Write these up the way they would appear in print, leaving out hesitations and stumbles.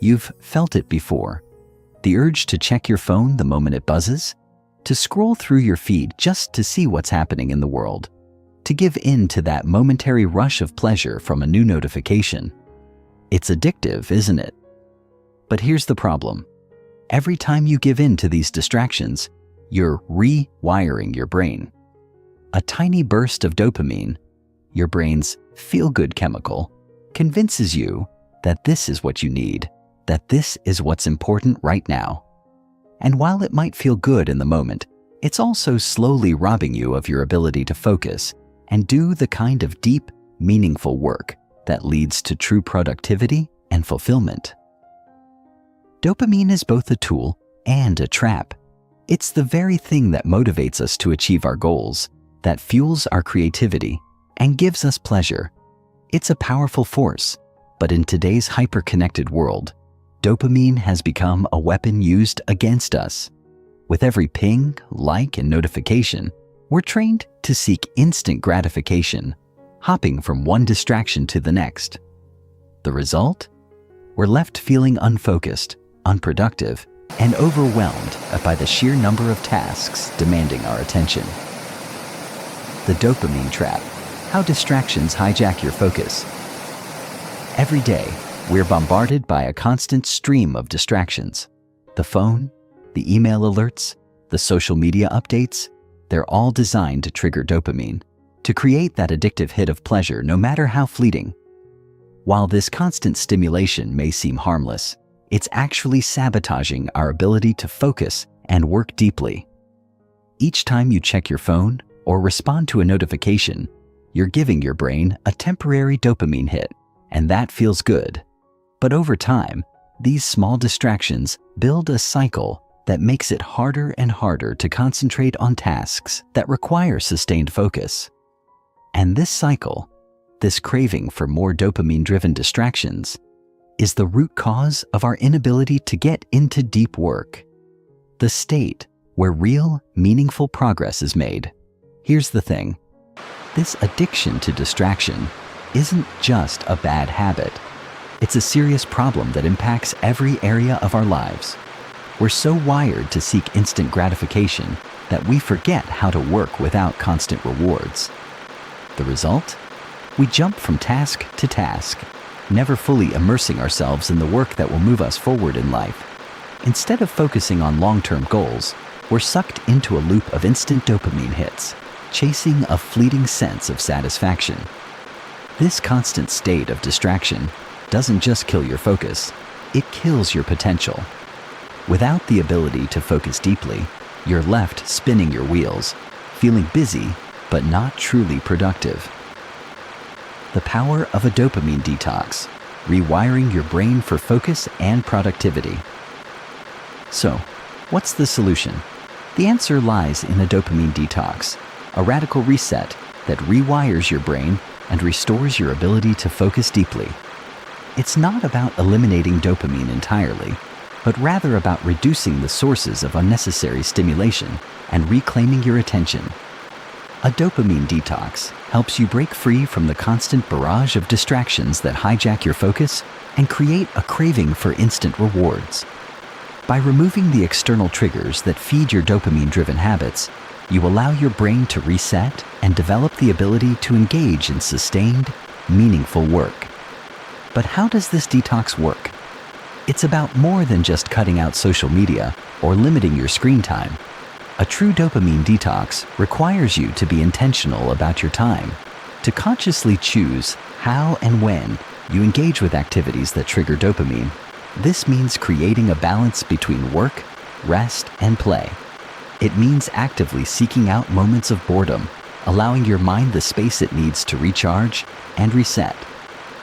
You've felt it before. The urge to check your phone the moment it buzzes, to scroll through your feed just to see what's happening in the world, to give in to that momentary rush of pleasure from a new notification. It's addictive, isn't it? But here's the problem. Every time you give in to these distractions, you're rewiring your brain. A tiny burst of dopamine, your brain's feel-good chemical, convinces you that this is what you need, that this is what's important right now. And while it might feel good in the moment, it's also slowly robbing you of your ability to focus and do the kind of deep, meaningful work that leads to true productivity and fulfillment. Dopamine is both a tool and a trap. It's the very thing that motivates us to achieve our goals, that fuels our creativity, and gives us pleasure. It's a powerful force, but in today's hyper-connected world, dopamine has become a weapon used against us. With every ping, like, and notification, we're trained to seek instant gratification, hopping from one distraction to the next. The result? We're left feeling unfocused, unproductive, and overwhelmed by the sheer number of tasks demanding our attention. The dopamine trap: how distractions hijack your focus. Every day, we're bombarded by a constant stream of distractions. The phone, the email alerts, the social media updates, they're all designed to trigger dopamine, to create that addictive hit of pleasure no matter how fleeting. While this constant stimulation may seem harmless, it's actually sabotaging our ability to focus and work deeply. Each time you check your phone or respond to a notification, you're giving your brain a temporary dopamine hit, and that feels good. But over time, these small distractions build a cycle that makes it harder and harder to concentrate on tasks that require sustained focus. And this cycle, this craving for more dopamine-driven distractions, is the root cause of our inability to get into deep work, the state where real, meaningful progress is made. Here's the thing. This addiction to distraction isn't just a bad habit. It's a serious problem that impacts every area of our lives. We're so wired to seek instant gratification that we forget how to work without constant rewards. The result? We jump from task to task, never fully immersing ourselves in the work that will move us forward in life. Instead of focusing on long-term goals, we're sucked into a loop of instant dopamine hits, chasing a fleeting sense of satisfaction. This constant state of distraction doesn't just kill your focus, it kills your potential. Without the ability to focus deeply, you're left spinning your wheels, feeling busy but not truly productive. The power of a dopamine detox, rewiring your brain for focus and productivity. So, what's the solution? The answer lies in a dopamine detox, a radical reset that rewires your brain and restores your ability to focus deeply. It's not about eliminating dopamine entirely, but rather about reducing the sources of unnecessary stimulation and reclaiming your attention. A dopamine detox helps you break free from the constant barrage of distractions that hijack your focus and create a craving for instant rewards. By removing the external triggers that feed your dopamine-driven habits, you allow your brain to reset and develop the ability to engage in sustained, meaningful work. But how does this detox work? It's about more than just cutting out social media or limiting your screen time. A true dopamine detox requires you to be intentional about your time, to consciously choose how and when you engage with activities that trigger dopamine. This means creating a balance between work, rest, and play. It means actively seeking out moments of boredom, allowing your mind the space it needs to recharge and reset.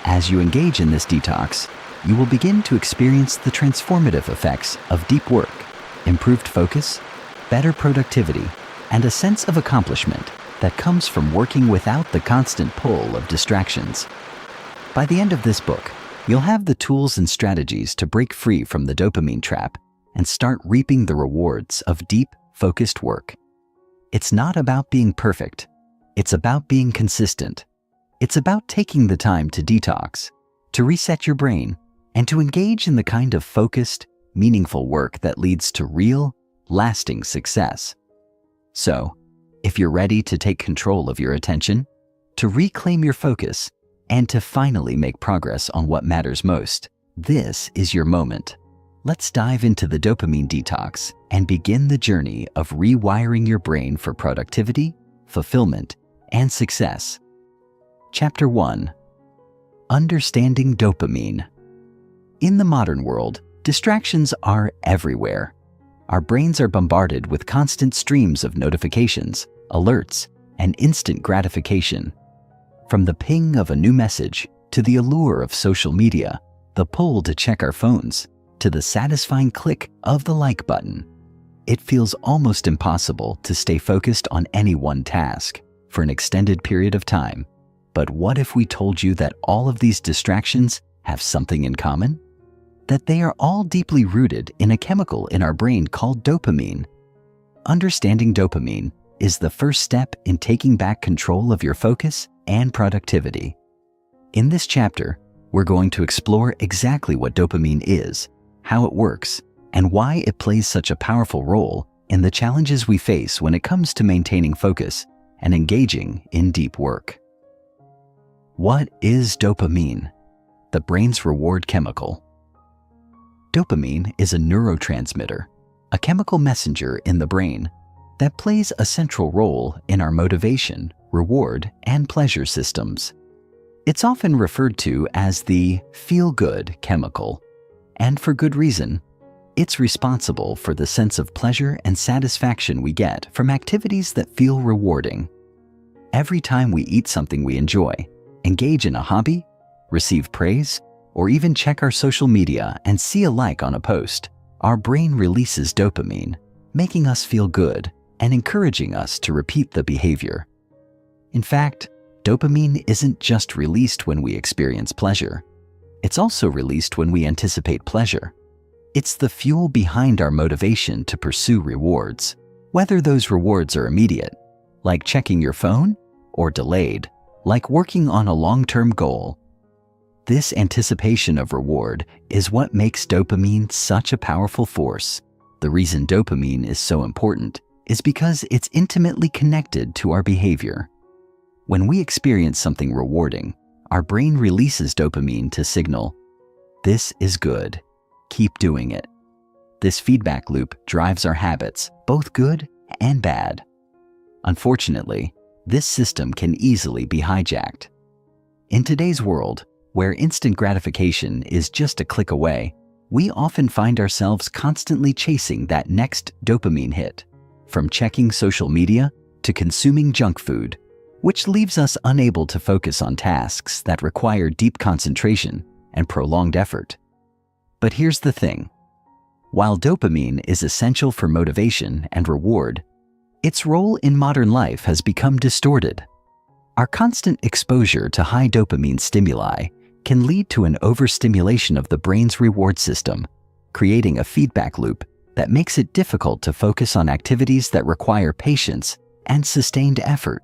As you engage in this detox, you will begin to experience the transformative effects of deep work, improved focus, better productivity, and a sense of accomplishment that comes from working without the constant pull of distractions. By the end of this book, you'll have the tools and strategies to break free from the dopamine trap and start reaping the rewards of deep, focused work. It's not about being perfect. It's about being consistent. It's about taking the time to detox, to reset your brain, and to engage in the kind of focused, meaningful work that leads to real, lasting success. So, if you're ready to take control of your attention, to reclaim your focus, and to finally make progress on what matters most, this is your moment. Let's dive into the dopamine detox and begin the journey of rewiring your brain for productivity, fulfillment, and success. Chapter 1. Understanding dopamine. In the modern world, distractions are everywhere. Our brains are bombarded with constant streams of notifications, alerts, and instant gratification. From the ping of a new message to the allure of social media, the pull to check our phones, to the satisfying click of the like button, it feels almost impossible to stay focused on any one task for an extended period of time. But what if we told you that all of these distractions have something in common? That they are all deeply rooted in a chemical in our brain called dopamine. Understanding dopamine is the first step in taking back control of your focus and productivity. In this chapter, we're going to explore exactly what dopamine is, how it works, and why it plays such a powerful role in the challenges we face when it comes to maintaining focus and engaging in deep work. What is dopamine? The brain's reward chemical. Dopamine is a neurotransmitter, a chemical messenger in the brain that plays a central role in our motivation, reward, and pleasure systems. It's often referred to as the feel-good chemical, and for good reason. It's responsible for the sense of pleasure and satisfaction we get from activities that feel rewarding. Every time we eat something we enjoy, engage in a hobby, receive praise, or even check our social media and see a like on a post, our brain releases dopamine, making us feel good and encouraging us to repeat the behavior. In fact, dopamine isn't just released when we experience pleasure. It's also released when we anticipate pleasure. It's the fuel behind our motivation to pursue rewards, whether those rewards are immediate, like checking your phone, or delayed, like working on a long-term goal. This anticipation of reward is what makes dopamine such a powerful force. The reason dopamine is so important is because it's intimately connected to our behavior. When we experience something rewarding, our brain releases dopamine to signal, "This is good. Keep doing it." This feedback loop drives our habits, both good and bad. Unfortunately, this system can easily be hijacked. In today's world, where instant gratification is just a click away, we often find ourselves constantly chasing that next dopamine hit, from checking social media to consuming junk food, which leaves us unable to focus on tasks that require deep concentration and prolonged effort. But here's the thing. While dopamine is essential for motivation and reward, its role in modern life has become distorted. Our constant exposure to high dopamine stimuli can lead to an overstimulation of the brain's reward system, creating a feedback loop that makes it difficult to focus on activities that require patience and sustained effort.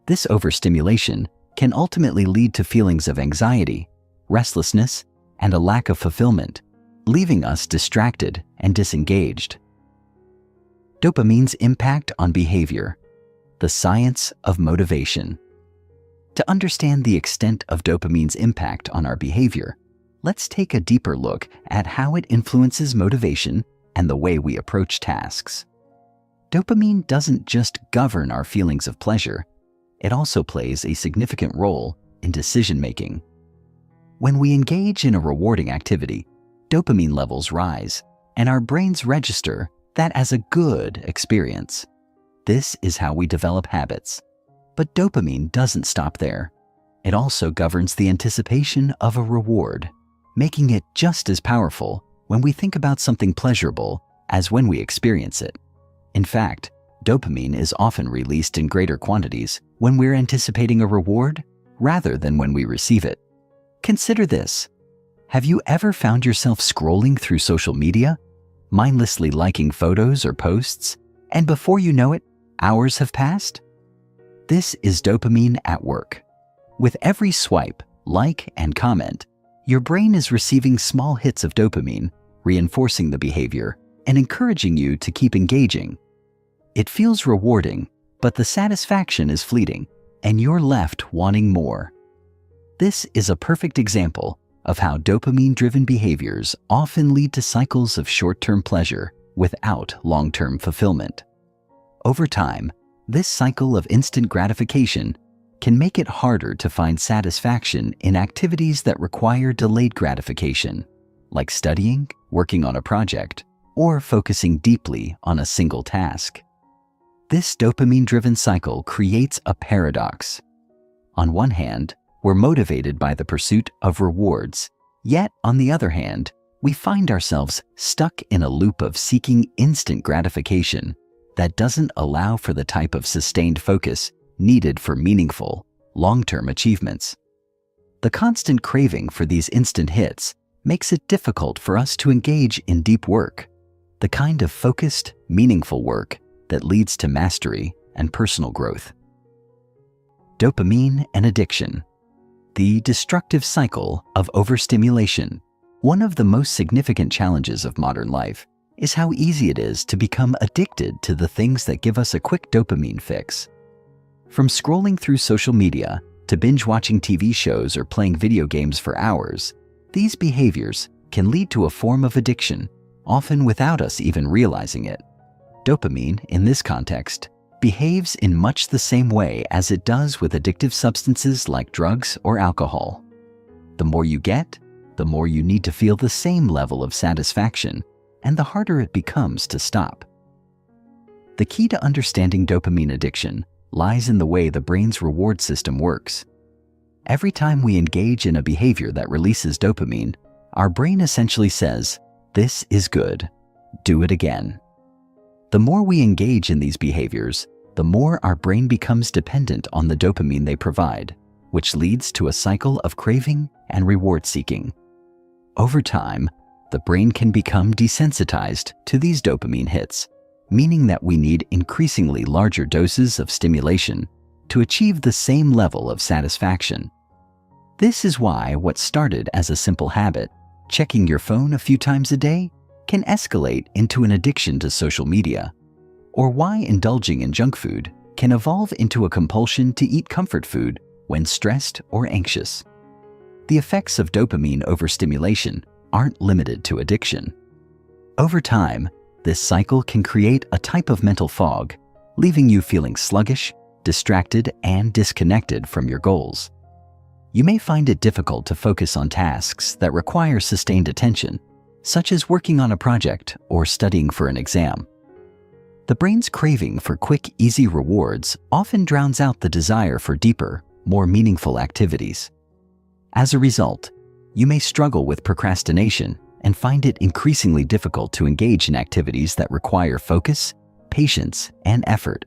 This overstimulation can ultimately lead to feelings of anxiety, restlessness, and a lack of fulfillment, leaving us distracted and disengaged. Dopamine's impact on behavior. The science of motivation. To understand the extent of dopamine's impact on our behavior, let's take a deeper look at how it influences motivation and the way we approach tasks. Dopamine doesn't just govern our feelings of pleasure, it also plays a significant role in decision-making. When we engage in a rewarding activity, dopamine levels rise, and our brains register that as a good experience. This is how we develop habits. But dopamine doesn't stop there. It also governs the anticipation of a reward, making it just as powerful when we think about something pleasurable as when we experience it. In fact, dopamine is often released in greater quantities when we're anticipating a reward rather than when we receive it. Consider this. Have you ever found yourself scrolling through social media, mindlessly liking photos or posts, and before you know it, hours have passed? This is dopamine at work. With every swipe, like, and comment, Your brain is receiving small hits of dopamine, reinforcing the behavior and encouraging you to keep engaging. It feels rewarding, but the satisfaction is fleeting, and you're left wanting more. This is a perfect example of how dopamine-driven behaviors often lead to cycles of short-term pleasure without long-term fulfillment. Over time, this cycle of instant gratification can make it harder to find satisfaction in activities that require delayed gratification, like studying, working on a project, or focusing deeply on a single task. This dopamine-driven cycle creates a paradox. On one hand, we're motivated by the pursuit of rewards, yet on the other hand, we find ourselves stuck in a loop of seeking instant gratification that doesn't allow for the type of sustained focus needed for meaningful, long-term achievements. The constant craving for these instant hits makes it difficult for us to engage in deep work, the kind of focused, meaningful work that leads to mastery and personal growth. Dopamine and addiction. The destructive cycle of overstimulation. One of the most significant challenges of modern life is how easy it is to become addicted to the things that give us a quick dopamine fix. From scrolling through social media to binge-watching TV shows or playing video games for hours, these behaviors can lead to a form of addiction, often without us even realizing it. Dopamine, in this context, behaves in much the same way as it does with addictive substances like drugs or alcohol. The more you get, the more you need to feel the same level of satisfaction, and the harder it becomes to stop. The key to understanding dopamine addiction lies in the way the brain's reward system works. Every time we engage in a behavior that releases dopamine, our brain essentially says, "This is good. Do it again." The more we engage in these behaviors, the more our brain becomes dependent on the dopamine they provide, which leads to a cycle of craving and reward seeking. Over time, the brain can become desensitized to these dopamine hits, meaning that we need increasingly larger doses of stimulation to achieve the same level of satisfaction. This is why what started as a simple habit, checking your phone a few times a day, can escalate into an addiction to social media, or why indulging in junk food can evolve into a compulsion to eat comfort food when stressed or anxious. The effects of dopamine overstimulation aren't limited to addiction. Over time, this cycle can create a type of mental fog, leaving you feeling sluggish, distracted, and disconnected from your goals. You may find it difficult to focus on tasks that require sustained attention, such as working on a project or studying for an exam. The brain's craving for quick, easy rewards often drowns out the desire for deeper, more meaningful activities. As a result, you may struggle with procrastination and find it increasingly difficult to engage in activities that require focus, patience, and effort.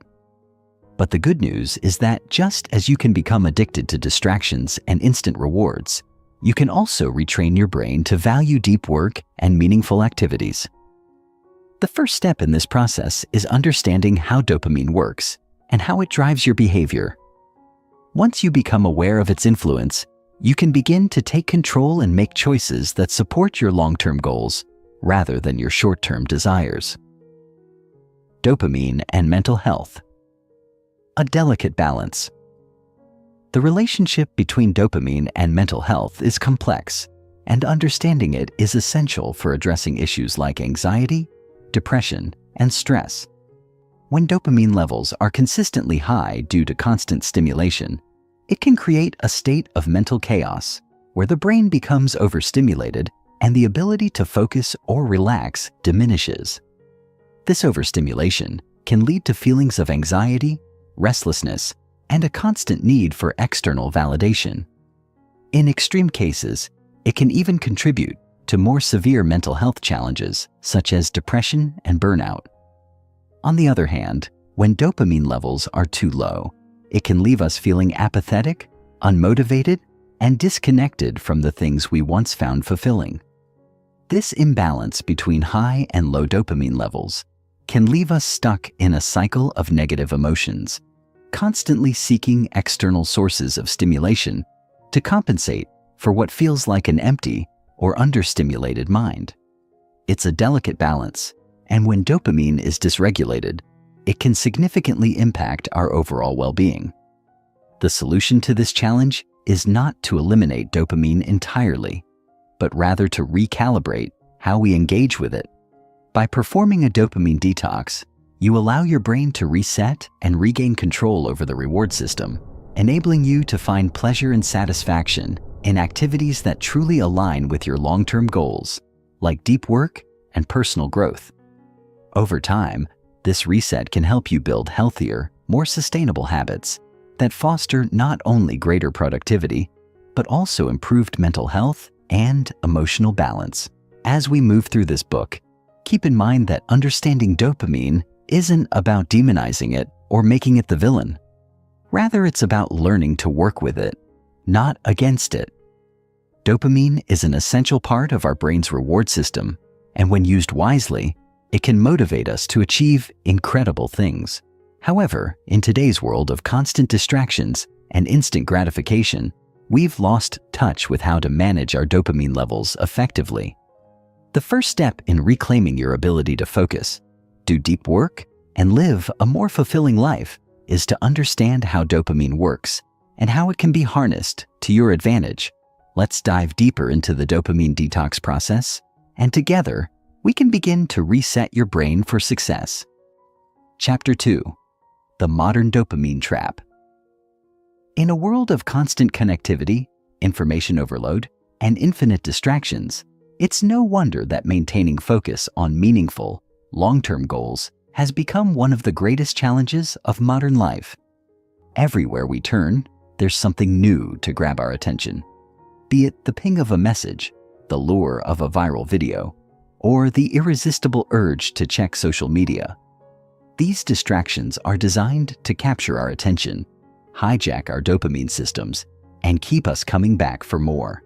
But the good news is that just as you can become addicted to distractions and instant rewards, you can also retrain your brain to value deep work and meaningful activities. The first step in this process is understanding how dopamine works and how it drives your behavior. Once you become aware of its influence, you can begin to take control and make choices that support your long-term goals rather than your short-term desires. Dopamine and mental health. A delicate balance. The relationship between dopamine and mental health is complex, and understanding it is essential for addressing issues like anxiety, depression, and stress. When dopamine levels are consistently high due to constant stimulation, it can create a state of mental chaos where the brain becomes overstimulated and the ability to focus or relax diminishes. This overstimulation can lead to feelings of anxiety, restlessness, and a constant need for external validation. In extreme cases, it can even contribute to more severe mental health challenges such as depression and burnout. On the other hand, when dopamine levels are too low, it can leave us feeling apathetic, unmotivated, and disconnected from the things we once found fulfilling. This imbalance between high and low dopamine levels can leave us stuck in a cycle of negative emotions, constantly seeking external sources of stimulation to compensate for what feels like an empty or understimulated mind. It's a delicate balance, and when dopamine is dysregulated, it can significantly impact our overall well-being. The solution to this challenge is not to eliminate dopamine entirely, but rather to recalibrate how we engage with it. By performing a dopamine detox, you allow your brain to reset and regain control over the reward system, enabling you to find pleasure and satisfaction in activities that truly align with your long-term goals, like deep work and personal growth. Over time, this reset can help you build healthier, more sustainable habits that foster not only greater productivity, but also improved mental health and emotional balance. As we move through this book, keep in mind that understanding dopamine isn't about demonizing it or making it the villain. Rather, it's about learning to work with it, not against it. Dopamine is an essential part of our brain's reward system, and when used wisely, it can motivate us to achieve incredible things. However, in today's world of constant distractions and instant gratification, we've lost touch with how to manage our dopamine levels effectively. The first step in reclaiming your ability to focus, do deep work, and live a more fulfilling life is to understand how dopamine works and how it can be harnessed to your advantage. Let's dive deeper into the dopamine detox process, and together, we can begin to reset your brain for success. Chapter 2. The Modern Dopamine Trap. In a world of constant connectivity, information overload, and infinite distractions, it's no wonder that maintaining focus on meaningful, long-term goals has become one of the greatest challenges of modern life. Everywhere we turn, there's something new to grab our attention. Be it the ping of a message, the lure of a viral video, or the irresistible urge to check social media. These distractions are designed to capture our attention, hijack our dopamine systems, and keep us coming back for more.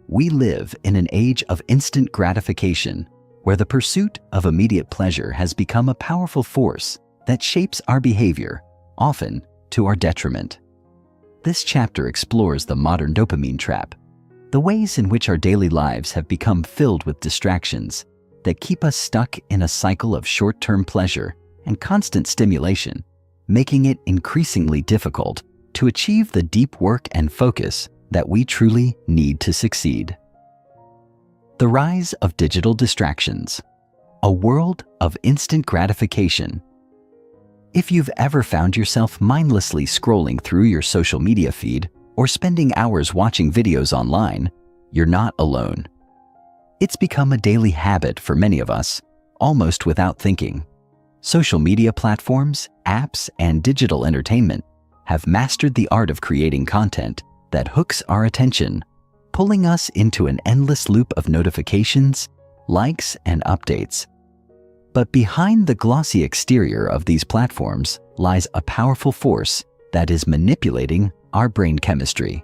We live in an age of instant gratification, where the pursuit of immediate pleasure has become a powerful force that shapes our behavior, often to our detriment. This chapter explores the modern dopamine trap, the ways in which our daily lives have become filled with distractions that keep us stuck in a cycle of short-term pleasure and constant stimulation, making it increasingly difficult to achieve the deep work and focus that we truly need to succeed. The rise of digital distractions, a world of instant gratification. If you've ever found yourself mindlessly scrolling through your social media feed or spending hours watching videos online, you're not alone. It's become a daily habit for many of us, almost without thinking. Social media platforms, apps, and digital entertainment have mastered the art of creating content that hooks our attention, pulling us into an endless loop of notifications, likes, and updates. But behind the glossy exterior of these platforms lies a powerful force that is manipulating our brain chemistry: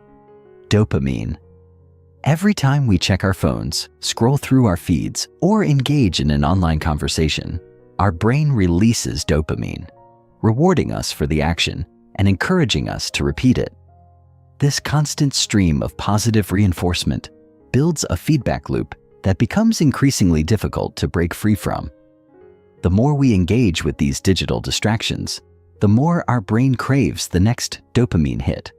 dopamine. Every time we check our phones, scroll through our feeds, or engage in an online conversation, our brain releases dopamine, rewarding us for the action and encouraging us to repeat it. This constant stream of positive reinforcement builds a feedback loop that becomes increasingly difficult to break free from. The more we engage with these digital distractions, the more our brain craves the next dopamine hit.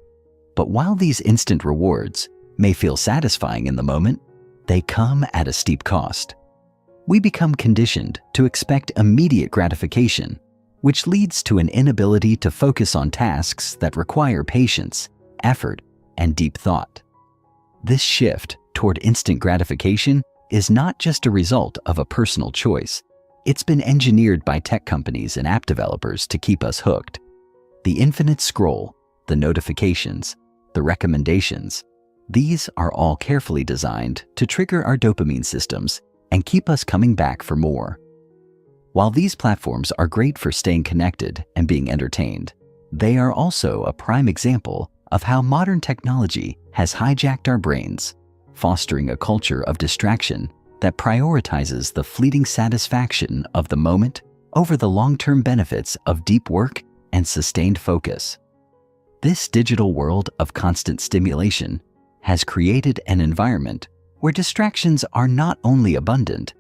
But while these instant rewards may feel satisfying in the moment, they come at a steep cost. We become conditioned to expect immediate gratification, which leads to an inability to focus on tasks that require patience, effort, and deep thought. This shift toward instant gratification is not just a result of a personal choice. It's been engineered by tech companies and app developers to keep us hooked. The infinite scroll, the notifications, the recommendations, these are all carefully designed to trigger our dopamine systems and keep us coming back for more. While these platforms are great for staying connected and being entertained, they are also a prime example of how modern technology has hijacked our brains, fostering a culture of distraction that prioritizes the fleeting satisfaction of the moment over the long-term benefits of deep work and sustained focus. This digital world of constant stimulation has created an environment where distractions are not only abundant,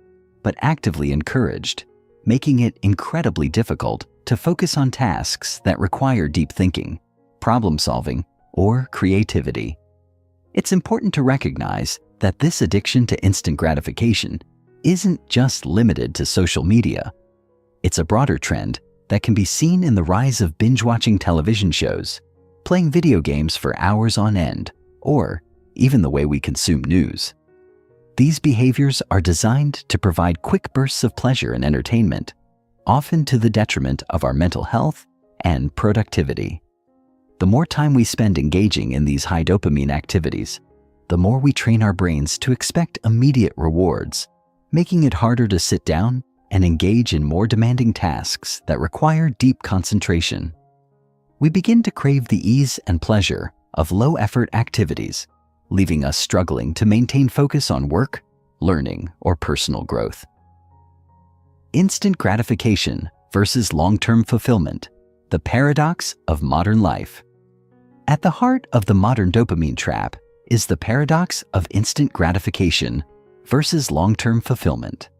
but actively encouraged, making it incredibly difficult to focus on tasks that require deep thinking, problem solving, or creativity. It's important to recognize that this addiction to instant gratification isn't just limited to social media. It's a broader trend that can be seen in the rise of binge-watching television shows, playing video games for hours on end, or even the way we consume news. These behaviors are designed to provide quick bursts of pleasure and entertainment, often to the detriment of our mental health and productivity. The more time we spend engaging in these high dopamine activities, the more we train our brains to expect immediate rewards, making it harder to sit down and engage in more demanding tasks that require deep concentration. We begin to crave the ease and pleasure of low-effort activities, leaving us struggling to maintain focus on work, learning, or personal growth. Instant gratification versus long-term fulfillment, the paradox of modern life. At the heart of the modern dopamine trap is the paradox of instant gratification versus long-term fulfillment.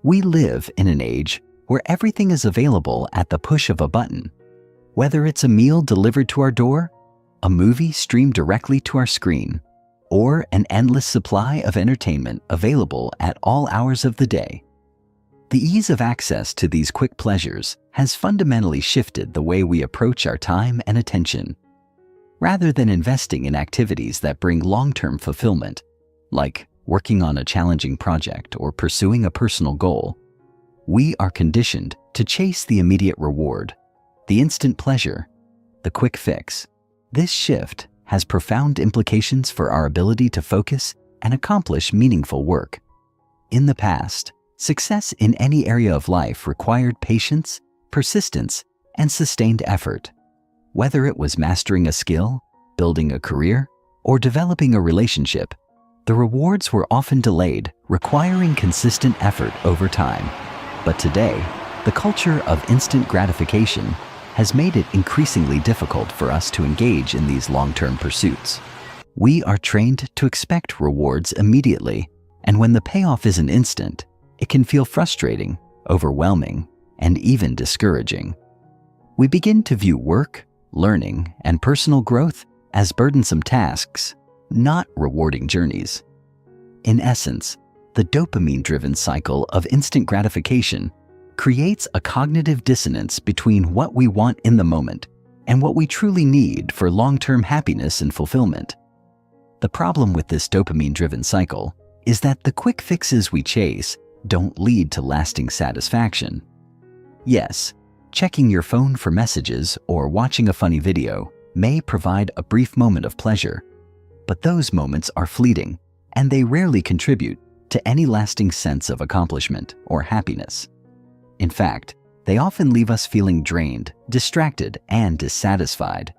We live in an age where everything is available at the push of a button. Whether it's a meal delivered to our door, a movie streamed directly to our screen, or an endless supply of entertainment available at all hours of the day. The ease of access to these quick pleasures has fundamentally shifted the way we approach our time and attention. Rather than investing in activities that bring long-term fulfillment, like working on a challenging project or pursuing a personal goal, we are conditioned to chase the immediate reward, the instant pleasure, the quick fix. This shift has profound implications for our ability to focus and accomplish meaningful work. In the past, success in any area of life required patience, persistence, and sustained effort. Whether it was mastering a skill, building a career, or developing a relationship, the rewards were often delayed, requiring consistent effort over time. But today, the culture of instant gratification has made it increasingly difficult for us to engage in these long-term pursuits. We are trained to expect rewards immediately, and when the payoff isn't instant, it can feel frustrating, overwhelming, and even discouraging. We begin to view work, learning, and personal growth as burdensome tasks, not rewarding journeys. In essence, the dopamine-driven cycle of instant gratification creates a cognitive dissonance between what we want in the moment and what we truly need for long-term happiness and fulfillment. The problem with this dopamine-driven cycle is that the quick fixes we chase don't lead to lasting satisfaction. Yes, checking your phone for messages or watching a funny video may provide a brief moment of pleasure, but those moments are fleeting, and they rarely contribute to any lasting sense of accomplishment or happiness. In fact, they often leave us feeling drained, distracted, and dissatisfied.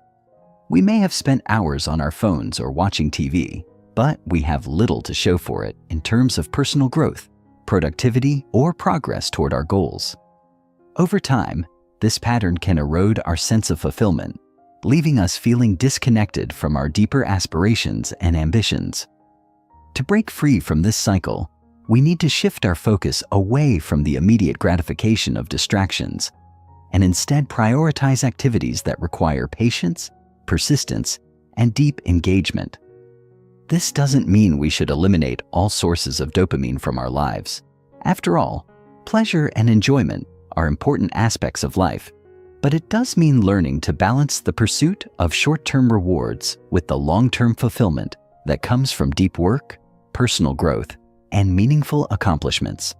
We may have spent hours on our phones or watching TV, but we have little to show for it in terms of personal growth, productivity, or progress toward our goals. Over time, this pattern can erode our sense of fulfillment, leaving us feeling disconnected from our deeper aspirations and ambitions. To break free from this cycle, we need to shift our focus away from the immediate gratification of distractions and instead prioritize activities that require patience, persistence, and deep engagement. This doesn't mean we should eliminate all sources of dopamine from our lives. After all, pleasure and enjoyment are important aspects of life, but it does mean learning to balance the pursuit of short-term rewards with the long-term fulfillment that comes from deep work, personal growth, and meaningful accomplishments.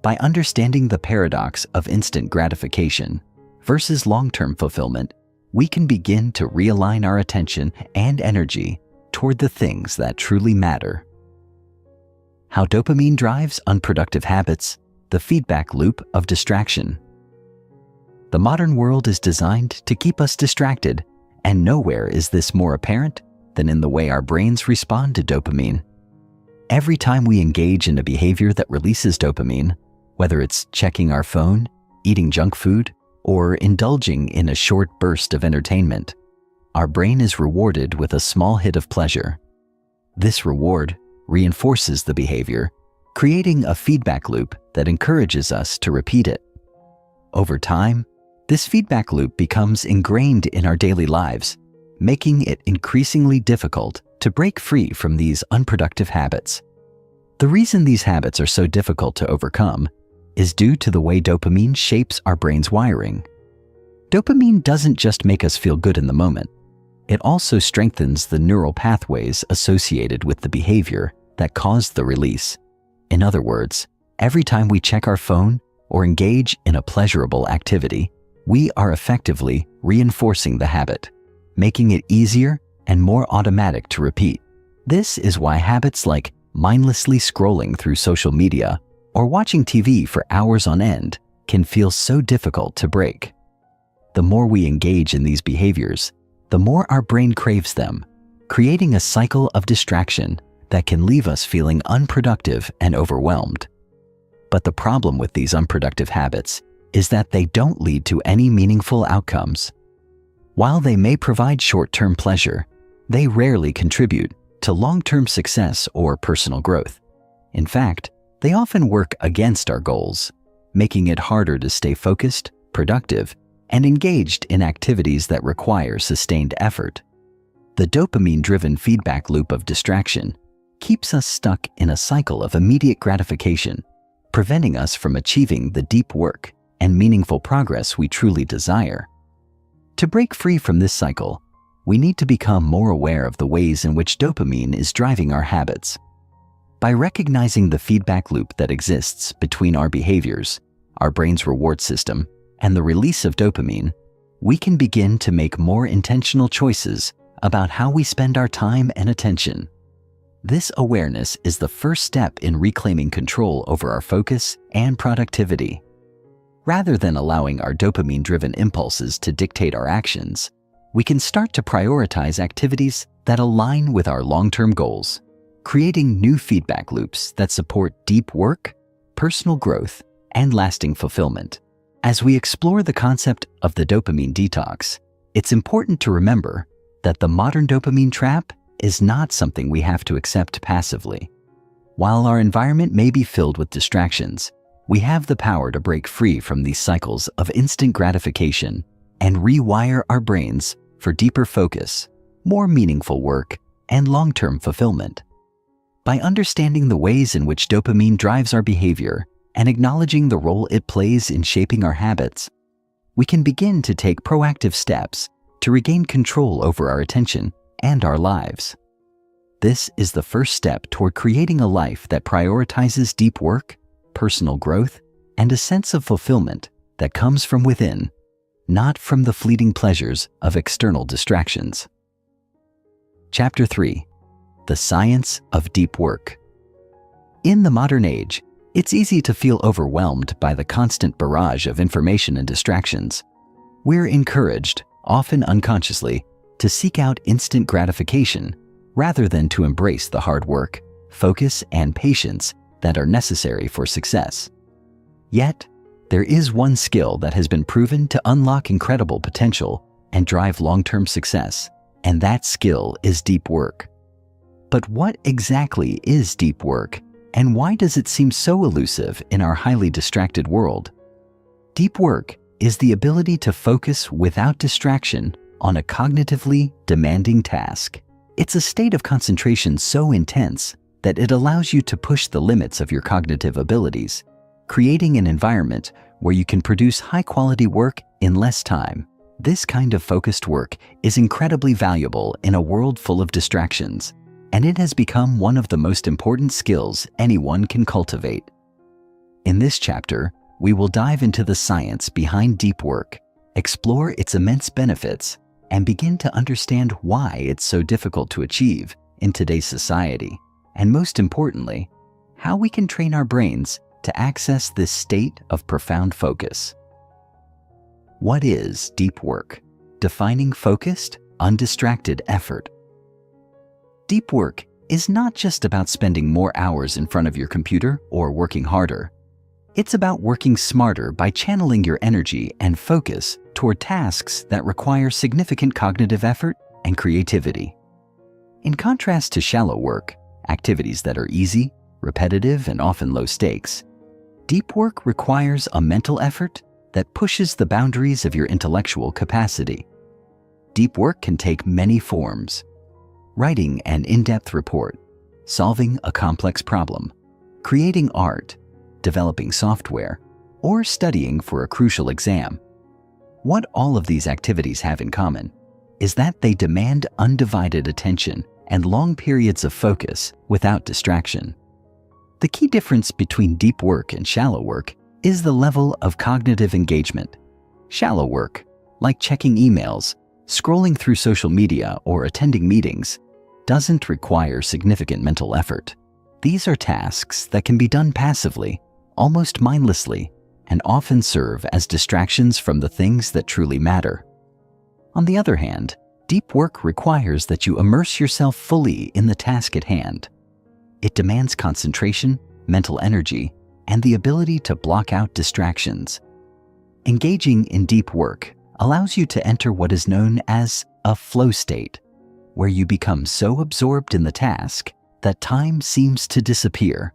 By understanding the paradox of instant gratification versus long-term fulfillment, we can begin to realign our attention and energy toward the things that truly matter. How dopamine drives unproductive habits, the feedback loop of distraction. The modern world is designed to keep us distracted, and nowhere is this more apparent than in the way our brains respond to dopamine. Every time we engage in a behavior that releases dopamine, whether it's checking our phone, eating junk food, or indulging in a short burst of entertainment, our brain is rewarded with a small hit of pleasure. This reward reinforces the behavior, creating a feedback loop that encourages us to repeat it. Over time, this feedback loop becomes ingrained in our daily lives, making it increasingly difficult to break free from these unproductive habits. The reason these habits are so difficult to overcome is due to the way dopamine shapes our brain's wiring. Dopamine doesn't just make us feel good in the moment. It also strengthens the neural pathways associated with the behavior that caused the release. In other words, every time we check our phone or engage in a pleasurable activity, we are effectively reinforcing the habit, making it easier and more automatic to repeat. This is why habits like mindlessly scrolling through social media or watching TV for hours on end can feel so difficult to break. The more we engage in these behaviors, the more our brain craves them, creating a cycle of distraction that can leave us feeling unproductive and overwhelmed. But the problem with these unproductive habits is that they don't lead to any meaningful outcomes. While they may provide short-term pleasure, they rarely contribute to long-term success or personal growth. In fact, they often work against our goals, making it harder to stay focused, productive, and engaged in activities that require sustained effort. The dopamine-driven feedback loop of distraction keeps us stuck in a cycle of immediate gratification, preventing us from achieving the deep work and meaningful progress we truly desire. To break free from this cycle, we need to become more aware of the ways in which dopamine is driving our habits. By recognizing the feedback loop that exists between our behaviors, our brain's reward system, and the release of dopamine, we can begin to make more intentional choices about how we spend our time and attention. This awareness is the first step in reclaiming control over our focus and productivity. Rather than allowing our dopamine-driven impulses to dictate our actions, we can start to prioritize activities that align with our long-term goals, creating new feedback loops that support deep work, personal growth, and lasting fulfillment. As we explore the concept of the dopamine detox, it's important to remember that the modern dopamine trap is not something we have to accept passively. While our environment may be filled with distractions, we have the power to break free from these cycles of instant gratification and rewire our brains for deeper focus, more meaningful work, and long-term fulfillment. By understanding the ways in which dopamine drives our behavior and acknowledging the role it plays in shaping our habits, we can begin to take proactive steps to regain control over our attention and our lives. This is the first step toward creating a life that prioritizes deep work, personal growth, and a sense of fulfillment that comes from within, not from the fleeting pleasures of external distractions. Chapter 3: The Science of Deep Work. In the modern age, it's easy to feel overwhelmed by the constant barrage of information and distractions. We're encouraged, often unconsciously, to seek out instant gratification rather than to embrace the hard work, focus, and patience that are necessary for success. Yet, there is one skill that has been proven to unlock incredible potential and drive long-term success, and that skill is deep work. But what exactly is deep work, and why does it seem so elusive in our highly distracted world? Deep work is the ability to focus without distraction on a cognitively demanding task. It's a state of concentration so intense that it allows you to push the limits of your cognitive abilities, creating an environment where you can produce high-quality work in less time. This kind of focused work is incredibly valuable in a world full of distractions, and it has become one of the most important skills anyone can cultivate. In this chapter, we will dive into the science behind deep work, explore its immense benefits, and begin to understand why it's so difficult to achieve in today's society, and most importantly, how we can train our brains to access this state of profound focus. What is deep work? Defining focused, undistracted effort. Deep work is not just about spending more hours in front of your computer or working harder. It's about working smarter by channeling your energy and focus toward tasks that require significant cognitive effort and creativity. In contrast to shallow work, activities that are easy, repetitive, and often low stakes, deep work requires a mental effort that pushes the boundaries of your intellectual capacity. Deep work can take many forms: writing an in-depth report, solving a complex problem, creating art, developing software, or studying for a crucial exam. What all of these activities have in common is that they demand undivided attention and long periods of focus without distraction. The key difference between deep work and shallow work is the level of cognitive engagement. Shallow work, like checking emails, scrolling through social media, or attending meetings, doesn't require significant mental effort. These are tasks that can be done passively, almost mindlessly, and often serve as distractions from the things that truly matter. On the other hand, deep work requires that you immerse yourself fully in the task at hand. It demands concentration, mental energy, and the ability to block out distractions. Engaging in deep work allows you to enter what is known as a flow state, where you become so absorbed in the task that time seems to disappear.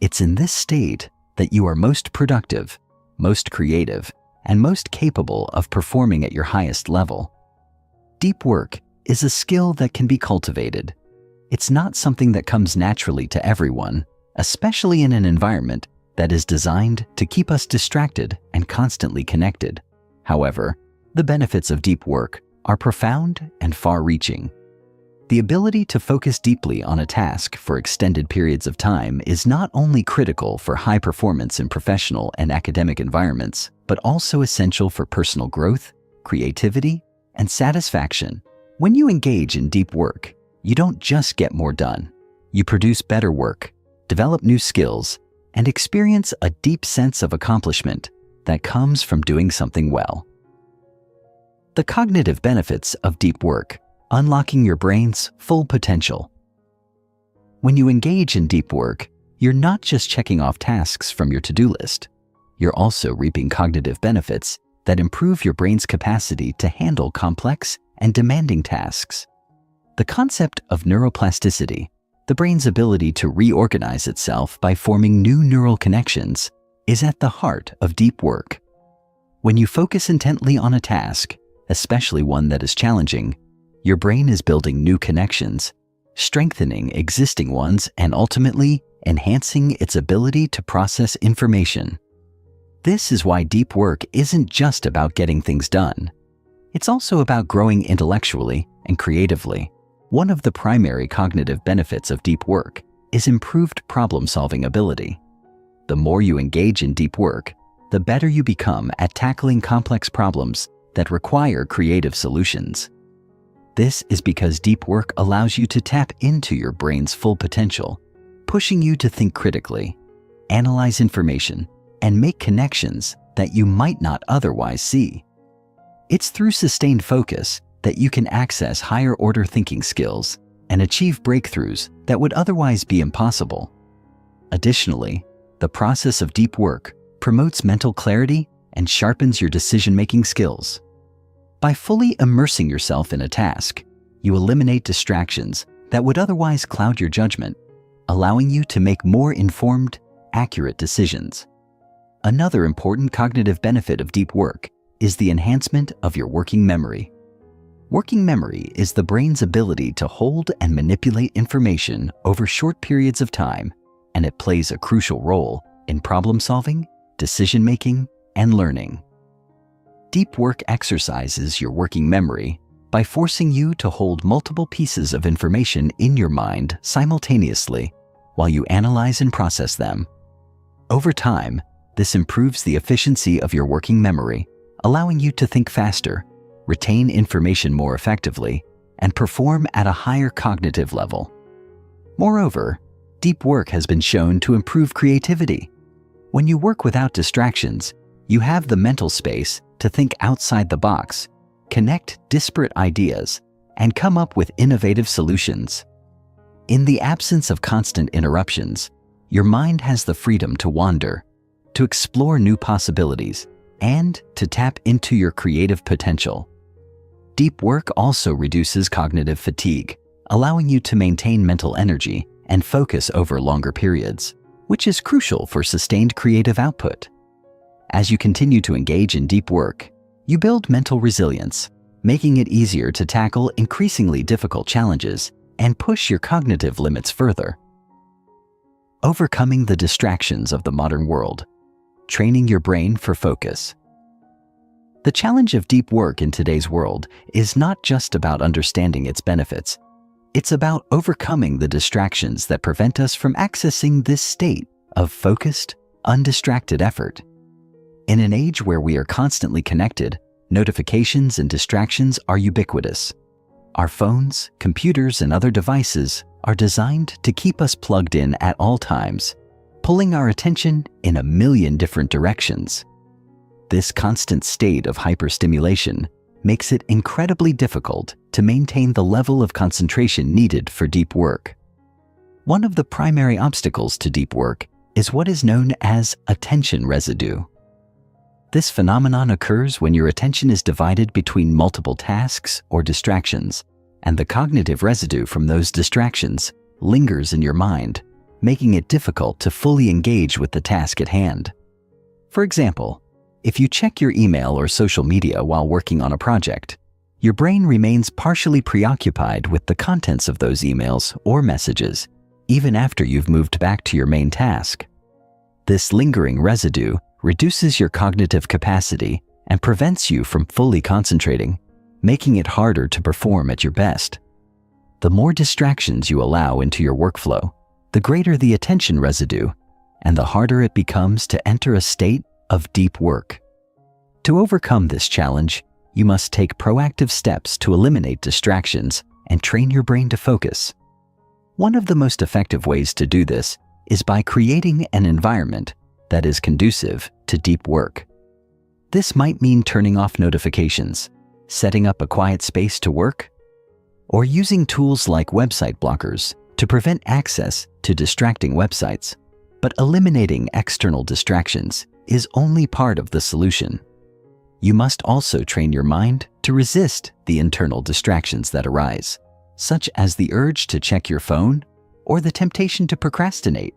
It's in this state that you are most productive, most creative, and most capable of performing at your highest level. Deep work is a skill that can be cultivated. It's not something that comes naturally to everyone, especially in an environment that is designed to keep us distracted and constantly connected. However, the benefits of deep work are profound and far-reaching. The ability to focus deeply on a task for extended periods of time is not only critical for high performance in professional and academic environments, but also essential for personal growth, creativity, and satisfaction. When you engage in deep work, you don't just get more done. You produce better work, develop new skills, and experience a deep sense of accomplishment that comes from doing something well. The cognitive benefits of deep work: unlocking your brain's full potential. When you engage in deep work, you're not just checking off tasks from your to-do list. You're also reaping cognitive benefits that improve your brain's capacity to handle complex and demanding tasks. The concept of neuroplasticity, the brain's ability to reorganize itself by forming new neural connections, is at the heart of deep work. When you focus intently on a task, especially one that is challenging, your brain is building new connections, strengthening existing ones, and ultimately enhancing its ability to process information. This is why deep work isn't just about getting things done. It's also about growing intellectually and creatively. One of the primary cognitive benefits of deep work is improved problem-solving ability. The more you engage in deep work, the better you become at tackling complex problems that require creative solutions. This is because deep work allows you to tap into your brain's full potential, pushing you to think critically, analyze information, and make connections that you might not otherwise see. It's through sustained focus that you can access higher-order thinking skills and achieve breakthroughs that would otherwise be impossible. Additionally, the process of deep work promotes mental clarity and sharpens your decision-making skills. By fully immersing yourself in a task, you eliminate distractions that would otherwise cloud your judgment, allowing you to make more informed, accurate decisions. Another important cognitive benefit of deep work is the enhancement of your working memory. Working memory is the brain's ability to hold and manipulate information over short periods of time, and it plays a crucial role in problem-solving, decision-making, and learning. Deep work exercises your working memory by forcing you to hold multiple pieces of information in your mind simultaneously while you analyze and process them. Over time, this improves the efficiency of your working memory, allowing you to think faster, retain information more effectively, and perform at a higher cognitive level. Moreover, deep work has been shown to improve creativity. When you work without distractions, you have the mental space to think outside the box, connect disparate ideas, and come up with innovative solutions. In the absence of constant interruptions, your mind has the freedom to wander, to explore new possibilities, and to tap into your creative potential. Deep work also reduces cognitive fatigue, allowing you to maintain mental energy and focus over longer periods, which is crucial for sustained creative output. As you continue to engage in deep work, you build mental resilience, making it easier to tackle increasingly difficult challenges and push your cognitive limits further. Overcoming the distractions of the modern world. Training your brain for focus. The challenge of deep work in today's world is not just about understanding its benefits. It's about overcoming the distractions that prevent us from accessing this state of focused, undistracted effort. In an age where we are constantly connected, notifications and distractions are ubiquitous. Our phones, computers, and other devices are designed to keep us plugged in at all times, pulling our attention in a million different directions. This constant state of hyperstimulation makes it incredibly difficult to maintain the level of concentration needed for deep work. One of the primary obstacles to deep work is what is known as attention residue. This phenomenon occurs when your attention is divided between multiple tasks or distractions, and the cognitive residue from those distractions lingers in your mind, making it difficult to fully engage with the task at hand. For example, if you check your email or social media while working on a project, your brain remains partially preoccupied with the contents of those emails or messages, even after you've moved back to your main task. This lingering residue reduces your cognitive capacity and prevents you from fully concentrating, making it harder to perform at your best. The more distractions you allow into your workflow, the greater the attention residue, and the harder it becomes to enter a state of deep work. To overcome this challenge, you must take proactive steps to eliminate distractions and train your brain to focus. One of the most effective ways to do this is by creating an environment that is conducive to deep work. This might mean turning off notifications, setting up a quiet space to work, or using tools like website blockers to prevent access to distracting websites. But eliminating external distractions is only part of the solution. You must also train your mind to resist the internal distractions that arise, such as the urge to check your phone or the temptation to procrastinate.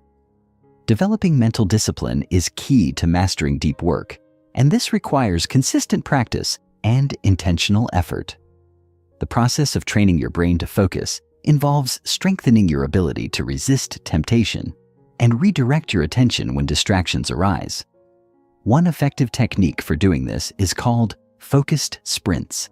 Developing mental discipline is key to mastering deep work, and this requires consistent practice and intentional effort. The process of training your brain to focus involves strengthening your ability to resist temptation and redirect your attention when distractions arise. One effective technique for doing this is called focused sprints.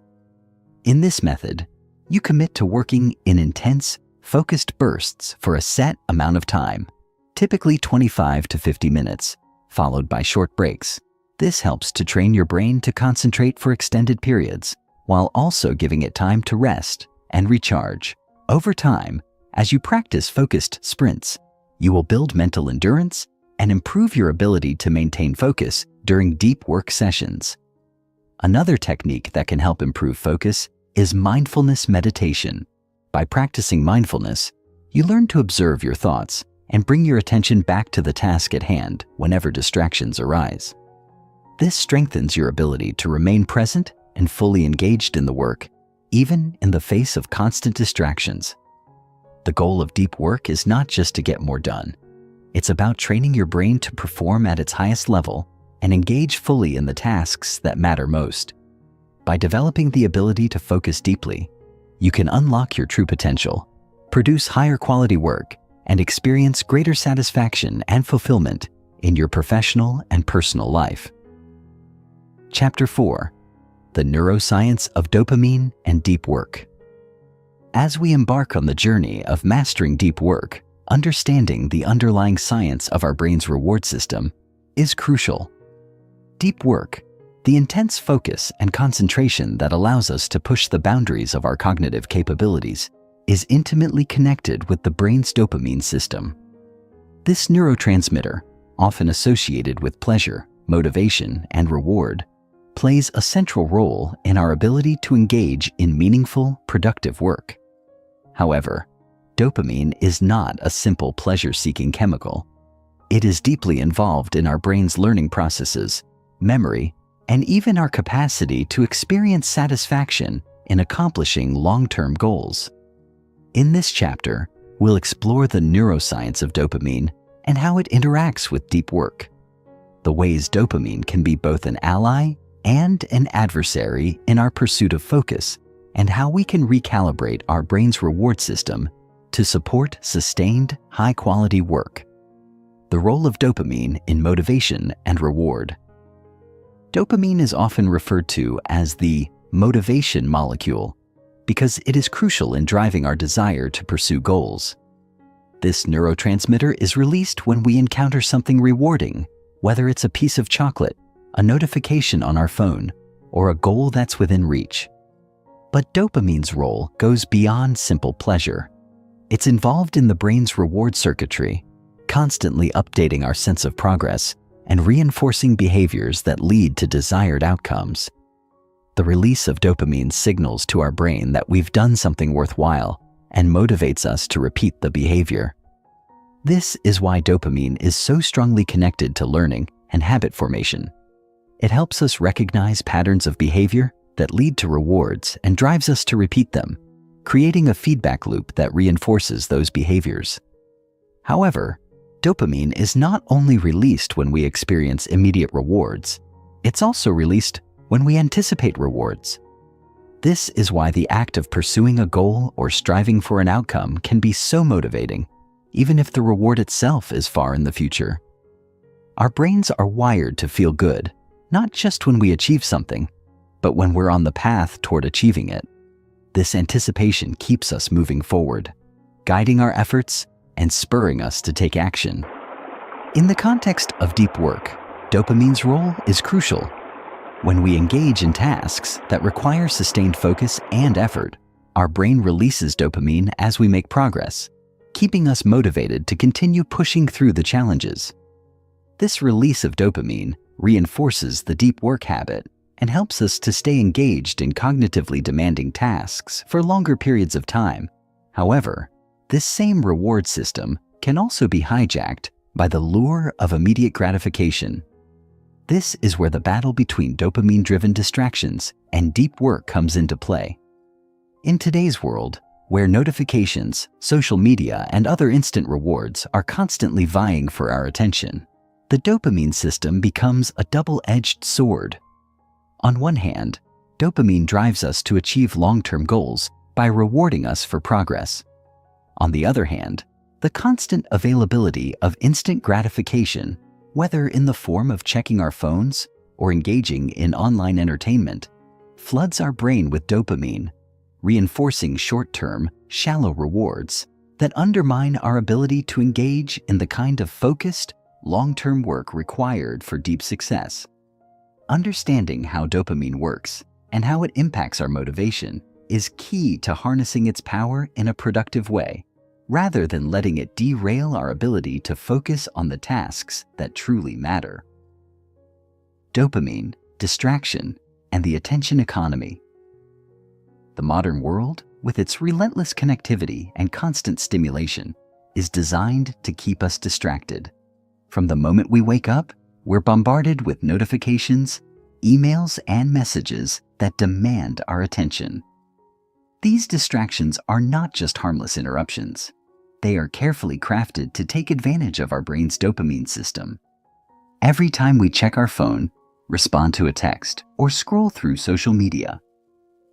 In this method, you commit to working in intense, focused bursts for a set amount of time, typically 25 to 50 minutes, followed by short breaks. This helps to train your brain to concentrate for extended periods, while also giving it time to rest and recharge. Over time, as you practice focused sprints, you will build mental endurance and improve your ability to maintain focus during deep work sessions. Another technique that can help improve focus is mindfulness meditation. By practicing mindfulness, you learn to observe your thoughts and bring your attention back to the task at hand whenever distractions arise. This strengthens your ability to remain present and fully engaged in the work, even in the face of constant distractions. The goal of deep work is not just to get more done. It's about training your brain to perform at its highest level and engage fully in the tasks that matter most. By developing the ability to focus deeply, you can unlock your true potential, produce higher quality work, and experience greater satisfaction and fulfillment in your professional and personal life. Chapter 4: The Neuroscience of Dopamine and Deep Work. As we embark on the journey of mastering deep work, understanding the underlying science of our brain's reward system is crucial. Deep work, the intense focus and concentration that allows us to push the boundaries of our cognitive capabilities, is intimately connected with the brain's dopamine system. This neurotransmitter, often associated with pleasure, motivation, and reward, plays a central role in our ability to engage in meaningful, productive work. However, dopamine is not a simple pleasure-seeking chemical. It is deeply involved in our brain's learning processes, memory, and even our capacity to experience satisfaction in accomplishing long-term goals. In this chapter, we'll explore the neuroscience of dopamine and how it interacts with deep work, the ways dopamine can be both an ally and an adversary in our pursuit of focus, and how we can recalibrate our brain's reward system to support sustained, high-quality work. The role of dopamine in motivation and reward. Dopamine is often referred to as the motivation molecule because it is crucial in driving our desire to pursue goals. This neurotransmitter is released when we encounter something rewarding, whether it's a piece of chocolate, a notification on our phone, or a goal that's within reach. But dopamine's role goes beyond simple pleasure. It's involved in the brain's reward circuitry, constantly updating our sense of progress and reinforcing behaviors that lead to desired outcomes. The release of dopamine signals to our brain that we've done something worthwhile and motivates us to repeat the behavior. This is why dopamine is so strongly connected to learning and habit formation. It helps us recognize patterns of behavior that lead to rewards and drives us to repeat them, creating a feedback loop that reinforces those behaviors. However, dopamine is not only released when we experience immediate rewards, it's also released when we anticipate rewards. This is why the act of pursuing a goal or striving for an outcome can be so motivating, even if the reward itself is far in the future. Our brains are wired to feel good, not just when we achieve something, but when we're on the path toward achieving it. This anticipation keeps us moving forward, guiding our efforts and spurring us to take action. In the context of deep work, dopamine's role is crucial. When we engage in tasks that require sustained focus and effort, our brain releases dopamine as we make progress, keeping us motivated to continue pushing through the challenges. This release of dopamine reinforces the deep work habit and helps us to stay engaged in cognitively demanding tasks for longer periods of time. However, this same reward system can also be hijacked by the lure of immediate gratification. This is where the battle between dopamine-driven distractions and deep work comes into play. In today's world, where notifications, social media, and other instant rewards are constantly vying for our attention, the dopamine system becomes a double-edged sword. On one hand, dopamine drives us to achieve long-term goals by rewarding us for progress. On the other hand, the constant availability of instant gratification, whether in the form of checking our phones or engaging in online entertainment, floods our brain with dopamine, reinforcing short-term, shallow rewards that undermine our ability to engage in the kind of focused, long-term work required for deep success. Understanding how dopamine works and how it impacts our motivation is key to harnessing its power in a productive way, rather than letting it derail our ability to focus on the tasks that truly matter. Dopamine, distraction, and the attention economy. The modern world, with its relentless connectivity and constant stimulation, is designed to keep us distracted. From the moment we wake up, we're bombarded with notifications, emails, and messages that demand our attention. These distractions are not just harmless interruptions. They are carefully crafted to take advantage of our brain's dopamine system. Every time we check our phone, respond to a text, or scroll through social media,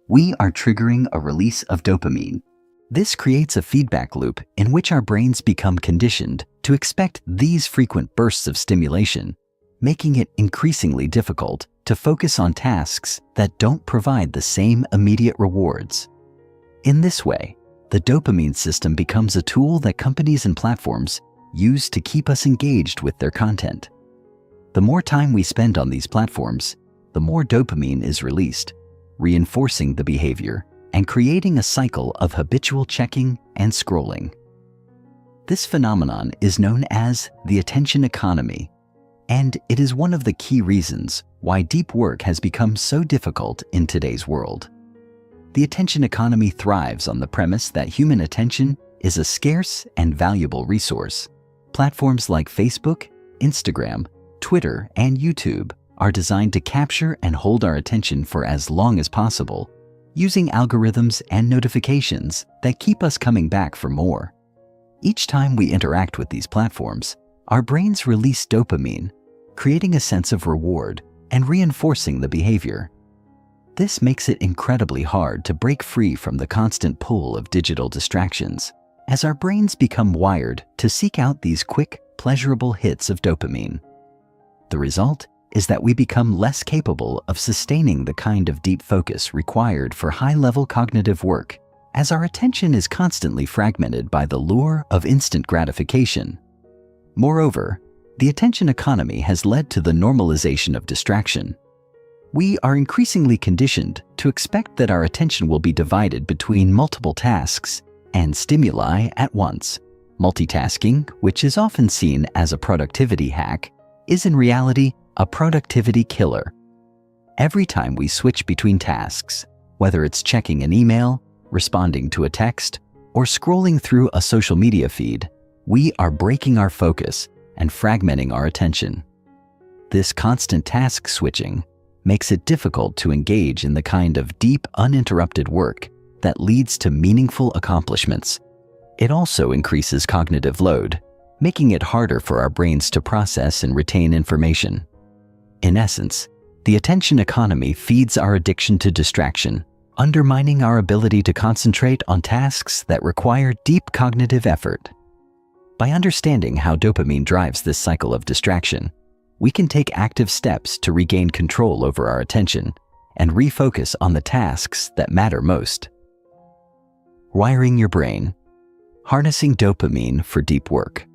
we are triggering a release of dopamine. This creates a feedback loop in which our brains become conditioned to expect these frequent bursts of stimulation, making it increasingly difficult to focus on tasks that don't provide the same immediate rewards. In this way, the dopamine system becomes a tool that companies and platforms use to keep us engaged with their content. The more time we spend on these platforms, the more dopamine is released, reinforcing the behavior and creating a cycle of habitual checking and scrolling. This phenomenon is known as the attention economy, and it is one of the key reasons why deep work has become so difficult in today's world. The attention economy thrives on the premise that human attention is a scarce and valuable resource. Platforms like Facebook, Instagram, Twitter, and YouTube are designed to capture and hold our attention for as long as possible, using algorithms and notifications that keep us coming back for more. Each time we interact with these platforms, our brains release dopamine, creating a sense of reward and reinforcing the behavior. This makes it incredibly hard to break free from the constant pull of digital distractions, as our brains become wired to seek out these quick, pleasurable hits of dopamine. The result is that we become less capable of sustaining the kind of deep focus required for high-level cognitive work, as our attention is constantly fragmented by the lure of instant gratification. Moreover, the attention economy has led to the normalization of distraction. We are increasingly conditioned to expect that our attention will be divided between multiple tasks and stimuli at once. Multitasking, which is often seen as a productivity hack, is in reality a productivity killer. Every time we switch between tasks, whether it's checking an email, responding to a text, or scrolling through a social media feed, we are breaking our focus and fragmenting our attention. This constant task switching makes it difficult to engage in the kind of deep, uninterrupted work that leads to meaningful accomplishments. It also increases cognitive load, making it harder for our brains to process and retain information. In essence, the attention economy feeds our addiction to distraction, undermining our ability to concentrate on tasks that require deep cognitive effort. By understanding how dopamine drives this cycle of distraction, we can take active steps to regain control over our attention and refocus on the tasks that matter most. Wiring your brain. Harnessing dopamine for deep work.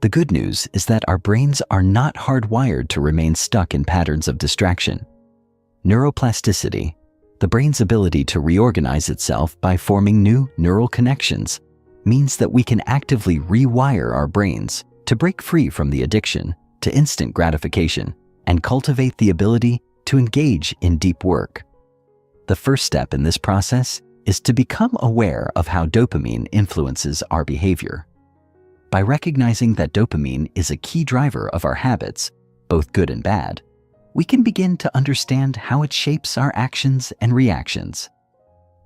The good news is that our brains are not hardwired to remain stuck in patterns of distraction. Neuroplasticity, the brain's ability to reorganize itself by forming new neural connections, means that we can actively rewire our brains to break free from the addiction to instant gratification and cultivate the ability to engage in deep work. The first step in this process is to become aware of how dopamine influences our behavior. By recognizing that dopamine is a key driver of our habits, both good and bad, we can begin to understand how it shapes our actions and reactions.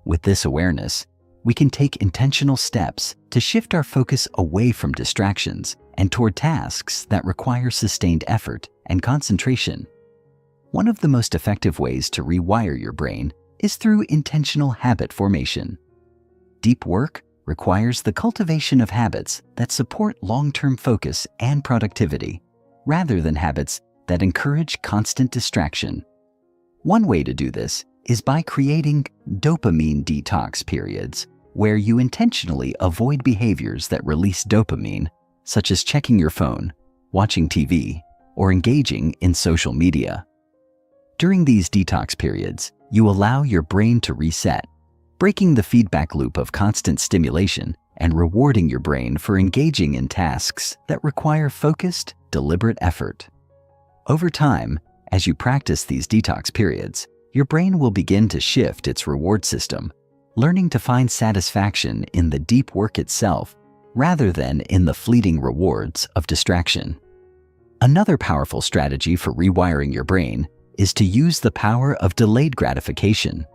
With this awareness, we can take intentional steps to shift our focus away from distractions and toward tasks that require sustained effort and concentration. One of the most effective ways to rewire your brain is through intentional habit formation. Deep work requires the cultivation of habits that support long-term focus and productivity, rather than habits that encourage constant distraction. One way to do this is by creating dopamine detox periods, where you intentionally avoid behaviors that release dopamine, such as checking your phone, watching TV, or engaging in social media. During these detox periods, you allow your brain to reset, breaking the feedback loop of constant stimulation and rewarding your brain for engaging in tasks that require focused, deliberate effort. Over time, as you practice these detox periods, your brain will begin to shift its reward system, learning to find satisfaction in the deep work itself rather than in the fleeting rewards of distraction. Another powerful strategy for rewiring your brain is to use the power of delayed gratification.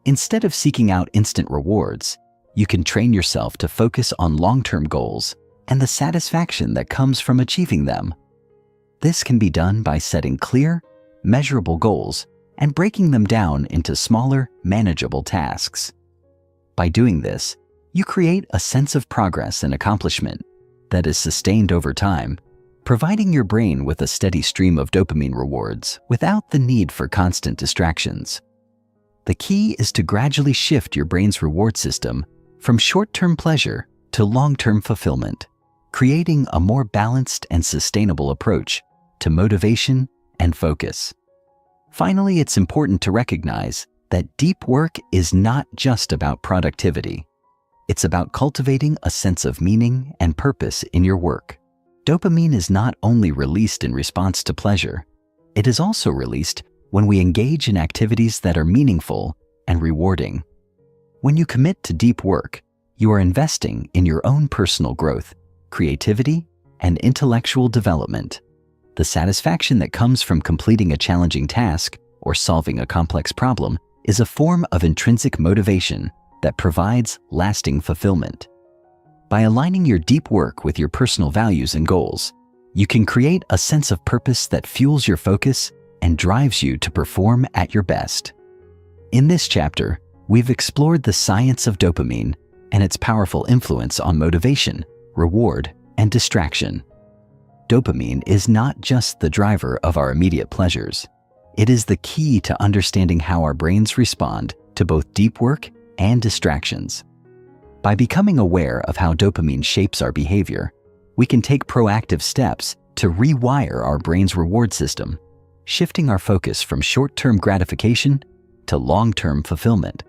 Instead of seeking out instant rewards, you can train yourself to focus on long-term goals and the satisfaction that comes from achieving them. This can be done by setting clear, measurable goals and breaking them down into smaller, manageable tasks. By doing this, you create a sense of progress and accomplishment that is sustained over time, providing your brain with a steady stream of dopamine rewards without the need for constant distractions. The key is to gradually shift your brain's reward system from short-term pleasure to long-term fulfillment, creating a more balanced and sustainable approach to motivation and focus. Finally, it's important to recognize that deep work is not just about productivity. It's about cultivating a sense of meaning and purpose in your work. Dopamine is not only released in response to pleasure, it is also released when we engage in activities that are meaningful and rewarding. When you commit to deep work, you are investing in your own personal growth, creativity, and intellectual development. The satisfaction that comes from completing a challenging task or solving a complex problem is a form of intrinsic motivation that provides lasting fulfillment. By aligning your deep work with your personal values and goals, you can create a sense of purpose that fuels your focus and drives you to perform at your best. In this chapter, we've explored the science of dopamine and its powerful influence on motivation, reward, and distraction. Dopamine is not just the driver of our immediate pleasures. It is the key to understanding how our brains respond to both deep work and distractions. By becoming aware of how dopamine shapes our behavior, we can take proactive steps to rewire our brain's reward system, shifting our focus from short-term gratification to long-term fulfillment.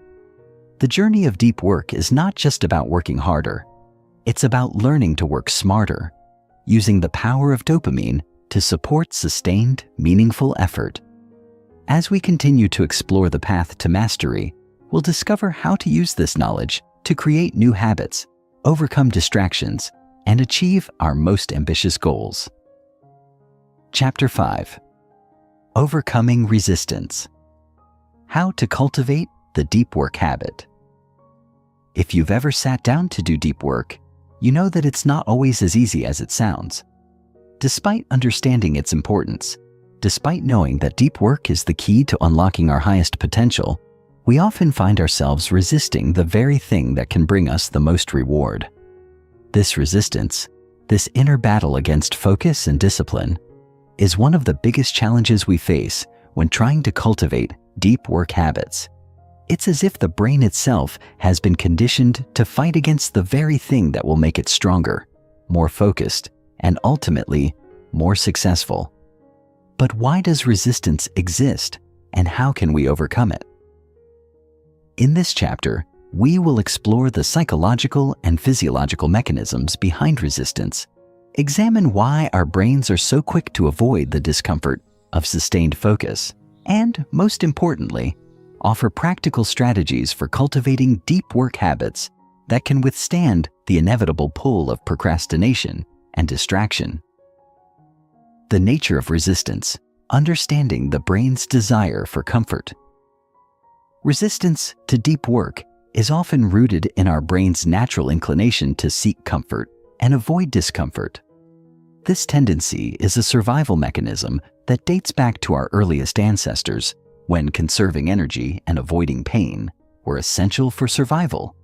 The journey of deep work is not just about working harder. It's about learning to work smarter, using the power of dopamine to support sustained, meaningful effort. As we continue to explore the path to mastery, we'll discover how to use this knowledge to create new habits, overcome distractions, and achieve our most ambitious goals. Chapter 5. Overcoming Resistance. How to cultivate the deep work habit. If you've ever sat down to do deep work, you know that it's not always as easy as it sounds. Despite understanding its importance, despite knowing that deep work is the key to unlocking our highest potential, we often find ourselves resisting the very thing that can bring us the most reward. This resistance, this inner battle against focus and discipline, is one of the biggest challenges we face when trying to cultivate deep work habits. It's as if the brain itself has been conditioned to fight against the very thing that will make it stronger, more focused, and ultimately more successful. But why does resistance exist, and how can we overcome it? In this chapter, we will explore the psychological and physiological mechanisms behind resistance, examine why our brains are so quick to avoid the discomfort of sustained focus, and, most importantly, offer practical strategies for cultivating deep work habits that can withstand the inevitable pull of procrastination and distraction. The nature of resistance, understanding the brain's desire for comfort. Resistance to deep work is often rooted in our brain's natural inclination to seek comfort and avoid discomfort. This tendency is a survival mechanism that dates back to our earliest ancestors, when conserving energy and avoiding pain were essential for survival.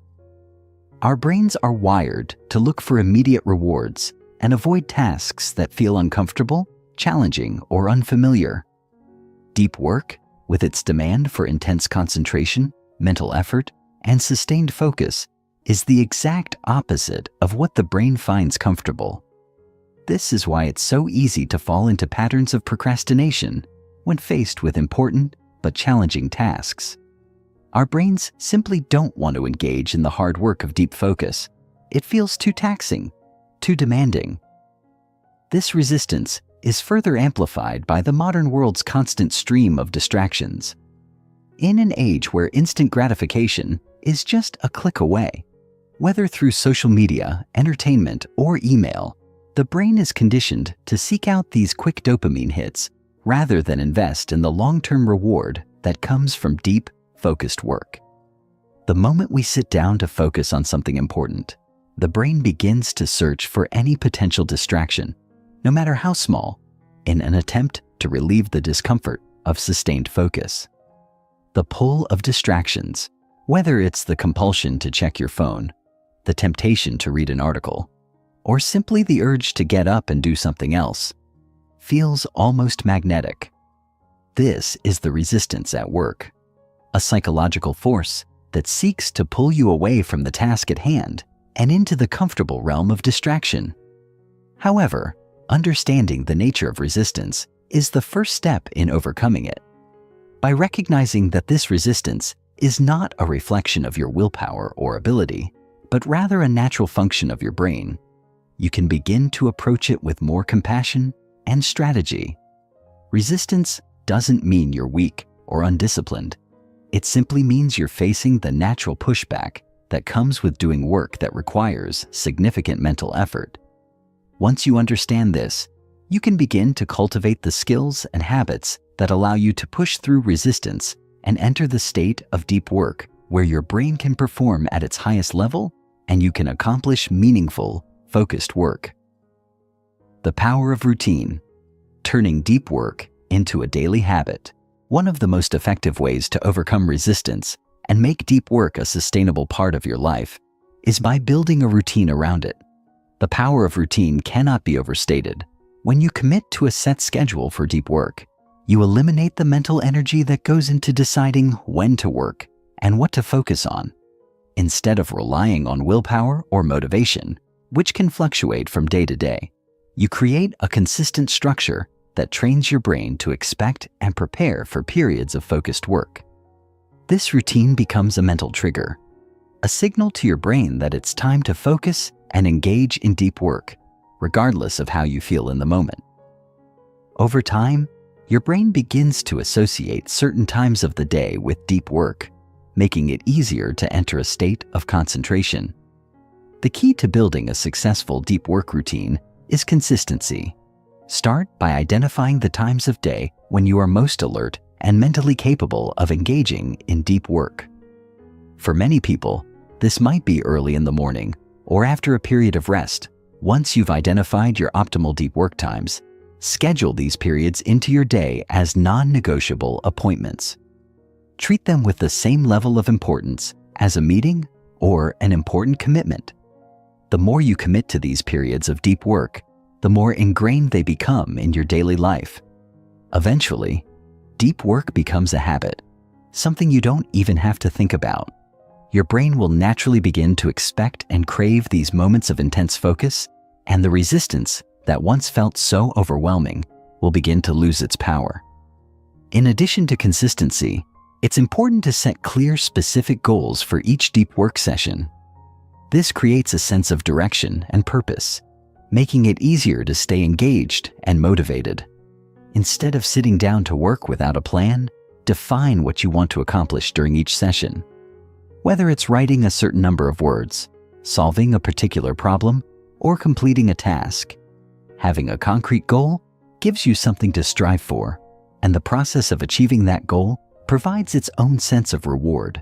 Our brains are wired to look for immediate rewards and avoid tasks that feel uncomfortable, challenging, or unfamiliar. Deep work, with its demand for intense concentration, mental effort, and sustained focus, is the exact opposite of what the brain finds comfortable. This is why it's so easy to fall into patterns of procrastination when faced with important but challenging tasks. Our brains simply don't want to engage in the hard work of deep focus. It feels too taxing, too demanding. This resistance is further amplified by the modern world's constant stream of distractions. In an age where instant gratification is just a click away, whether through social media, entertainment, or email, the brain is conditioned to seek out these quick dopamine hits rather than invest in the long-term reward that comes from deep, focused work. The moment we sit down to focus on something important, the brain begins to search for any potential distraction, no matter how small, in an attempt to relieve the discomfort of sustained focus. The pull of distractions, whether it's the compulsion to check your phone, the temptation to read an article, or simply the urge to get up and do something else, feels almost magnetic. This is the resistance at work, a psychological force that seeks to pull you away from the task at hand and into the comfortable realm of distraction. However, understanding the nature of resistance is the first step in overcoming it. By recognizing that this resistance is not a reflection of your willpower or ability, but rather a natural function of your brain, you can begin to approach it with more compassion and strategy. Resistance doesn't mean you're weak or undisciplined. It simply means you're facing the natural pushback that comes with doing work that requires significant mental effort. Once you understand this, you can begin to cultivate the skills and habits that allow you to push through resistance and enter the state of deep work where your brain can perform at its highest level and you can accomplish meaningful, focused work. The power of routine. Turning deep work into a daily habit. One of the most effective ways to overcome resistance and make deep work a sustainable part of your life is by building a routine around it. The power of routine cannot be overstated. When you commit to a set schedule for deep work, you eliminate the mental energy that goes into deciding when to work and what to focus on. Instead of relying on willpower or motivation, which can fluctuate from day to day, you create a consistent structure that trains your brain to expect and prepare for periods of focused work. This routine becomes a mental trigger, a signal to your brain that it's time to focus and engage in deep work, regardless of how you feel in the moment. Over time, your brain begins to associate certain times of the day with deep work, making it easier to enter a state of concentration. The key to building a successful deep work routine is consistency. Start by identifying the times of day when you are most alert and mentally capable of engaging in deep work. For many people, this might be early in the morning or after a period of rest. Once you've identified your optimal deep work times, schedule these periods into your day as non-negotiable appointments. Treat them with the same level of importance as a meeting or an important commitment. The more you commit to these periods of deep work, the more ingrained they become in your daily life. Eventually, deep work becomes a habit, something you don't even have to think about. Your brain will naturally begin to expect and crave these moments of intense focus, and the resistance that once felt so overwhelming will begin to lose its power. In addition to consistency, it's important to set clear, specific goals for each deep work session. This creates a sense of direction and purpose, making it easier to stay engaged and motivated. Instead of sitting down to work without a plan, define what you want to accomplish during each session. Whether it's writing a certain number of words, solving a particular problem, or completing a task, having a concrete goal gives you something to strive for, and the process of achieving that goal provides its own sense of reward.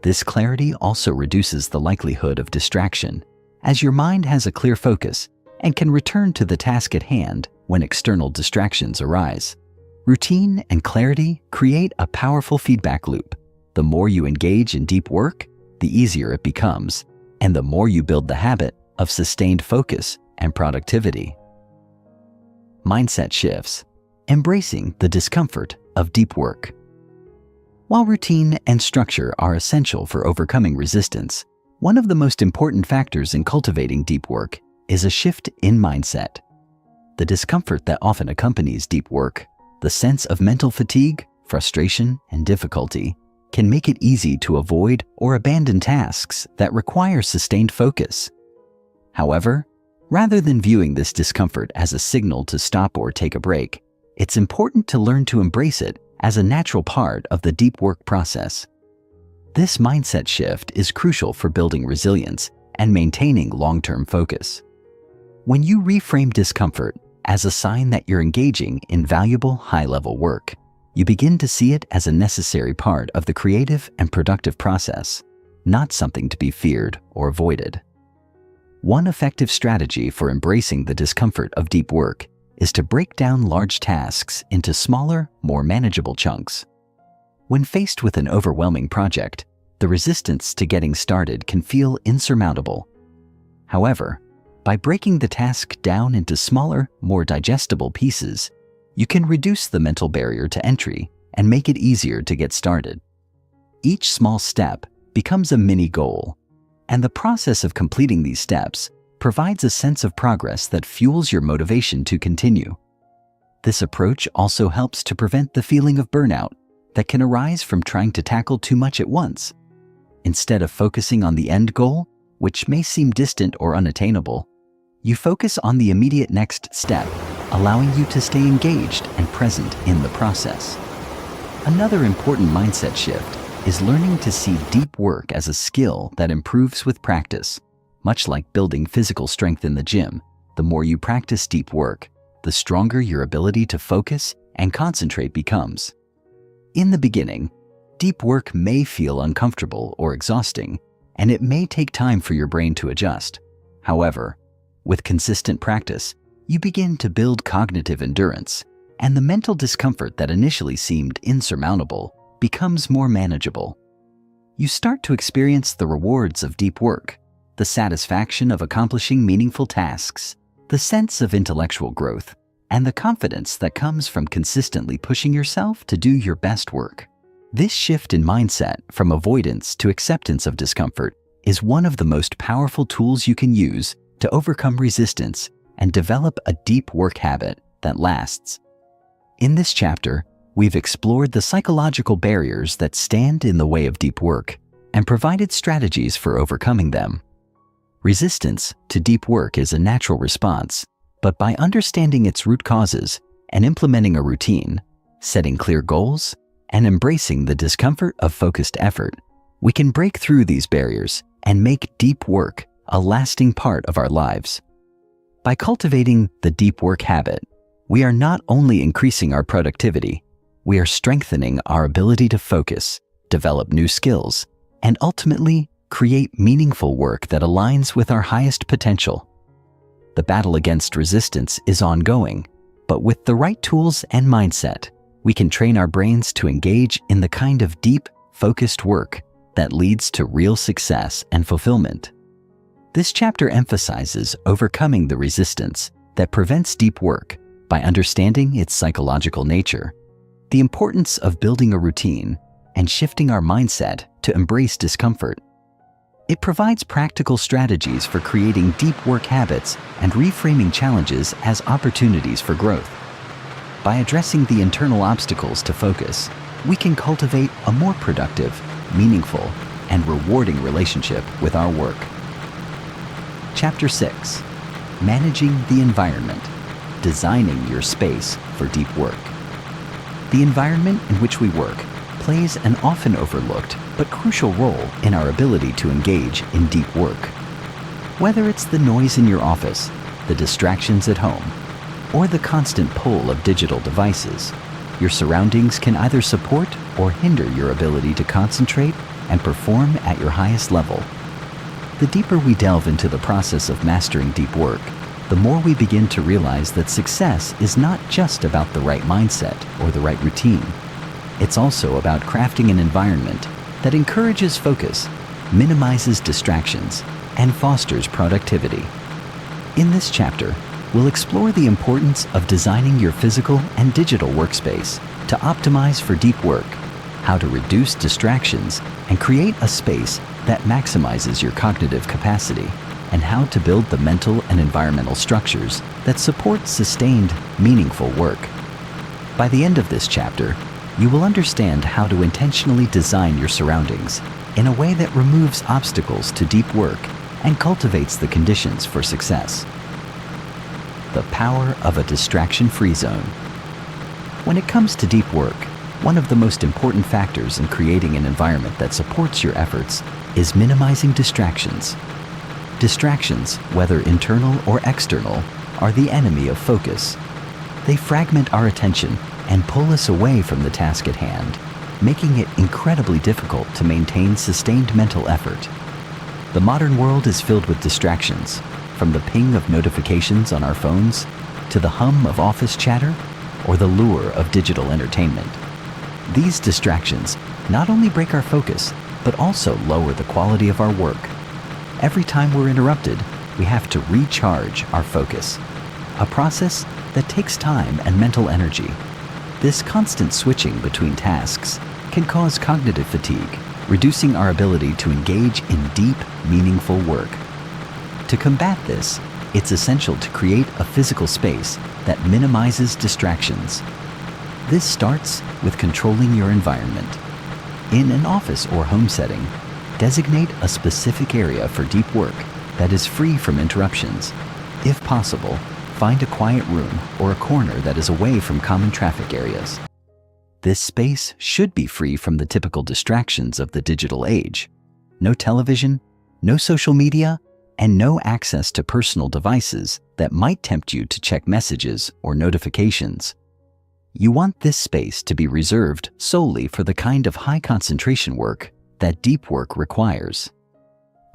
This clarity also reduces the likelihood of distraction, as your mind has a clear focus and can return to the task at hand when external distractions arise. Routine and clarity create a powerful feedback loop. The more you engage in deep work, the easier it becomes, and the more you build the habit of sustained focus and productivity. Mindset shifts. Embracing the discomfort of deep work. While routine and structure are essential for overcoming resistance, one of the most important factors in cultivating deep work is a shift in mindset. The discomfort that often accompanies deep work, the sense of mental fatigue, frustration, and difficulty, can make it easy to avoid or abandon tasks that require sustained focus. However, rather than viewing this discomfort as a signal to stop or take a break, it's important to learn to embrace it as a natural part of the deep work process. This mindset shift is crucial for building resilience and maintaining long-term focus. When you reframe discomfort as a sign that you're engaging in valuable, high-level work, you begin to see it as a necessary part of the creative and productive process, not something to be feared or avoided. One effective strategy for embracing the discomfort of deep work is to break down large tasks into smaller, more manageable chunks. When faced with an overwhelming project, the resistance to getting started can feel insurmountable. However, by breaking the task down into smaller, more digestible pieces, you can reduce the mental barrier to entry and make it easier to get started. Each small step becomes a mini goal, and the process of completing these steps provides a sense of progress that fuels your motivation to continue. This approach also helps to prevent the feeling of burnout that can arise from trying to tackle too much at once. Instead of focusing on the end goal, which may seem distant or unattainable, you focus on the immediate next step, allowing you to stay engaged and present in the process. Another important mindset shift is learning to see deep work as a skill that improves with practice. Much like building physical strength in the gym, the more you practice deep work, the stronger your ability to focus and concentrate becomes. In the beginning, Deep work may feel uncomfortable or exhausting, and it may take time for your brain to adjust. However, with consistent practice, you begin to build cognitive endurance, and the mental discomfort that initially seemed insurmountable becomes more manageable. You start to experience the rewards of deep work, the satisfaction of accomplishing meaningful tasks, the sense of intellectual growth, and the confidence that comes from consistently pushing yourself to do your best work. This shift in mindset from avoidance to acceptance of discomfort is one of the most powerful tools you can use to overcome resistance and develop a deep work habit that lasts. In this chapter, we've explored the psychological barriers that stand in the way of deep work and provided strategies for overcoming them. Resistance to deep work is a natural response, but by understanding its root causes and implementing a routine, setting clear goals, and embracing the discomfort of focused effort, we can break through these barriers and make deep work a lasting part of our lives. By cultivating the deep work habit, we are not only increasing our productivity, we are strengthening our ability to focus, develop new skills, and ultimately create meaningful work that aligns with our highest potential. The battle against resistance is ongoing, but with the right tools and mindset, we can train our brains to engage in the kind of deep, focused work that leads to real success and fulfillment. This chapter emphasizes overcoming the resistance that prevents deep work by understanding its psychological nature, the importance of building a routine, and shifting our mindset to embrace discomfort. It provides practical strategies for creating deep work habits and reframing challenges as opportunities for growth. By addressing the internal obstacles to focus, we can cultivate a more productive, meaningful, and rewarding relationship with our work. Chapter 6. Managing the environment. Designing your space for deep work. The environment in which we work plays an often overlooked but crucial role in our ability to engage in deep work. Whether it's the noise in your office, the distractions at home, or the constant pull of digital devices, your surroundings can either support or hinder your ability to concentrate and perform at your highest level. The deeper we delve into the process of mastering deep work, the more we begin to realize that success is not just about the right mindset or the right routine. It's also about crafting an environment that encourages focus, minimizes distractions, and fosters productivity. In this chapter, we'll explore the importance of designing your physical and digital workspace to optimize for deep work, how to reduce distractions and create a space that maximizes your cognitive capacity, and how to build the mental and environmental structures that support sustained, meaningful work. By the end of this chapter, you will understand how to intentionally design your surroundings in a way that removes obstacles to deep work and cultivates the conditions for success. The power of a distraction-free zone. When it comes to deep work, one of the most important factors in creating an environment that supports your efforts is minimizing distractions. Distractions, whether internal or external, are the enemy of focus. They fragment our attention and pull us away from the task at hand, making it incredibly difficult to maintain sustained mental effort. The modern world is filled with distractions, from the ping of notifications on our phones to the hum of office chatter or the lure of digital entertainment. These distractions not only break our focus, but also lower the quality of our work. Every time we're interrupted, we have to recharge our focus, a process that takes time and mental energy. This constant switching between tasks can cause cognitive fatigue, reducing our ability to engage in deep, meaningful work. To combat this, it's essential to create a physical space that minimizes distractions. This starts with controlling your environment. In an office or home setting, designate a specific area for deep work that is free from interruptions. If possible, find a quiet room or a corner that is away from common traffic areas. This space should be free from the typical distractions of the digital age. No television, no social media, and no access to personal devices that might tempt you to check messages or notifications. You want this space to be reserved solely for the kind of high concentration work that deep work requires.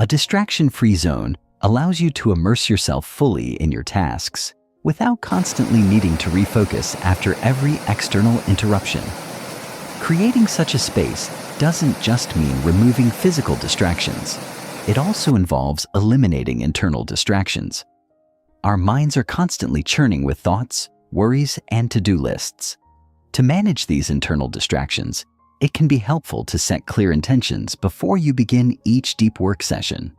A distraction-free zone allows you to immerse yourself fully in your tasks without constantly needing to refocus after every external interruption. Creating such a space doesn't just mean removing physical distractions. It also involves eliminating internal distractions. Our minds are constantly churning with thoughts, worries, and to-do lists. To manage these internal distractions, it can be helpful to set clear intentions before you begin each deep work session.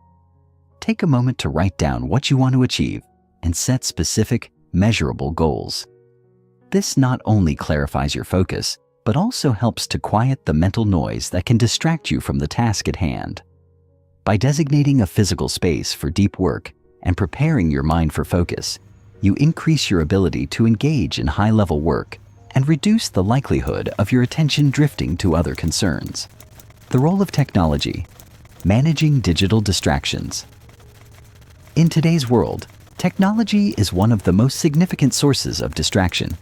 Take a moment to write down what you want to achieve and set specific, measurable goals. This not only clarifies your focus, but also helps to quiet the mental noise that can distract you from the task at hand. By designating a physical space for deep work and preparing your mind for focus, you increase your ability to engage in high-level work and reduce the likelihood of your attention drifting to other concerns. The role of technology: managing digital distractions. In today's world, technology is one of the most significant sources of distraction.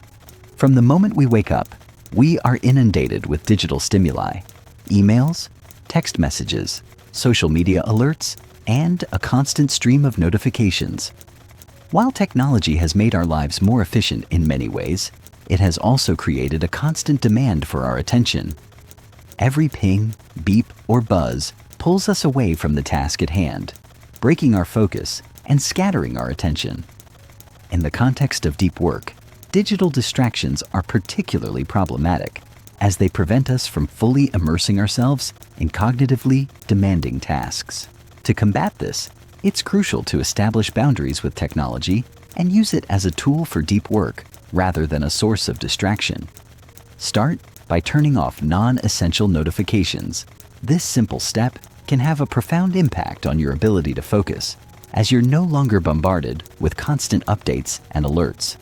From the moment we wake up, we are inundated with digital stimuli: emails, text messages, social media alerts, and a constant stream of notifications. While technology has made our lives more efficient in many ways, it has also created a constant demand for our attention. Every ping, beep, or buzz pulls us away from the task at hand, breaking our focus and scattering our attention. In the context of deep work, digital distractions are particularly problematic, as they prevent us from fully immersing ourselves in cognitively demanding tasks. To combat this, it's crucial to establish boundaries with technology and use it as a tool for deep work rather than a source of distraction. Start by turning off non-essential notifications. This simple step can have a profound impact on your ability to focus, as you're no longer bombarded with constant updates and alerts.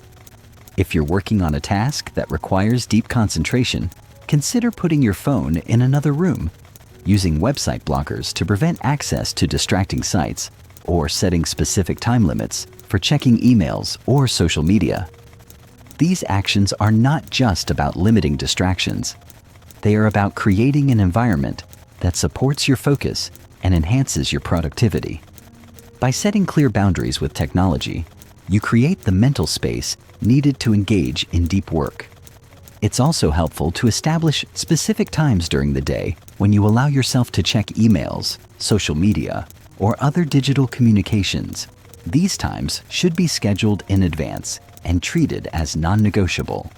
If you're working on a task that requires deep concentration, consider putting your phone in another room, using website blockers to prevent access to distracting sites, or setting specific time limits for checking emails or social media. These actions are not just about limiting distractions. They are about creating an environment that supports your focus and enhances your productivity. By setting clear boundaries with technology, you create the mental space needed to engage in deep work. It's also helpful to establish specific times during the day when you allow yourself to check emails, social media, or other digital communications. These times should be scheduled in advance and treated as non-negotiable.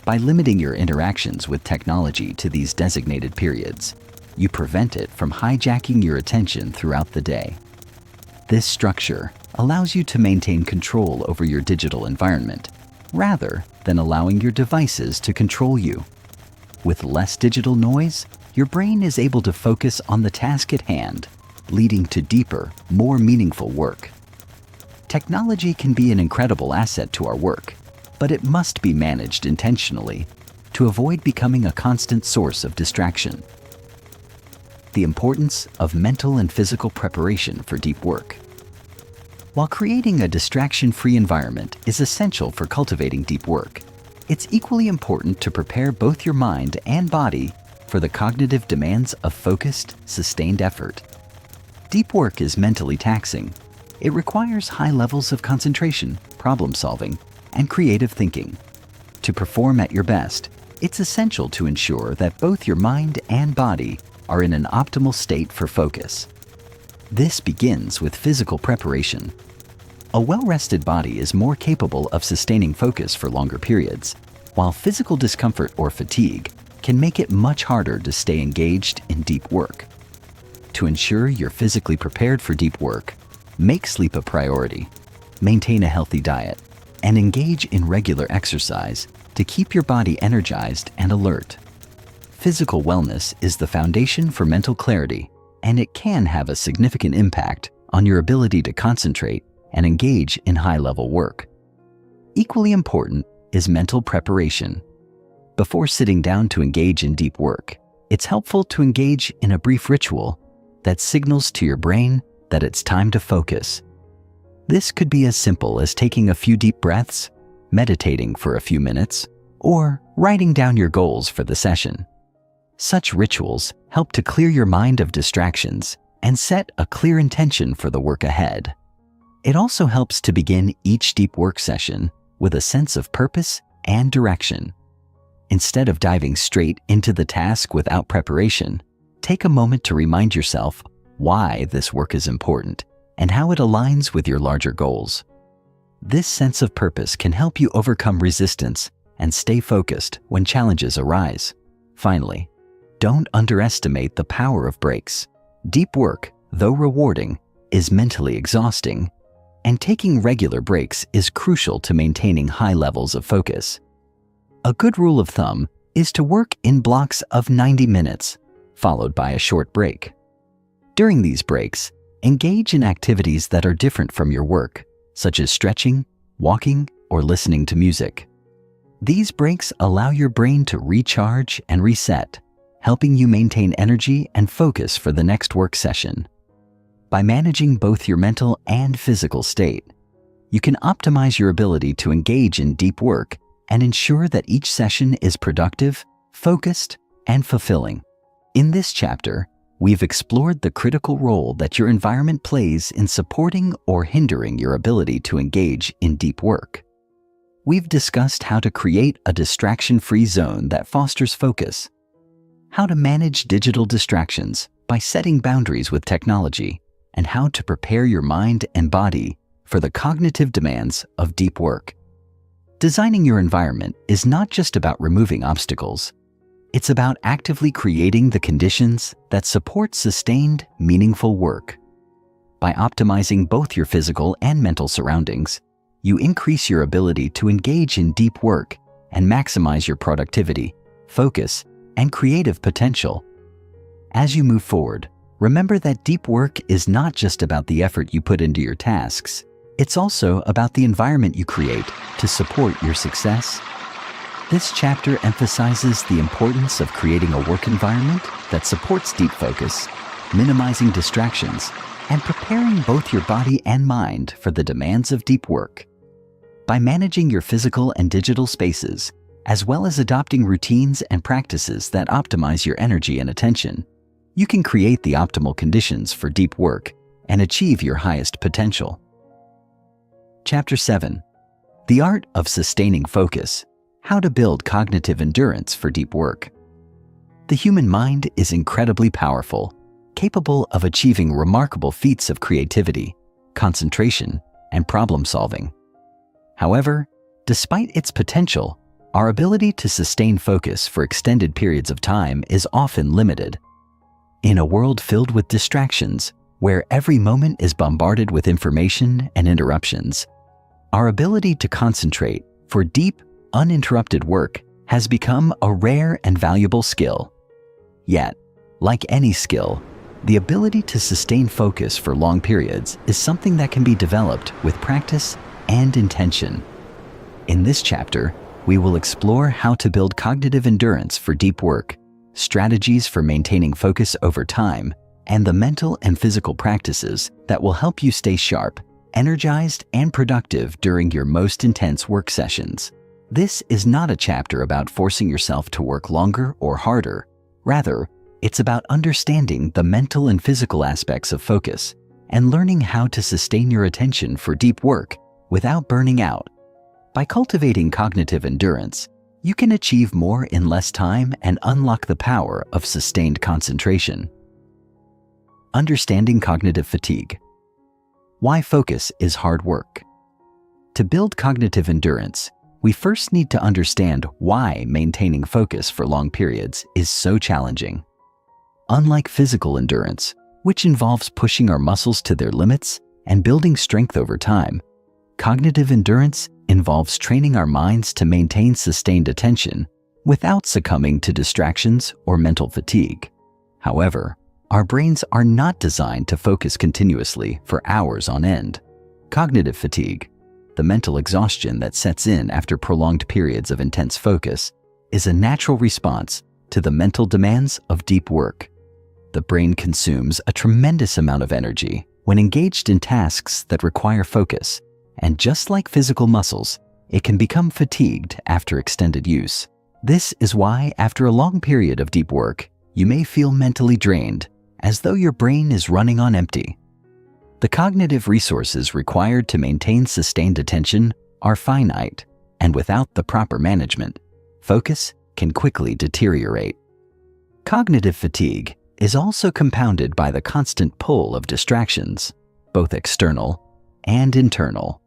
By limiting your interactions with technology to these designated periods, you prevent it from hijacking your attention throughout the day. This structure allows you to maintain control over your digital environment, rather than allowing your devices to control you. With less digital noise, your brain is able to focus on the task at hand, leading to deeper, more meaningful work. Technology can be an incredible asset to our work, but it must be managed intentionally to avoid becoming a constant source of distraction. The importance of mental and physical preparation for deep work. While creating a distraction-free environment is essential for cultivating deep work, it's equally important to prepare both your mind and body for the cognitive demands of focused, sustained effort. Deep work is mentally taxing. It requires high levels of concentration, problem-solving, and creative thinking. To perform at your best, it's essential to ensure that both your mind and body are in an optimal state for focus. This begins with physical preparation. A well-rested body is more capable of sustaining focus for longer periods, while physical discomfort or fatigue can make it much harder to stay engaged in deep work. To ensure you're physically prepared for deep work, make sleep a priority, maintain a healthy diet, and engage in regular exercise to keep your body energized and alert. Physical wellness is the foundation for mental clarity, and it can have a significant impact on your ability to concentrate and engage in high-level work. Equally important is mental preparation. Before sitting down to engage in deep work, it's helpful to engage in a brief ritual that signals to your brain that it's time to focus. This could be as simple as taking a few deep breaths, meditating for a few minutes, or writing down your goals for the session. Such rituals help to clear your mind of distractions and set a clear intention for the work ahead. It also helps to begin each deep work session with a sense of purpose and direction. Instead of diving straight into the task without preparation, take a moment to remind yourself why this work is important and how it aligns with your larger goals. This sense of purpose can help you overcome resistance and stay focused when challenges arise. Finally, don't underestimate the power of breaks. Deep work, though rewarding, is mentally exhausting, and taking regular breaks is crucial to maintaining high levels of focus. A good rule of thumb is to work in blocks of 90 minutes, followed by a short break. During these breaks, engage in activities that are different from your work, such as stretching, walking, or listening to music. These breaks allow your brain to recharge and reset, helping you maintain energy and focus for the next work session. By managing both your mental and physical state, you can optimize your ability to engage in deep work and ensure that each session is productive, focused, and fulfilling. In this chapter, we've explored the critical role that your environment plays in supporting or hindering your ability to engage in deep work. We've discussed how to create a distraction-free zone that fosters focus, how to manage digital distractions by setting boundaries with technology, and how to prepare your mind and body for the cognitive demands of deep work. Designing your environment is not just about removing obstacles. It's about actively creating the conditions that support sustained, meaningful work. By optimizing both your physical and mental surroundings, you increase your ability to engage in deep work and maximize your productivity, focus, and creative potential. As you move forward, remember that deep work is not just about the effort you put into your tasks. It's also about the environment you create to support your success. This chapter emphasizes the importance of creating a work environment that supports deep focus, minimizing distractions, and preparing both your body and mind for the demands of deep work. By managing your physical and digital spaces, as well as adopting routines and practices that optimize your energy and attention, you can create the optimal conditions for deep work and achieve your highest potential. Chapter 7. The Art of Sustaining Focus: How to Build Cognitive Endurance for Deep Work. The human mind is incredibly powerful, capable of achieving remarkable feats of creativity, concentration, and problem-solving. However, despite its potential, our ability to sustain focus for extended periods of time is often limited. In a world filled with distractions, where every moment is bombarded with information and interruptions, our ability to concentrate for deep, uninterrupted work has become a rare and valuable skill. Yet, like any skill, the ability to sustain focus for long periods is something that can be developed with practice and intention. In this chapter, we will explore how to build cognitive endurance for deep work, strategies for maintaining focus over time, and the mental and physical practices that will help you stay sharp, energized, and productive during your most intense work sessions. This is not a chapter about forcing yourself to work longer or harder. Rather, it's about understanding the mental and physical aspects of focus and learning how to sustain your attention for deep work without burning out. By cultivating cognitive endurance, you can achieve more in less time and unlock the power of sustained concentration. Understanding cognitive fatigue. Why focus is hard work. To build cognitive endurance, we first need to understand why maintaining focus for long periods is so challenging. Unlike physical endurance, which involves pushing our muscles to their limits and building strength over time, cognitive endurance involves training our minds to maintain sustained attention without succumbing to distractions or mental fatigue. However, our brains are not designed to focus continuously for hours on end. Cognitive fatigue, the mental exhaustion that sets in after prolonged periods of intense focus, is a natural response to the mental demands of deep work. The brain consumes a tremendous amount of energy when engaged in tasks that require focus, and just like physical muscles, it can become fatigued after extended use. This is why, after a long period of deep work, you may feel mentally drained, as though your brain is running on empty. The cognitive resources required to maintain sustained attention are finite, and without the proper management, focus can quickly deteriorate. Cognitive fatigue is also compounded by the constant pull of distractions, both external and internal.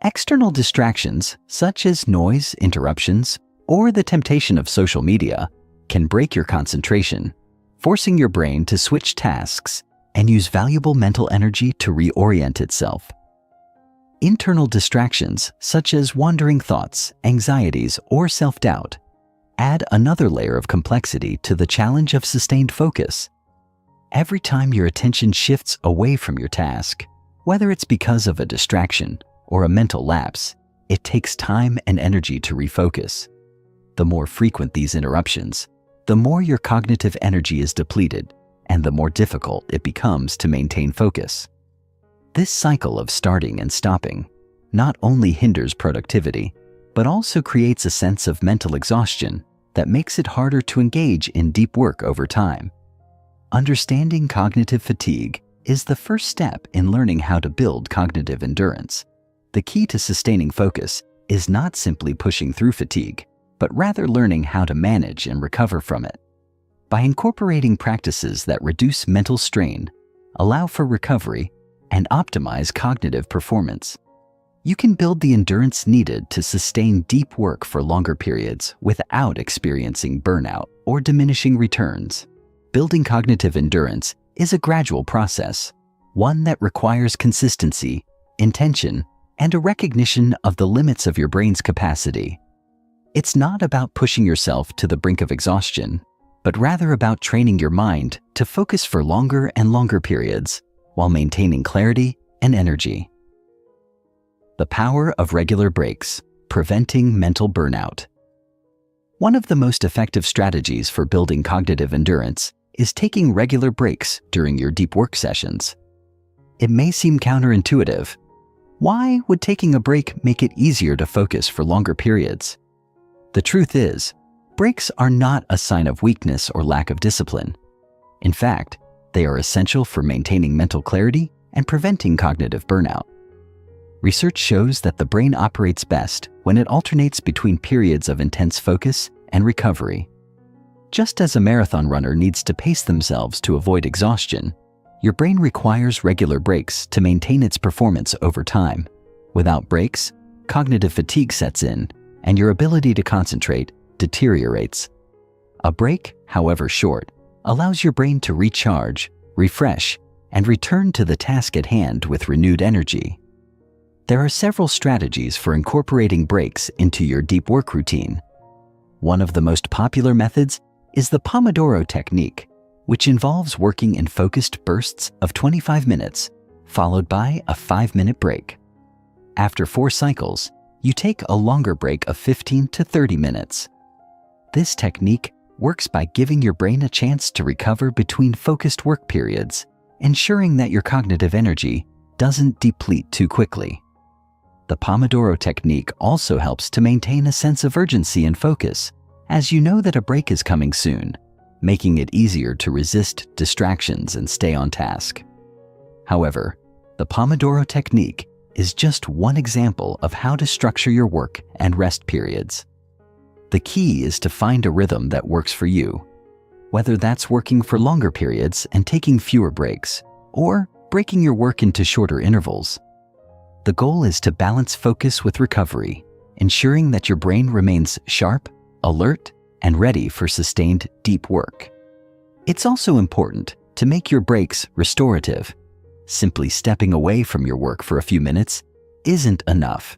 External distractions, such as noise, interruptions, or the temptation of social media, can break your concentration, forcing your brain to switch tasks and use valuable mental energy to reorient itself. Internal distractions, such as wandering thoughts, anxieties, or self-doubt, add another layer of complexity to the challenge of sustained focus. Every time your attention shifts away from your task, whether it's because of a distraction or a mental lapse, it takes time and energy to refocus. The more frequent these interruptions, the more your cognitive energy is depleted, and the more difficult it becomes to maintain focus. This cycle of starting and stopping not only hinders productivity, but also creates a sense of mental exhaustion that makes it harder to engage in deep work over time. Understanding cognitive fatigue is the first step in learning how to build cognitive endurance. The key to sustaining focus is not simply pushing through fatigue, but rather learning how to manage and recover from it. By incorporating practices that reduce mental strain, allow for recovery, and optimize cognitive performance, you can build the endurance needed to sustain deep work for longer periods without experiencing burnout or diminishing returns. Building cognitive endurance is a gradual process, one that requires consistency, intention, and a recognition of the limits of your brain's capacity. It's not about pushing yourself to the brink of exhaustion, but rather about training your mind to focus for longer and longer periods while maintaining clarity and energy. The power of regular breaks, preventing mental burnout. One of the most effective strategies for building cognitive endurance is taking regular breaks during your deep work sessions. It may seem counterintuitive. Why would taking a break make it easier to focus for longer periods? The truth is, breaks are not a sign of weakness or lack of discipline. In fact, they are essential for maintaining mental clarity and preventing cognitive burnout. Research shows that the brain operates best when it alternates between periods of intense focus and recovery. Just as a marathon runner needs to pace themselves to avoid exhaustion, your brain requires regular breaks to maintain its performance over time. Without breaks, cognitive fatigue sets in, and your ability to concentrate deteriorates. A break, however short, allows your brain to recharge, refresh, and return to the task at hand with renewed energy. There are several strategies for incorporating breaks into your deep work routine. One of the most popular methods is the Pomodoro technique, which involves working in focused bursts of 25 minutes, followed by a 5-minute break. After 4 cycles, you take a longer break of 15 to 30 minutes. This technique works by giving your brain a chance to recover between focused work periods, ensuring that your cognitive energy doesn't deplete too quickly. The Pomodoro technique also helps to maintain a sense of urgency and focus, as you know that a break is coming soon, making it easier to resist distractions and stay on task. However, the Pomodoro technique is just one example of how to structure your work and rest periods. The key is to find a rhythm that works for you, whether that's working for longer periods and taking fewer breaks, or breaking your work into shorter intervals. The goal is to balance focus with recovery, ensuring that your brain remains sharp, alert, and ready for sustained deep work. It's also important to make your breaks restorative. Simply stepping away from your work for a few minutes isn't enough.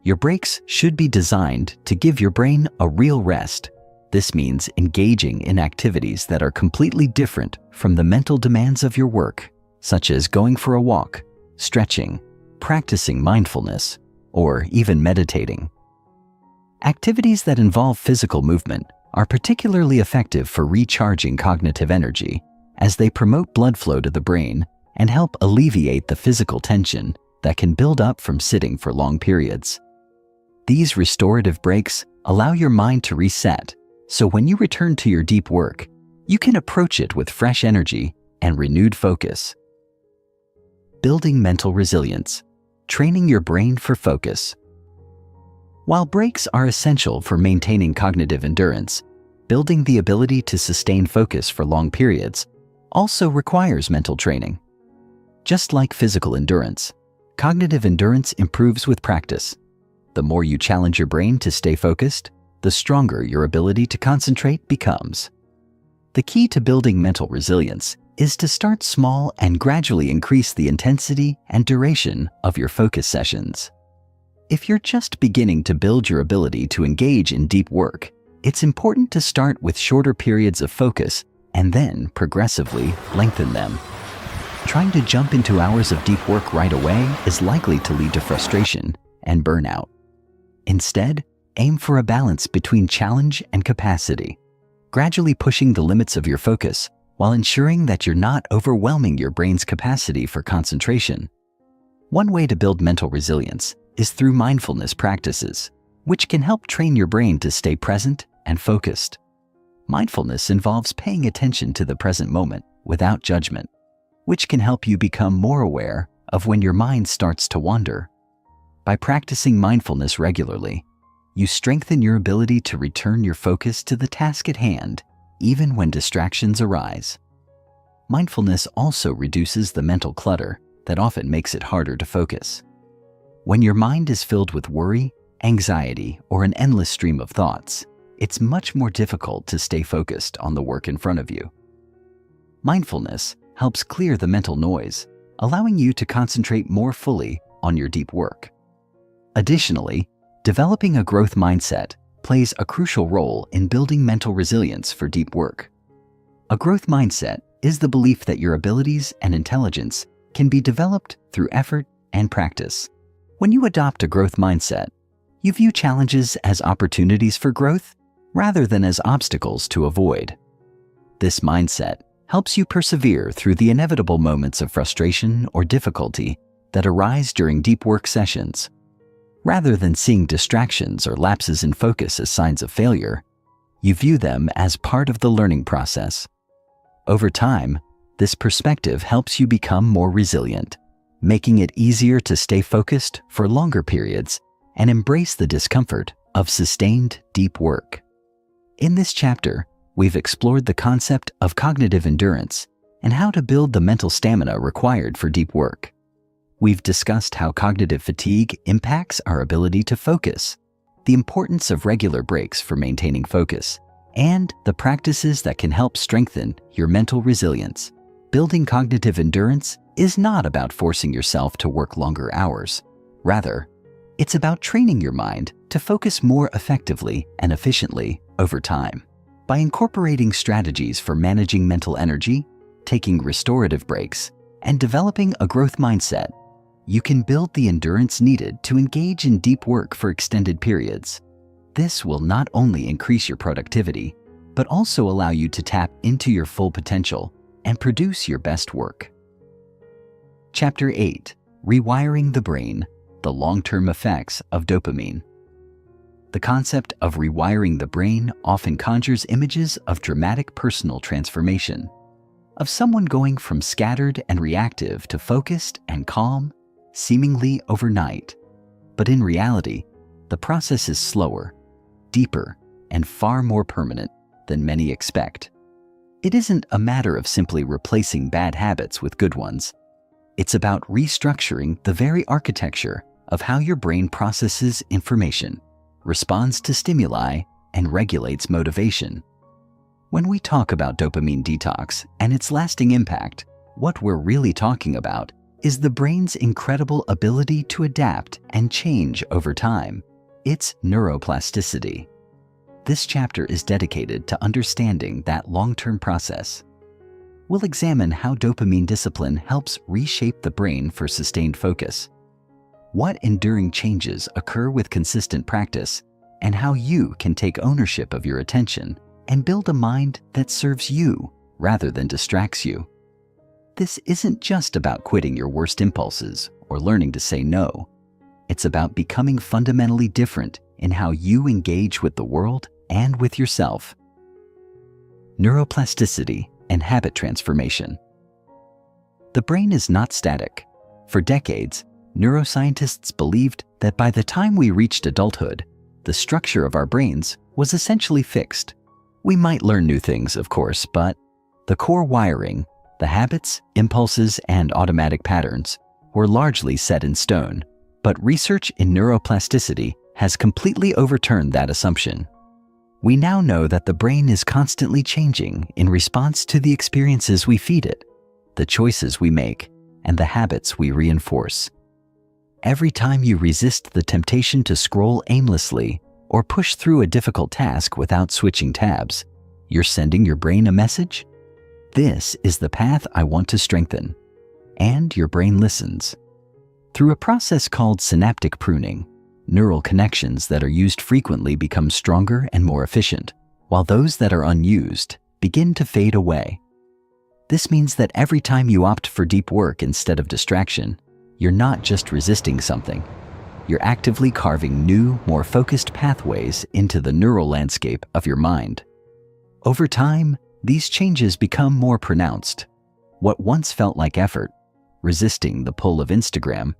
Your breaks should be designed to give your brain a real rest. This means engaging in activities that are completely different from the mental demands of your work, such as going for a walk, stretching, practicing mindfulness, or even meditating. Activities that involve physical movement are particularly effective for recharging cognitive energy, as they promote blood flow to the brain and help alleviate the physical tension that can build up from sitting for long periods. These restorative breaks allow your mind to reset, so when you return to your deep work, you can approach it with fresh energy and renewed focus. Building mental resilience, training your brain for focus. While breaks are essential for maintaining cognitive endurance, building the ability to sustain focus for long periods also requires mental training. Just like physical endurance, cognitive endurance improves with practice. The more you challenge your brain to stay focused, the stronger your ability to concentrate becomes. The key to building mental resilience is to start small and gradually increase the intensity and duration of your focus sessions. If you're just beginning to build your ability to engage in deep work, it's important to start with shorter periods of focus and then progressively lengthen them. Trying to jump into hours of deep work right away is likely to lead to frustration and burnout. Instead, aim for a balance between challenge and capacity, gradually pushing the limits of your focus while ensuring that you're not overwhelming your brain's capacity for concentration. One way to build mental resilience is through mindfulness practices, which can help train your brain to stay present and focused. Mindfulness involves paying attention to the present moment without judgment, which can help you become more aware of when your mind starts to wander. By practicing mindfulness regularly, you strengthen your ability to return your focus to the task at hand, even when distractions arise. Mindfulness also reduces the mental clutter that often makes it harder to focus. When your mind is filled with worry, anxiety, or an endless stream of thoughts, it's much more difficult to stay focused on the work in front of you. Mindfulness helps clear the mental noise, allowing you to concentrate more fully on your deep work. Additionally, developing a growth mindset plays a crucial role in building mental resilience for deep work. A growth mindset is the belief that your abilities and intelligence can be developed through effort and practice. When you adopt a growth mindset, you view challenges as opportunities for growth rather than as obstacles to avoid. This mindset helps you persevere through the inevitable moments of frustration or difficulty that arise during deep work sessions. Rather than seeing distractions or lapses in focus as signs of failure, you view them as part of the learning process. Over time, this perspective helps you become more resilient, making it easier to stay focused for longer periods and embrace the discomfort of sustained deep work. In this chapter, we've explored the concept of cognitive endurance and how to build the mental stamina required for deep work. We've discussed how cognitive fatigue impacts our ability to focus, the importance of regular breaks for maintaining focus, and the practices that can help strengthen your mental resilience. Building cognitive endurance is not about forcing yourself to work longer hours. Rather, it's about training your mind to focus more effectively and efficiently over time. By incorporating strategies for managing mental energy, taking restorative breaks, and developing a growth mindset, you can build the endurance needed to engage in deep work for extended periods. This will not only increase your productivity, but also allow you to tap into your full potential and produce your best work. Chapter 8: Rewiring the Brain, the Long-Term Effects of Dopamine. The concept of rewiring the brain often conjures images of dramatic personal transformation, of someone going from scattered and reactive to focused and calm, seemingly overnight. But in reality, the process is slower, deeper, and far more permanent than many expect. It isn't a matter of simply replacing bad habits with good ones. It's about restructuring the very architecture of how your brain processes information, responds to stimuli, and regulates motivation. When we talk about dopamine detox and its lasting impact, what we're really talking about is the brain's incredible ability to adapt and change over time. It's neuroplasticity. This chapter is dedicated to understanding that long-term process. We'll examine how dopamine discipline helps reshape the brain for sustained focus, what enduring changes occur with consistent practice, and how you can take ownership of your attention and build a mind that serves you rather than distracts you. This isn't just about quitting your worst impulses or learning to say no. It's about becoming fundamentally different in how you engage with the world and with yourself. Neuroplasticity and habit transformation. The brain is not static. For decades, neuroscientists believed that by the time we reached adulthood, the structure of our brains was essentially fixed. We might learn new things, of course, but the core wiring, the habits, impulses, and automatic patterns, were largely set in stone. But research in neuroplasticity has completely overturned that assumption. We now know that the brain is constantly changing in response to the experiences we feed it, the choices we make, and the habits we reinforce. Every time you resist the temptation to scroll aimlessly or push through a difficult task without switching tabs, you're sending your brain a message? This is the path I want to strengthen. And your brain listens. Through a process called synaptic pruning, neural connections that are used frequently become stronger and more efficient, while those that are unused begin to fade away. This means that every time you opt for deep work instead of distraction, you're not just resisting something. You're actively carving new, more focused pathways into the neural landscape of your mind. Over time, these changes become more pronounced. What once felt like effort, resisting the pull of Instagram,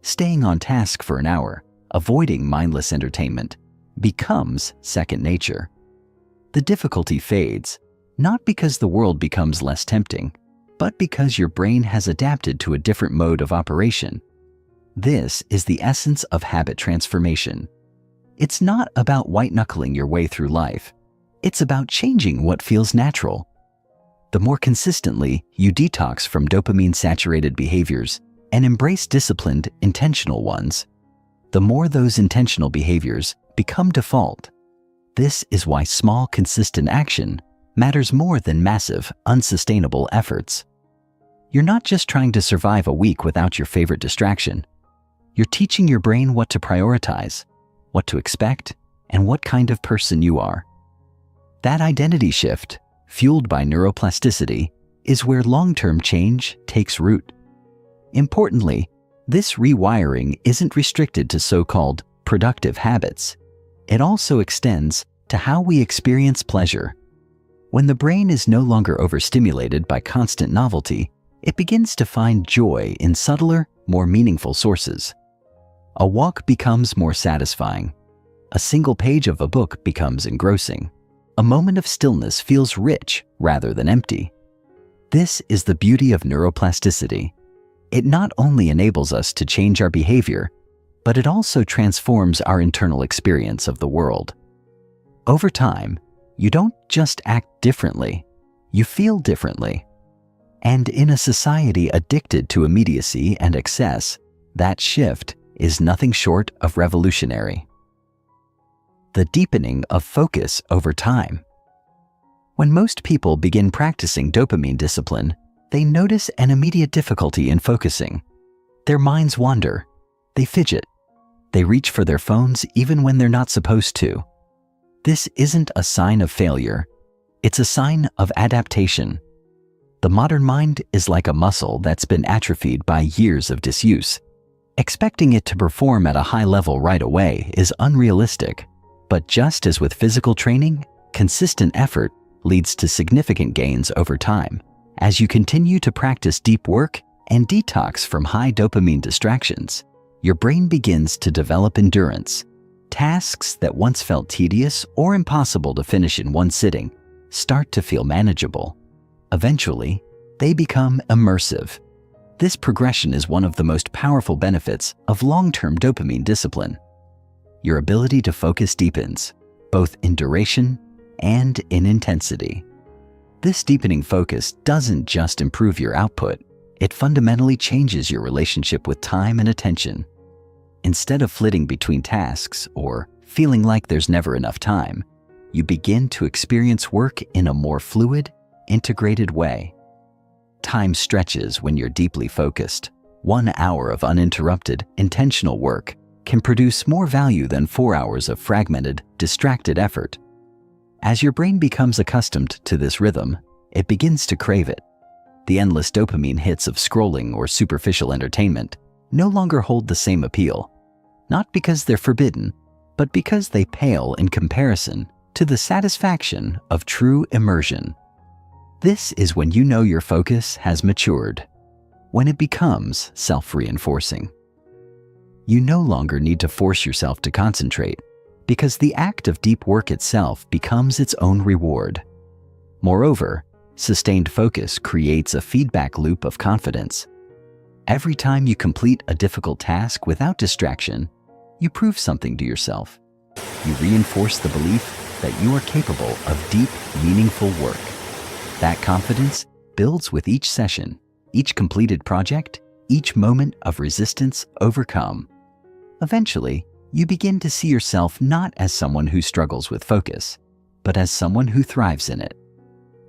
staying on task for an hour, avoiding mindless entertainment, becomes second nature. The difficulty fades, not because the world becomes less tempting, but because your brain has adapted to a different mode of operation. This is the essence of habit transformation. It's not about white-knuckling your way through life. It's about changing what feels natural. The more consistently you detox from dopamine-saturated behaviors and embrace disciplined, intentional ones, the more those intentional behaviors become default. This is why small, consistent action matters more than massive, unsustainable efforts. You're not just trying to survive a week without your favorite distraction. You're teaching your brain what to prioritize, what to expect, and what kind of person you are. That identity shift, fueled by neuroplasticity, is where long-term change takes root. Importantly, this rewiring isn't restricted to so-called productive habits. It also extends to how we experience pleasure. When the brain is no longer overstimulated by constant novelty, it begins to find joy in subtler, more meaningful sources. A walk becomes more satisfying. A single page of a book becomes engrossing. A moment of stillness feels rich rather than empty. This is the beauty of neuroplasticity. It not only enables us to change our behavior, but it also transforms our internal experience of the world. Over time, you don't just act differently, you feel differently. And in a society addicted to immediacy and excess, that shift is nothing short of revolutionary. The deepening of focus over time. When most people begin practicing dopamine discipline, they notice an immediate difficulty in focusing. Their minds wander, they fidget, they reach for their phones even when they're not supposed to. This isn't a sign of failure, it's a sign of adaptation. The modern mind is like a muscle that's been atrophied by years of disuse. Expecting it to perform at a high level right away is unrealistic. But just as with physical training, consistent effort leads to significant gains over time. As you continue to practice deep work and detox from high dopamine distractions, your brain begins to develop endurance. Tasks that once felt tedious or impossible to finish in one sitting start to feel manageable. Eventually, they become immersive. This progression is one of the most powerful benefits of long-term dopamine discipline. Your ability to focus deepens, both in duration and in intensity. This deepening focus doesn't just improve your output, it fundamentally changes your relationship with time and attention. Instead of flitting between tasks or feeling like there's never enough time, you begin to experience work in a more fluid, integrated way. Time stretches when you're deeply focused. 1 hour of uninterrupted, intentional work can produce more value than 4 hours of fragmented, distracted effort. As your brain becomes accustomed to this rhythm, it begins to crave it. The endless dopamine hits of scrolling or superficial entertainment no longer hold the same appeal. not because they're forbidden, but because they pale in comparison to the satisfaction of true immersion. This is when you know your focus has matured, when it becomes self-reinforcing. You no longer need to force yourself to concentrate, because the act of deep work itself becomes its own reward. Moreover, sustained focus creates a feedback loop of confidence. Every time you complete a difficult task without distraction, you prove something to yourself. You reinforce the belief that you are capable of deep, meaningful work. That confidence builds with each session, each completed project, each moment of resistance overcome. Eventually, you begin to see yourself not as someone who struggles with focus, but as someone who thrives in it.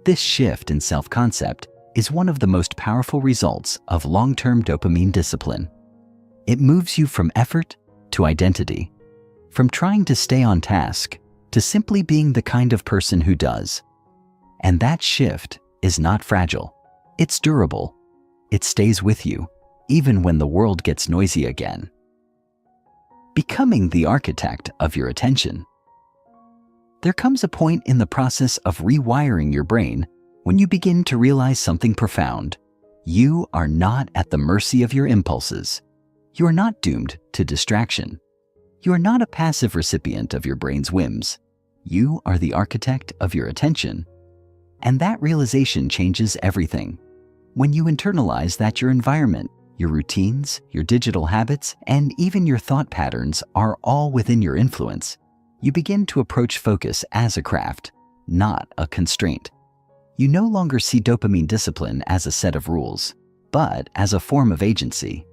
This shift in self-concept is one of the most powerful results of long-term dopamine discipline. It moves you from effort to identity, from trying to stay on task to simply being the kind of person who does. And that shift is not fragile. It's durable. It stays with you, even when the world gets noisy again. Becoming the architect of your attention. There comes a point in the process of rewiring your brain when you begin to realize something profound. You are not at the mercy of your impulses. You are not doomed to distraction. You are not a passive recipient of your brain's whims. You are the architect of your attention. And that realization changes everything. When you internalize that your environment, your routines, your digital habits, and even your thought patterns are all within your influence, you begin to approach focus as a craft, not a constraint. You no longer see dopamine discipline as a set of rules, but as a form of agency.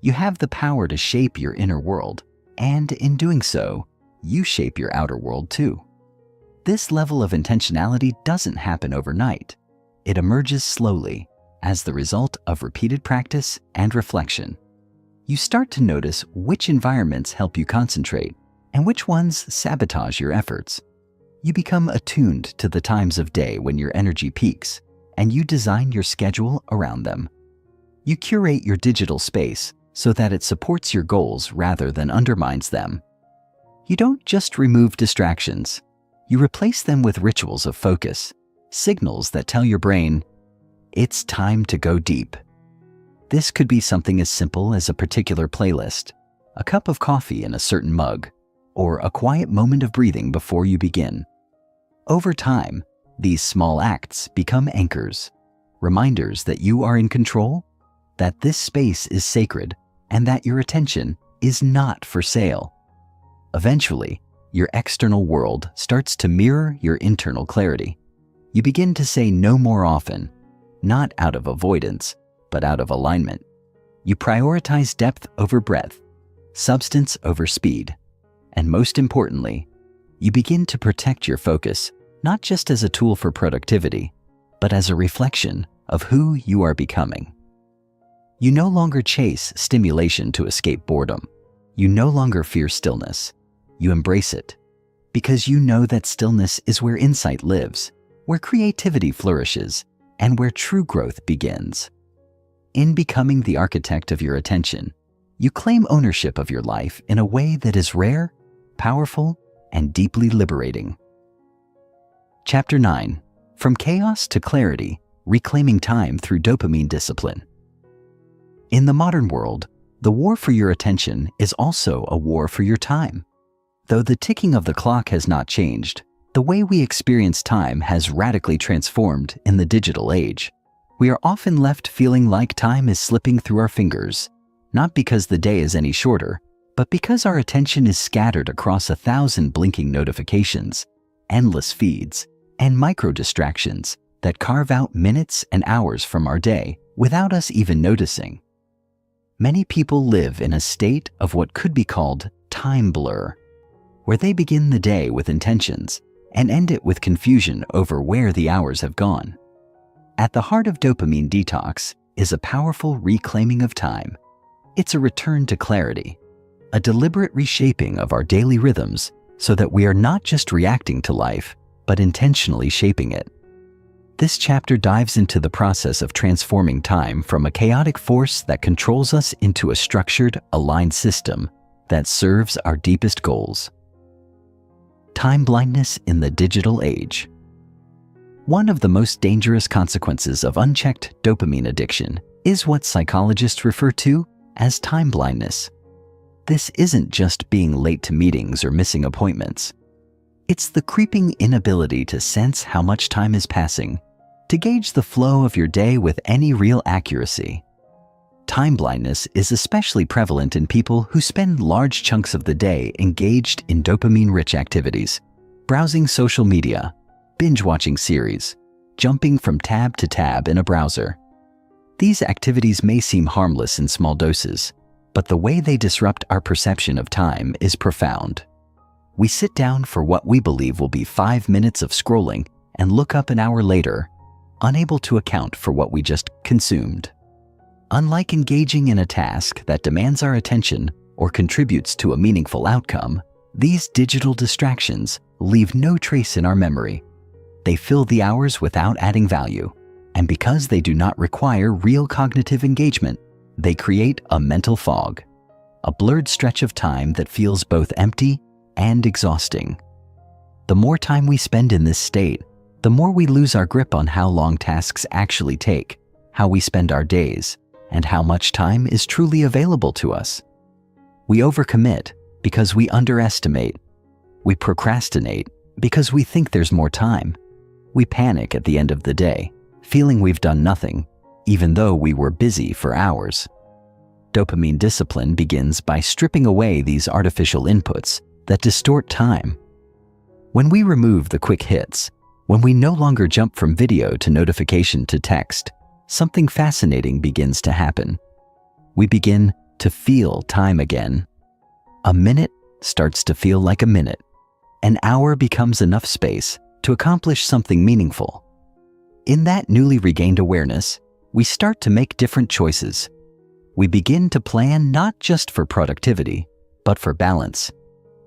You have the power to shape your inner world, and in doing so, you shape your outer world too. This level of intentionality doesn't happen overnight. It emerges slowly, as the result of repeated practice and reflection. You start to notice which environments help you concentrate and which ones sabotage your efforts. You become attuned to the times of day when your energy peaks, and you design your schedule around them. You curate your digital space so that it supports your goals rather than undermines them. You don't just remove distractions. You replace them with rituals of focus, signals that tell your brain, it's time to go deep. This could be something as simple as a particular playlist, a cup of coffee in a certain mug, or a quiet moment of breathing before you begin. Over time, these small acts become anchors, reminders that you are in control, that this space is sacred, and that your attention is not for sale. Eventually, your external world starts to mirror your internal clarity. You begin to say no more often, not out of avoidance, but out of alignment. You prioritize depth over breadth, substance over speed, and most importantly, you begin to protect your focus not just as a tool for productivity, but as a reflection of who you are becoming. You no longer chase stimulation to escape boredom. You no longer fear stillness. You embrace it, because you know that stillness is where insight lives, where creativity flourishes, and where true growth begins. In becoming the architect of your attention, you claim ownership of your life in a way that is rare, powerful, and deeply liberating. Chapter 9. From Chaos to Clarity, Reclaiming Time Through Dopamine Discipline. In the modern world, the war for your attention is also a war for your time. Though the ticking of the clock has not changed, the way we experience time has radically transformed in the digital age. We are often left feeling like time is slipping through our fingers, not because the day is any shorter, but because our attention is scattered across 1,000 blinking notifications, endless feeds, and micro-distractions that carve out minutes and hours from our day without us even noticing. Many people live in a state of what could be called time blur, where they begin the day with intentions and end it with confusion over where the hours have gone. At the heart of Dopamine Detox is a powerful reclaiming of time. It's a return to clarity, a deliberate reshaping of our daily rhythms so that we are not just reacting to life, but intentionally shaping it. This chapter dives into the process of transforming time from a chaotic force that controls us into a structured, aligned system that serves our deepest goals. Time blindness in the digital age. One of the most dangerous consequences of unchecked dopamine addiction is what psychologists refer to as time blindness. This isn't just being late to meetings or missing appointments. It's the creeping inability to sense how much time is passing, to gauge the flow of your day with any real accuracy. Time blindness is especially prevalent in people who spend large chunks of the day engaged in dopamine-rich activities, browsing social media, binge-watching series, jumping from tab to tab in a browser. These activities may seem harmless in small doses, but the way they disrupt our perception of time is profound. We sit down for what we believe will be 5 minutes of scrolling and look up an hour later, unable to account for what we just consumed. Unlike engaging in a task that demands our attention or contributes to a meaningful outcome, these digital distractions leave no trace in our memory. They fill the hours without adding value, and because they do not require real cognitive engagement, they create a mental fog, a blurred stretch of time that feels both empty and exhausting. The more time we spend in this state, the more we lose our grip on how long tasks actually take, how we spend our days, and how much time is truly available to us. We overcommit because we underestimate. We procrastinate because we think there's more time. We panic at the end of the day, feeling we've done nothing, even though we were busy for hours. Dopamine discipline begins by stripping away these artificial inputs that distort time. When we remove the quick hits, when we no longer jump from video to notification to text, something fascinating begins to happen. We begin to feel time again. A minute starts to feel like a minute. An hour becomes enough space to accomplish something meaningful. In that newly regained awareness, we start to make different choices. We begin to plan not just for productivity, but for balance.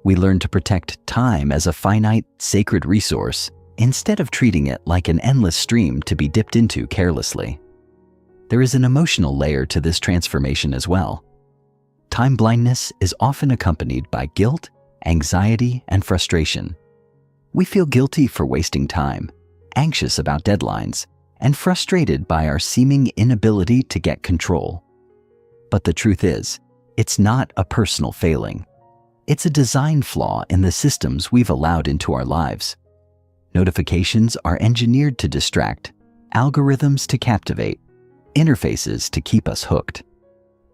We learn to protect time as a finite, sacred resource instead of treating it like an endless stream to be dipped into carelessly. There is an emotional layer to this transformation as well. Time blindness is often accompanied by guilt, anxiety, and frustration. We feel guilty for wasting time, anxious about deadlines, and frustrated by our seeming inability to get control. But the truth is, it's not a personal failing. It's a design flaw in the systems we've allowed into our lives. Notifications are engineered to distract, algorithms to captivate, interfaces to keep us hooked.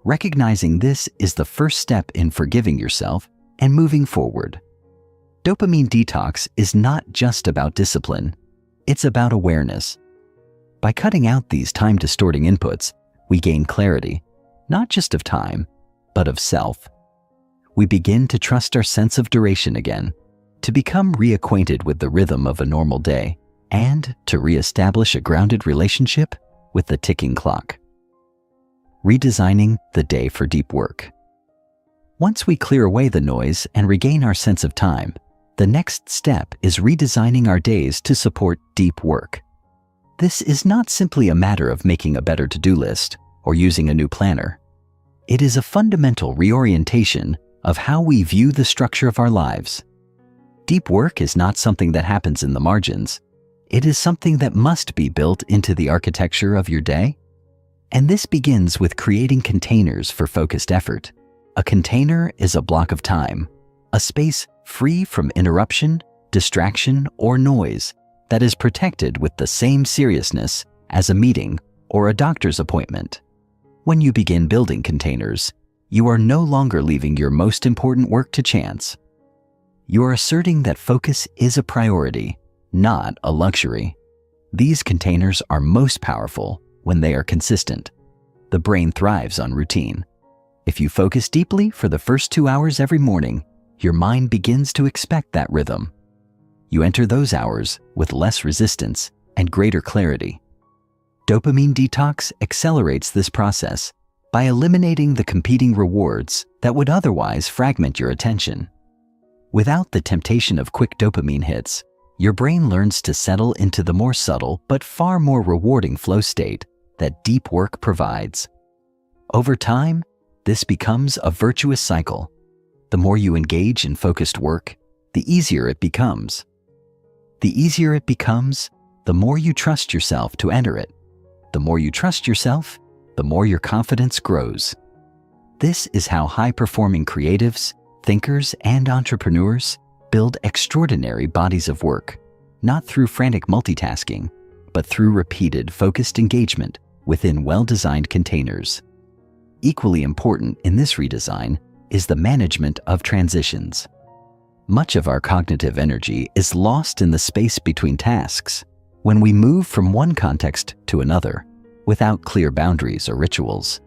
Recognizing this is the first step in forgiving yourself and moving forward. Dopamine detox is not just about discipline, it's about awareness. By cutting out these time-distorting inputs, we gain clarity, not just of time, but of self. We begin to trust our sense of duration again, to become reacquainted with the rhythm of a normal day, and to reestablish a grounded relationship with the ticking clock. Redesigning the day for deep work. Once we clear away the noise and regain our sense of time, the next step is redesigning our days to support deep work. This is not simply a matter of making a better to-do list or using a new planner. It is a fundamental reorientation of how we view the structure of our lives. Deep work is not something that happens in the margins. It is something that must be built into the architecture of your day. And this begins with creating containers for focused effort. A container is a block of time, a space free from interruption, distraction, or noise that is protected with the same seriousness as a meeting or a doctor's appointment. When you begin building containers, you are no longer leaving your most important work to chance. You are asserting that focus is a priority, not a luxury. These containers are most powerful when they are consistent. The brain thrives on routine. If you focus deeply for the first 2 hours every morning, your mind begins to expect that rhythm. You enter those hours with less resistance and greater clarity. Dopamine detox accelerates this process by eliminating the competing rewards that would otherwise fragment your attention. Without the temptation of quick dopamine hits, your brain learns to settle into the more subtle but far more rewarding flow state that deep work provides. Over time, this becomes a virtuous cycle. The more you engage in focused work, the easier it becomes. The easier it becomes, the more you trust yourself to enter it. The more you trust yourself, the more your confidence grows. This is how high-performing creatives, thinkers, and entrepreneurs build extraordinary bodies of work, not through frantic multitasking, but through repeated, focused engagement within well-designed containers. Equally important in this redesign is the management of transitions. Much of our cognitive energy is lost in the space between tasks when we move from one context to another without clear boundaries or rituals.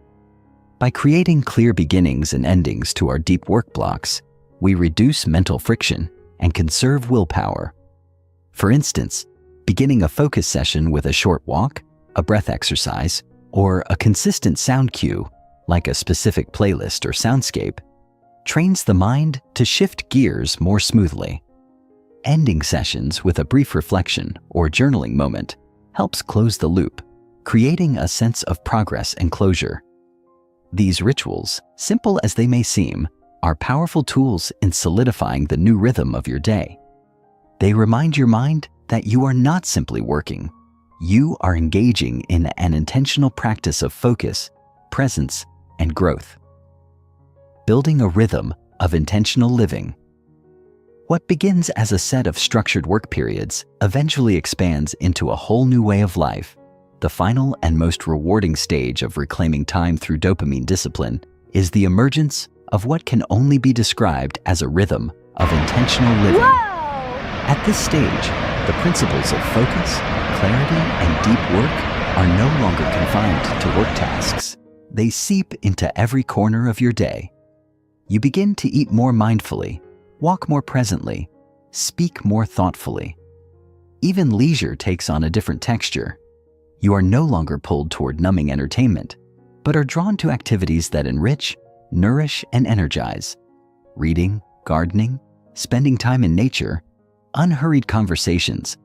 By creating clear beginnings and endings to our deep work blocks, we reduce mental friction and conserve willpower. For instance, beginning a focus session with a short walk, a breath exercise, or a consistent sound cue, like a specific playlist or soundscape, trains the mind to shift gears more smoothly. Ending sessions with a brief reflection or journaling moment helps close the loop, creating a sense of progress and closure. These rituals, simple as they may seem, are powerful tools in solidifying the new rhythm of your day. They remind your mind that you are not simply working. You are engaging in an intentional practice of focus, presence, and growth. Building a rhythm of intentional living. What begins as a set of structured work periods eventually expands into a whole new way of life. The final and most rewarding stage of reclaiming time through dopamine discipline is the emergence of what can only be described as a rhythm of intentional living. Whoa! At this stage, the principles of focus, clarity, and deep work are no longer confined to work tasks. They seep into every corner of your day. You begin to eat more mindfully, walk more presently, speak more thoughtfully. Even leisure takes on a different texture. You are no longer pulled toward numbing entertainment, but are drawn to activities that enrich, nourish, and energize. Reading, gardening, spending time in nature, unhurried conversations.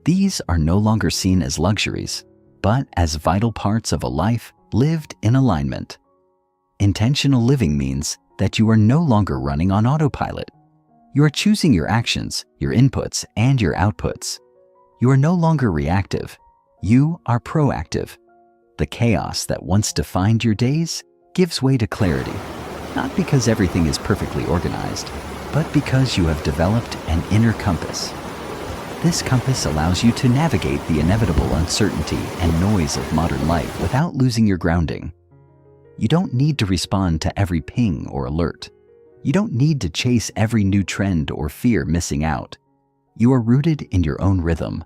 These are no longer seen as luxuries, but as vital parts of a life lived in alignment. Intentional living means that you are no longer running on autopilot. You are choosing your actions, your inputs, and your outputs. You are no longer reactive. You are proactive. The chaos that once defined your days gives way to clarity, not because everything is perfectly organized, but because you have developed an inner compass. This compass allows you to navigate the inevitable uncertainty and noise of modern life without losing your grounding. You don't need to respond to every ping or alert. You don't need to chase every new trend or fear missing out. You are rooted in your own rhythm,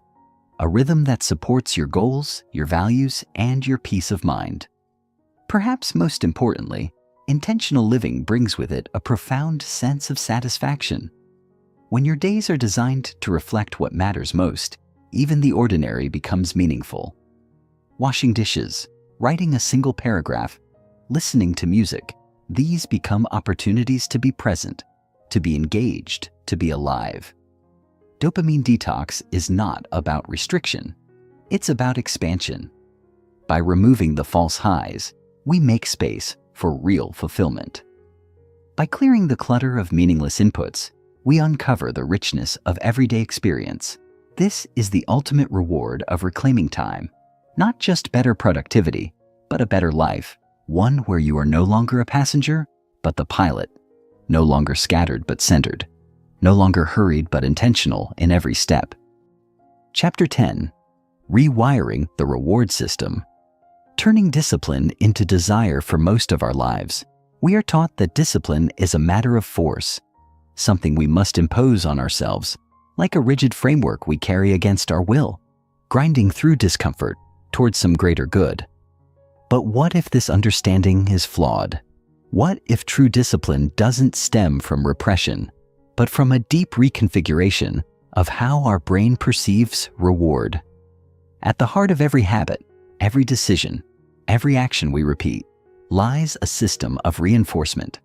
a rhythm that supports your goals, your values, and your peace of mind. Perhaps most importantly, intentional living brings with it a profound sense of satisfaction. When your days are designed to reflect what matters most, even the ordinary becomes meaningful. Washing dishes, writing a single paragraph, listening to music, these become opportunities to be present, to be engaged, to be alive. Dopamine detox is not about restriction. It's about expansion. By removing the false highs, we make space for real fulfillment. By clearing the clutter of meaningless inputs, we uncover the richness of everyday experience. This is the ultimate reward of reclaiming time. Not just better productivity, but a better life. One where you are no longer a passenger, but the pilot. No longer scattered, but centered. No longer hurried, but intentional in every step. Chapter 10. Rewiring the reward system. Turning discipline into desire for most of our lives, we are taught that discipline is a matter of force, something we must impose on ourselves, like a rigid framework we carry against our will, grinding through discomfort towards some greater good. But what if this understanding is flawed? What if true discipline doesn't stem from repression, but from a deep reconfiguration of how our brain perceives reward? At the heart of every habit, every decision, every action we repeat, lies a system of reinforcement.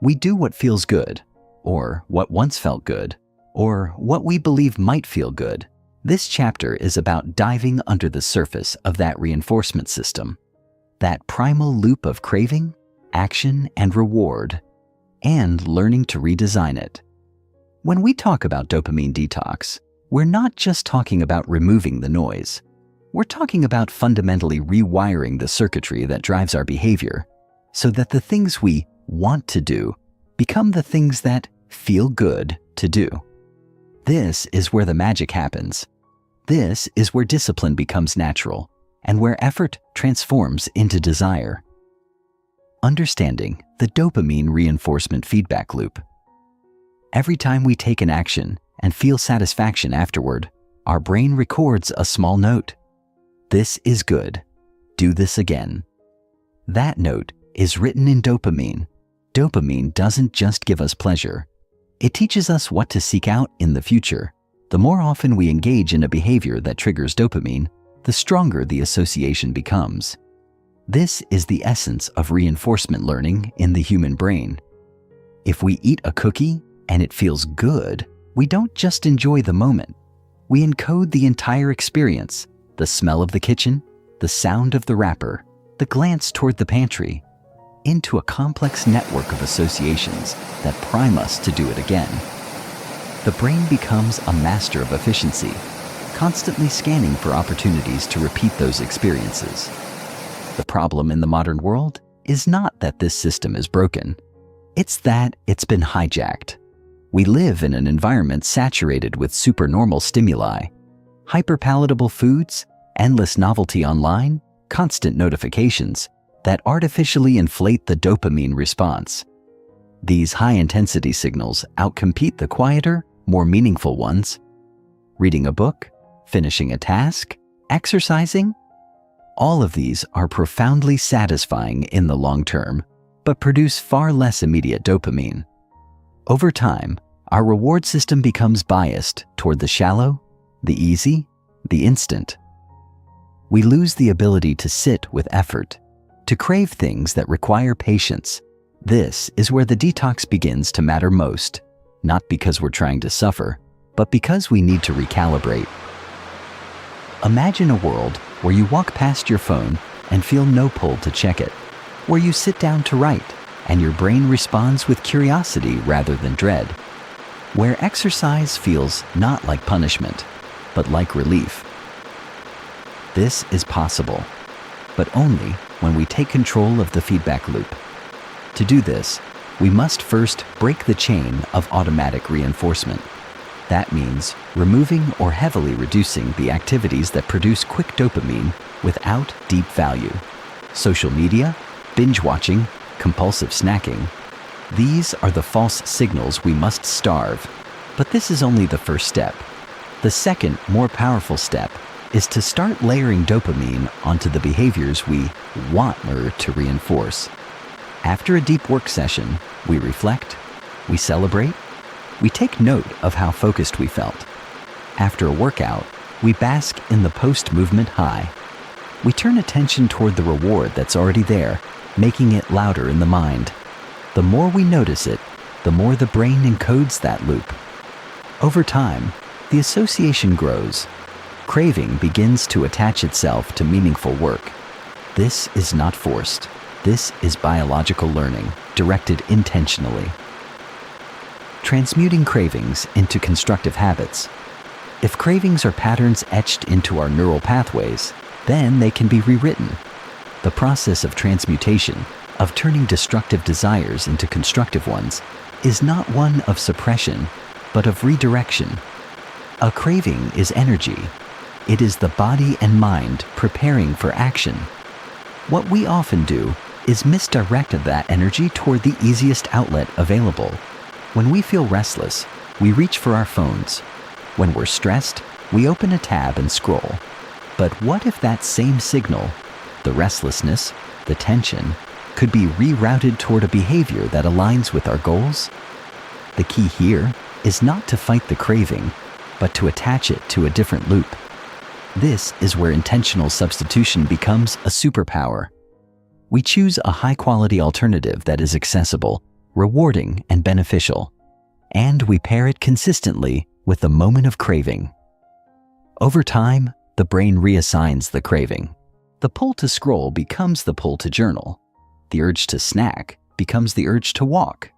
We do what feels good, or what once felt good, or what we believe might feel good. This chapter is about diving under the surface of that reinforcement system, that primal loop of craving, action, and reward. and learning to redesign it. When we talk about dopamine detox, we're not just talking about removing the noise. We're talking about fundamentally rewiring the circuitry that drives our behavior so that the things we want to do become the things that feel good to do. This is where the magic happens. This is where discipline becomes natural and where effort transforms into desire. Understanding the dopamine reinforcement feedback loop. Every time we take an action and feel satisfaction afterward, our brain records a small note. This is good. Do this again. That note is written in dopamine. Dopamine doesn't just give us pleasure. It teaches us what to seek out in the future. The more often we engage in a behavior that triggers dopamine, the stronger the association becomes. This is the essence of reinforcement learning in the human brain. If we eat a cookie and it feels good, we don't just enjoy the moment. We encode the entire experience: the smell of the kitchen, the sound of the wrapper, the glance toward the pantry, into a complex network of associations that prime us to do it again. The brain becomes a master of efficiency, constantly scanning for opportunities to repeat those experiences. The problem in the modern world is not that this system is broken. It's that it's been hijacked. We live in an environment saturated with supernormal stimuli, hyperpalatable foods, endless novelty online, constant notifications that artificially inflate the dopamine response. These high-intensity signals outcompete the quieter, more meaningful ones. Reading a book, finishing a task, exercising, all of these are profoundly satisfying in the long term, but produce far less immediate dopamine. Over time, our reward system becomes biased toward the shallow, the easy, the instant. We lose the ability to sit with effort, to crave things that require patience. This is where the detox begins to matter most, not because we're trying to suffer, but because we need to recalibrate. Imagine a world where you walk past your phone and feel no pull to check it, where you sit down to write and your brain responds with curiosity rather than dread, where exercise feels not like punishment, but like relief. This is possible, but only when we take control of the feedback loop. To do this, we must first break the chain of automatic reinforcement. That means removing or heavily reducing the activities that produce quick dopamine without deep value. Social media, binge watching, compulsive snacking. These are the false signals we must starve. But this is only the first step. The second, more powerful step is to start layering dopamine onto the behaviors we want to reinforce. After a deep work session, we reflect, we celebrate, we take note of how focused we felt. After a workout, we bask in the post-movement high. We turn attention toward the reward that's already there, making it louder in the mind. The more we notice it, the more the brain encodes that loop. Over time, the association grows. Craving begins to attach itself to meaningful work. This is not forced. This is biological learning, directed intentionally. Transmuting cravings into constructive habits. If cravings are patterns etched into our neural pathways, then they can be rewritten. The process of transmutation, of turning destructive desires into constructive ones, is not one of suppression, but of redirection. A craving is energy. It is the body and mind preparing for action. What we often do is misdirect that energy toward the easiest outlet available. When we feel restless, we reach for our phones. When we're stressed, we open a tab and scroll. But what if that same signal, the restlessness, the tension, could be rerouted toward a behavior that aligns with our goals? The key here is not to fight the craving, but to attach it to a different loop. This is where intentional substitution becomes a superpower. We choose a high-quality alternative that is accessible, rewarding, and beneficial, and we pair it consistently with the moment of craving. Over time, the brain reassigns the craving. The pull to scroll becomes the pull to journal. The urge to snack becomes the urge to walk.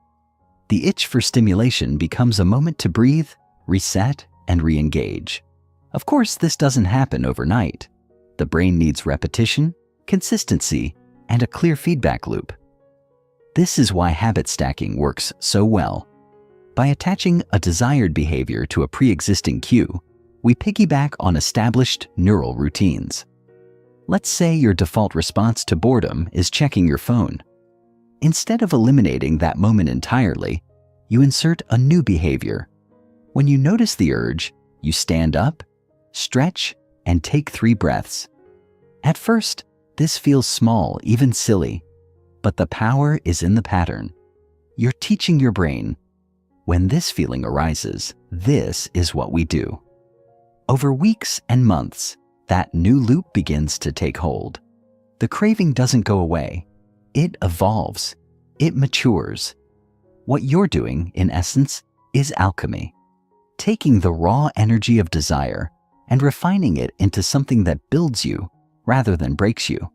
The itch for stimulation becomes a moment to breathe, reset, and re-engage. Of course, this doesn't happen overnight. The brain needs repetition, consistency, and a clear feedback loop. This is why habit stacking works so well. By attaching a desired behavior to a pre-existing cue, we piggyback on established neural routines. Let's say your default response to boredom is checking your phone. Instead of eliminating that moment entirely, you insert a new behavior. When you notice the urge, you stand up, stretch, and take 3 breaths. At first, this feels small, even silly, but the power is in the pattern. You're teaching your brain, when this feeling arises, this is what we do. Over weeks and months, that new loop begins to take hold. The craving doesn't go away. It evolves. It matures. What you're doing, in essence, is alchemy. Taking the raw energy of desire and refining it into something that builds you rather than breaks you.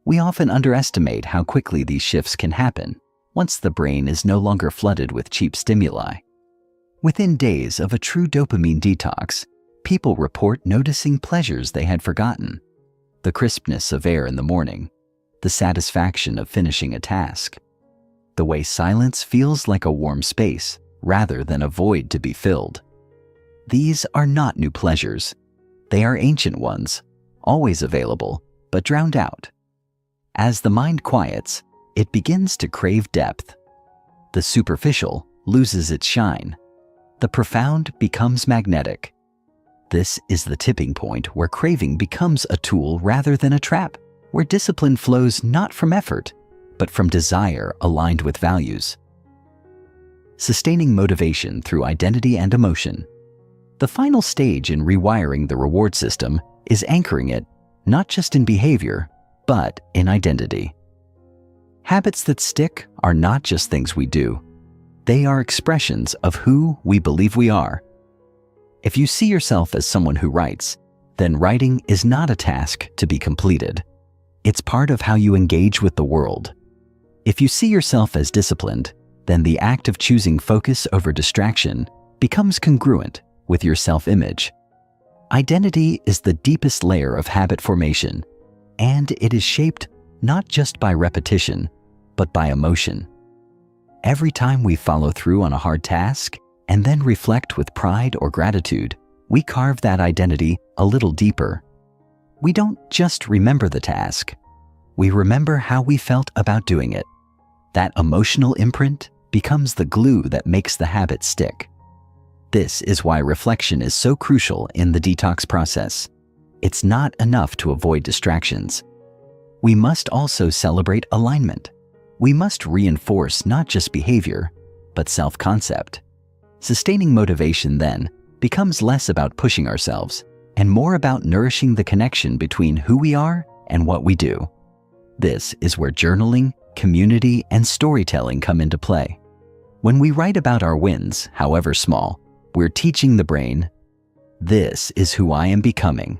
We often underestimate how quickly these shifts can happen once the brain is no longer flooded with cheap stimuli. Within days of a true dopamine detox, people report noticing pleasures they had forgotten. The crispness of air in the morning, the satisfaction of finishing a task, the way silence feels like a warm space rather than a void to be filled. These are not new pleasures. They are ancient ones, always available, but drowned out. As the mind quiets, it begins to crave depth. The superficial loses its shine. The profound becomes magnetic. This is the tipping point where craving becomes a tool rather than a trap, where discipline flows not from effort, but from desire aligned with values. Sustaining motivation through identity and emotion. The final stage in rewiring the reward system is anchoring it not just in behavior, but in identity. Habits that stick are not just things we do. They are expressions of who we believe we are. If you see yourself as someone who writes, then writing is not a task to be completed. It's part of how you engage with the world. If you see yourself as disciplined, then the act of choosing focus over distraction becomes congruent with your self-image. Identity is the deepest layer of habit formation, and it is shaped not just by repetition, but by emotion. Every time we follow through on a hard task and then reflect with pride or gratitude, we carve that identity a little deeper. We don't just remember the task. We remember how we felt about doing it. That emotional imprint becomes the glue that makes the habit stick. This is why reflection is so crucial in the detox process. It's not enough to avoid distractions. We must also celebrate alignment. We must reinforce not just behavior, but self-concept. Sustaining motivation then becomes less about pushing ourselves and more about nourishing the connection between who we are and what we do. This is where journaling, community, and storytelling come into play. When we write about our wins, however small, we're teaching the brain, this is who I am becoming.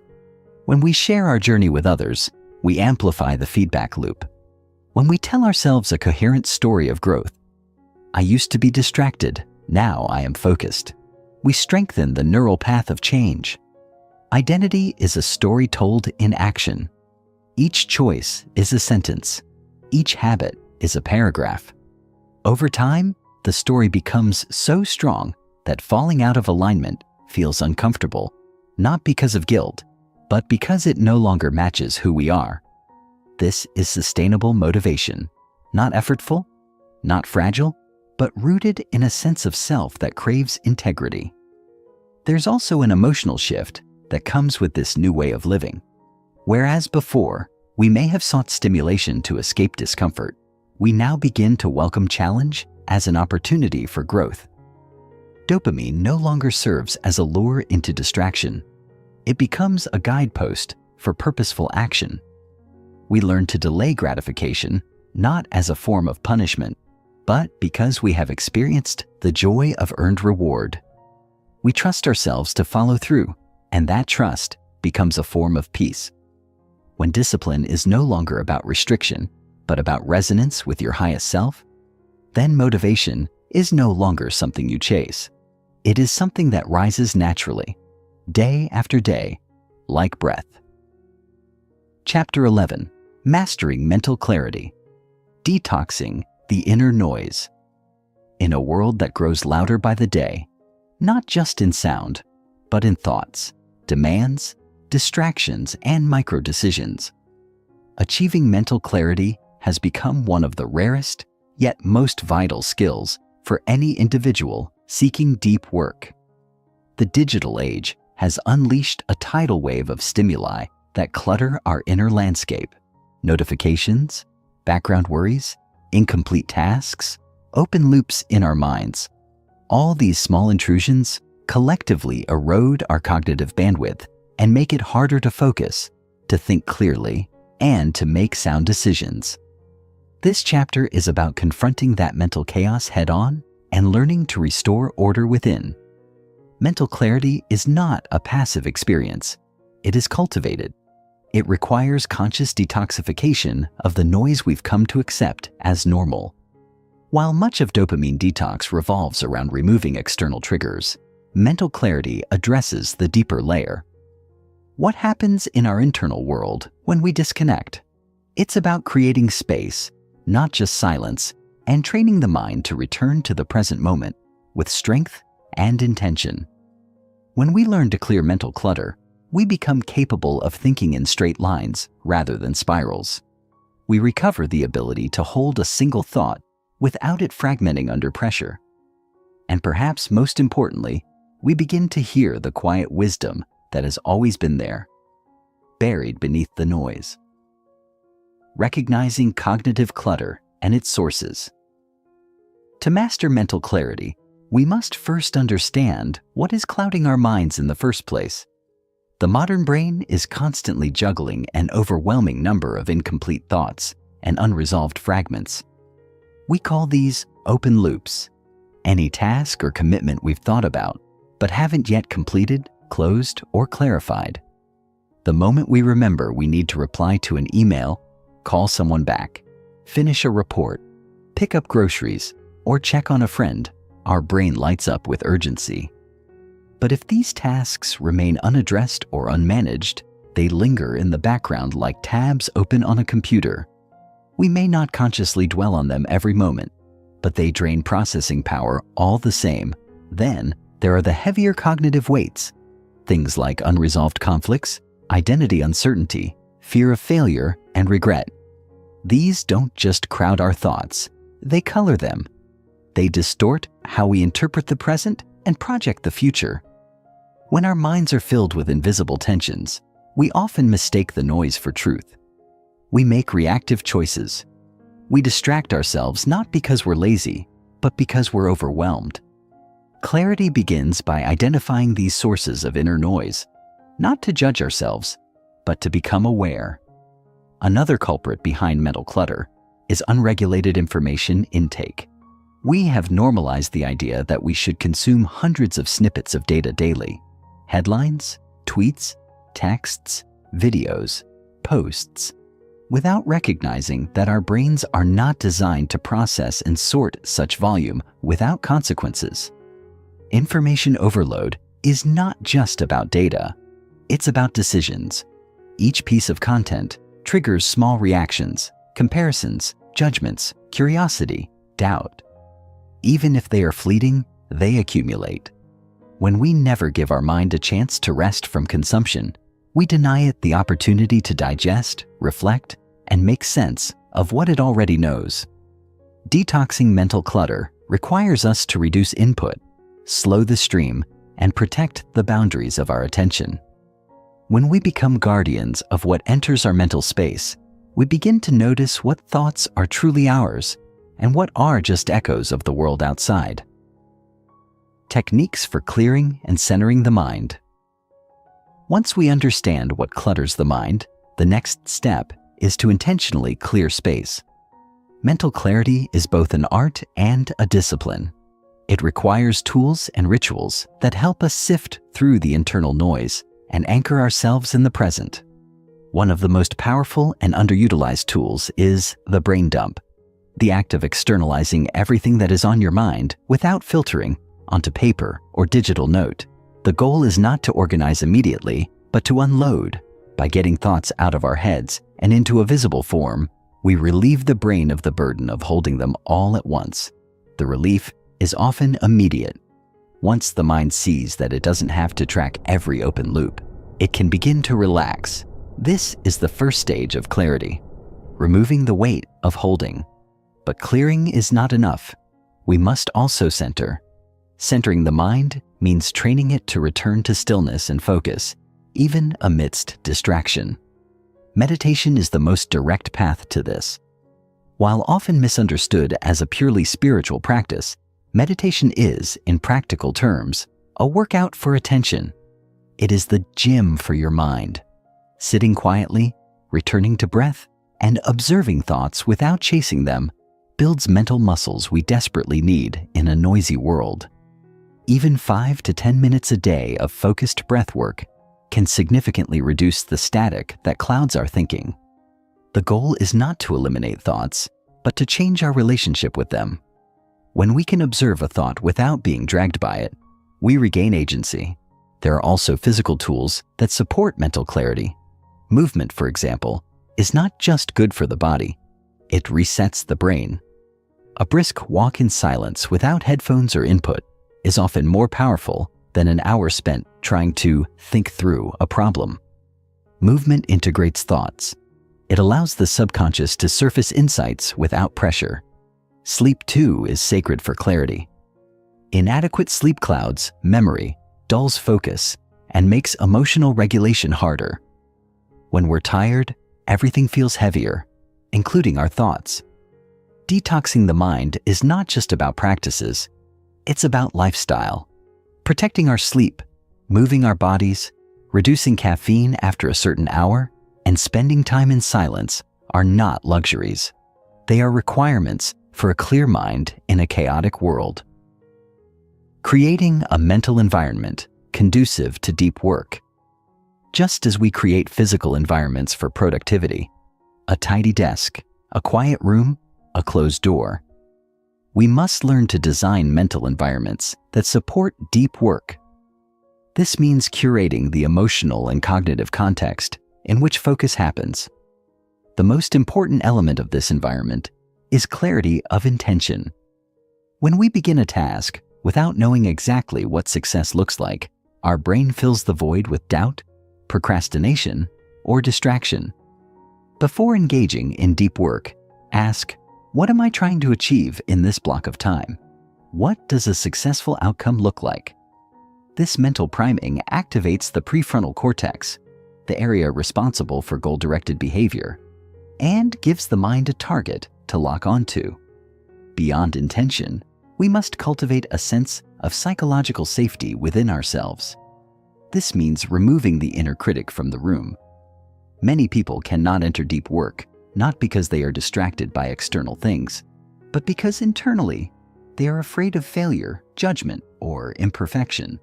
When we share our journey with others, we amplify the feedback loop. When we tell ourselves a coherent story of growth, I used to be distracted, now I am focused, we strengthen the neural path of change. Identity is a story told in action. Each choice is a sentence. Each habit is a paragraph. Over time, the story becomes so strong that falling out of alignment feels uncomfortable, not because of guilt, but because it no longer matches who we are. This is sustainable motivation, not effortful, not fragile, but rooted in a sense of self that craves integrity. There's also an emotional shift that comes with this new way of living. Whereas before, we may have sought stimulation to escape discomfort, we now begin to welcome challenge as an opportunity for growth. Dopamine no longer serves as a lure into distraction. It becomes a guidepost for purposeful action. We learn to delay gratification, not as a form of punishment, but because we have experienced the joy of earned reward. We trust ourselves to follow through, and that trust becomes a form of peace. When discipline is no longer about restriction, but about resonance with your highest self, then motivation is no longer something you chase. It is something that rises naturally, day after day, like breath. Chapter 11. Mastering Mental Clarity. Detoxing the Inner Noise. In a world that grows louder by the day, not just in sound, but in thoughts, demands, distractions, and micro-decisions, achieving mental clarity has become one of the rarest, yet most vital skills for any individual seeking deep work. The digital age has unleashed a tidal wave of stimuli that clutter our inner landscape. Notifications, background worries, incomplete tasks, open loops in our minds. All these small intrusions collectively erode our cognitive bandwidth and make it harder to focus, to think clearly, and to make sound decisions. This chapter is about confronting that mental chaos head-on and learning to restore order within. Mental clarity is not a passive experience. It is cultivated. It requires conscious detoxification of the noise we've come to accept as normal. While much of Dopamine Detox revolves around removing external triggers, mental clarity addresses the deeper layer. What happens in our internal world when we disconnect? It's about creating space, not just silence, and training the mind to return to the present moment with strength and intention. When we learn to clear mental clutter, we become capable of thinking in straight lines rather than spirals. We recover the ability to hold a single thought without it fragmenting under pressure. And perhaps most importantly, we begin to hear the quiet wisdom that has always been there, buried beneath the noise. Recognizing cognitive clutter and its sources. To master mental clarity, we must first understand what is clouding our minds in the first place. The modern brain is constantly juggling an overwhelming number of incomplete thoughts and unresolved fragments. We call these open loops. Any task or commitment we've thought about, but haven't yet completed, closed, or clarified. The moment we remember we need to reply to an email, call someone back, finish a report, pick up groceries, or check on a friend, our brain lights up with urgency. But if these tasks remain unaddressed or unmanaged, they linger in the background like tabs open on a computer. We may not consciously dwell on them every moment, but they drain processing power all the same. Then there are the heavier cognitive weights, things like unresolved conflicts, identity uncertainty, fear of failure, and regret. These don't just crowd our thoughts, they color them. They distort how we interpret the present and project the future. When our minds are filled with invisible tensions, we often mistake the noise for truth. We make reactive choices. We distract ourselves not because we're lazy, but because we're overwhelmed. Clarity begins by identifying these sources of inner noise, not to judge ourselves, but to become aware. Another culprit behind mental clutter is unregulated information intake. We have normalized the idea that we should consume hundreds of snippets of data daily. Headlines, tweets, texts, videos, posts, without recognizing that our brains are not designed to process and sort such volume without consequences. Information overload is not just about data, it's about decisions. Each piece of content triggers small reactions, comparisons, judgments, curiosity, doubt. Even if they are fleeting, they accumulate. When we never give our mind a chance to rest from consumption, we deny it the opportunity to digest, reflect, and make sense of what it already knows. Detoxing mental clutter requires us to reduce input, slow the stream, and protect the boundaries of our attention. When we become guardians of what enters our mental space, we begin to notice what thoughts are truly ours and what are just echoes of the world outside. Techniques for clearing and centering the mind. Once we understand what clutters the mind, the next step is to intentionally clear space. Mental clarity is both an art and a discipline. It requires tools and rituals that help us sift through the internal noise and anchor ourselves in the present. One of the most powerful and underutilized tools is the brain dump. the act of externalizing everything that is on your mind without filtering onto paper or digital note. The goal is not to organize immediately, but to unload. By getting thoughts out of our heads and into a visible form, we relieve the brain of the burden of holding them all at once. The relief is often immediate. Once the mind sees that it doesn't have to track every open loop, it can begin to relax. This is the first stage of clarity, removing the weight of holding. But clearing is not enough. We must also center. Centering the mind means training it to return to stillness and focus, even amidst distraction. Meditation is the most direct path to this. While often misunderstood as a purely spiritual practice, meditation is, in practical terms, a workout for attention. It is the gym for your mind. Sitting quietly, returning to breath, and observing thoughts without chasing them builds mental muscles we desperately need in a noisy world. Even 5 to 10 minutes a day of focused breath work can significantly reduce the static that clouds our thinking. The goal is not to eliminate thoughts, but to change our relationship with them. When we can observe a thought without being dragged by it, we regain agency. There are also physical tools that support mental clarity. Movement, for example, is not just good for the body, it resets the brain. A brisk walk in silence without headphones or input is often more powerful than an hour spent trying to think through a problem. Movement integrates thoughts. It allows the subconscious to surface insights without pressure. Sleep, too, is sacred for clarity. Inadequate sleep clouds memory, dulls focus, and makes emotional regulation harder. When we're tired, everything feels heavier, including our thoughts. Detoxing the mind is not just about practices, it's about lifestyle. Protecting our sleep, moving our bodies, reducing caffeine after a certain hour, and spending time in silence are not luxuries. They are requirements for a clear mind in a chaotic world. Creating a mental environment conducive to deep work. Just as we create physical environments for productivity, a tidy desk, a quiet room, a closed door, we must learn to design mental environments that support deep work. This means curating the emotional and cognitive context in which focus happens. The most important element of this environment is clarity of intention. When we begin a task without knowing exactly what success looks like, our brain fills the void with doubt, procrastination, or distraction. Before engaging in deep work, ask, what am I trying to achieve in this block of time? What does a successful outcome look like? This mental priming activates the prefrontal cortex, the area responsible for goal-directed behavior, and gives the mind a target to lock onto. Beyond intention, we must cultivate a sense of psychological safety within ourselves. This means removing the inner critic from the room. Many people cannot enter deep work, not because they are distracted by external things, but because internally, they are afraid of failure, judgment, or imperfection.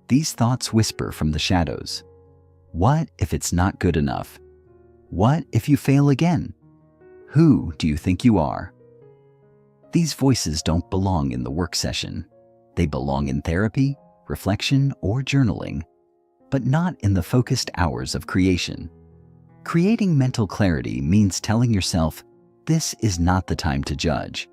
These thoughts whisper from the shadows. What if it's not good enough? What if you fail again? Who do you think you are? These voices don't belong in the work session. They belong in therapy, reflection, or journaling, but not in the focused hours of creation. Creating mental clarity means telling yourself, this is not the time to judge.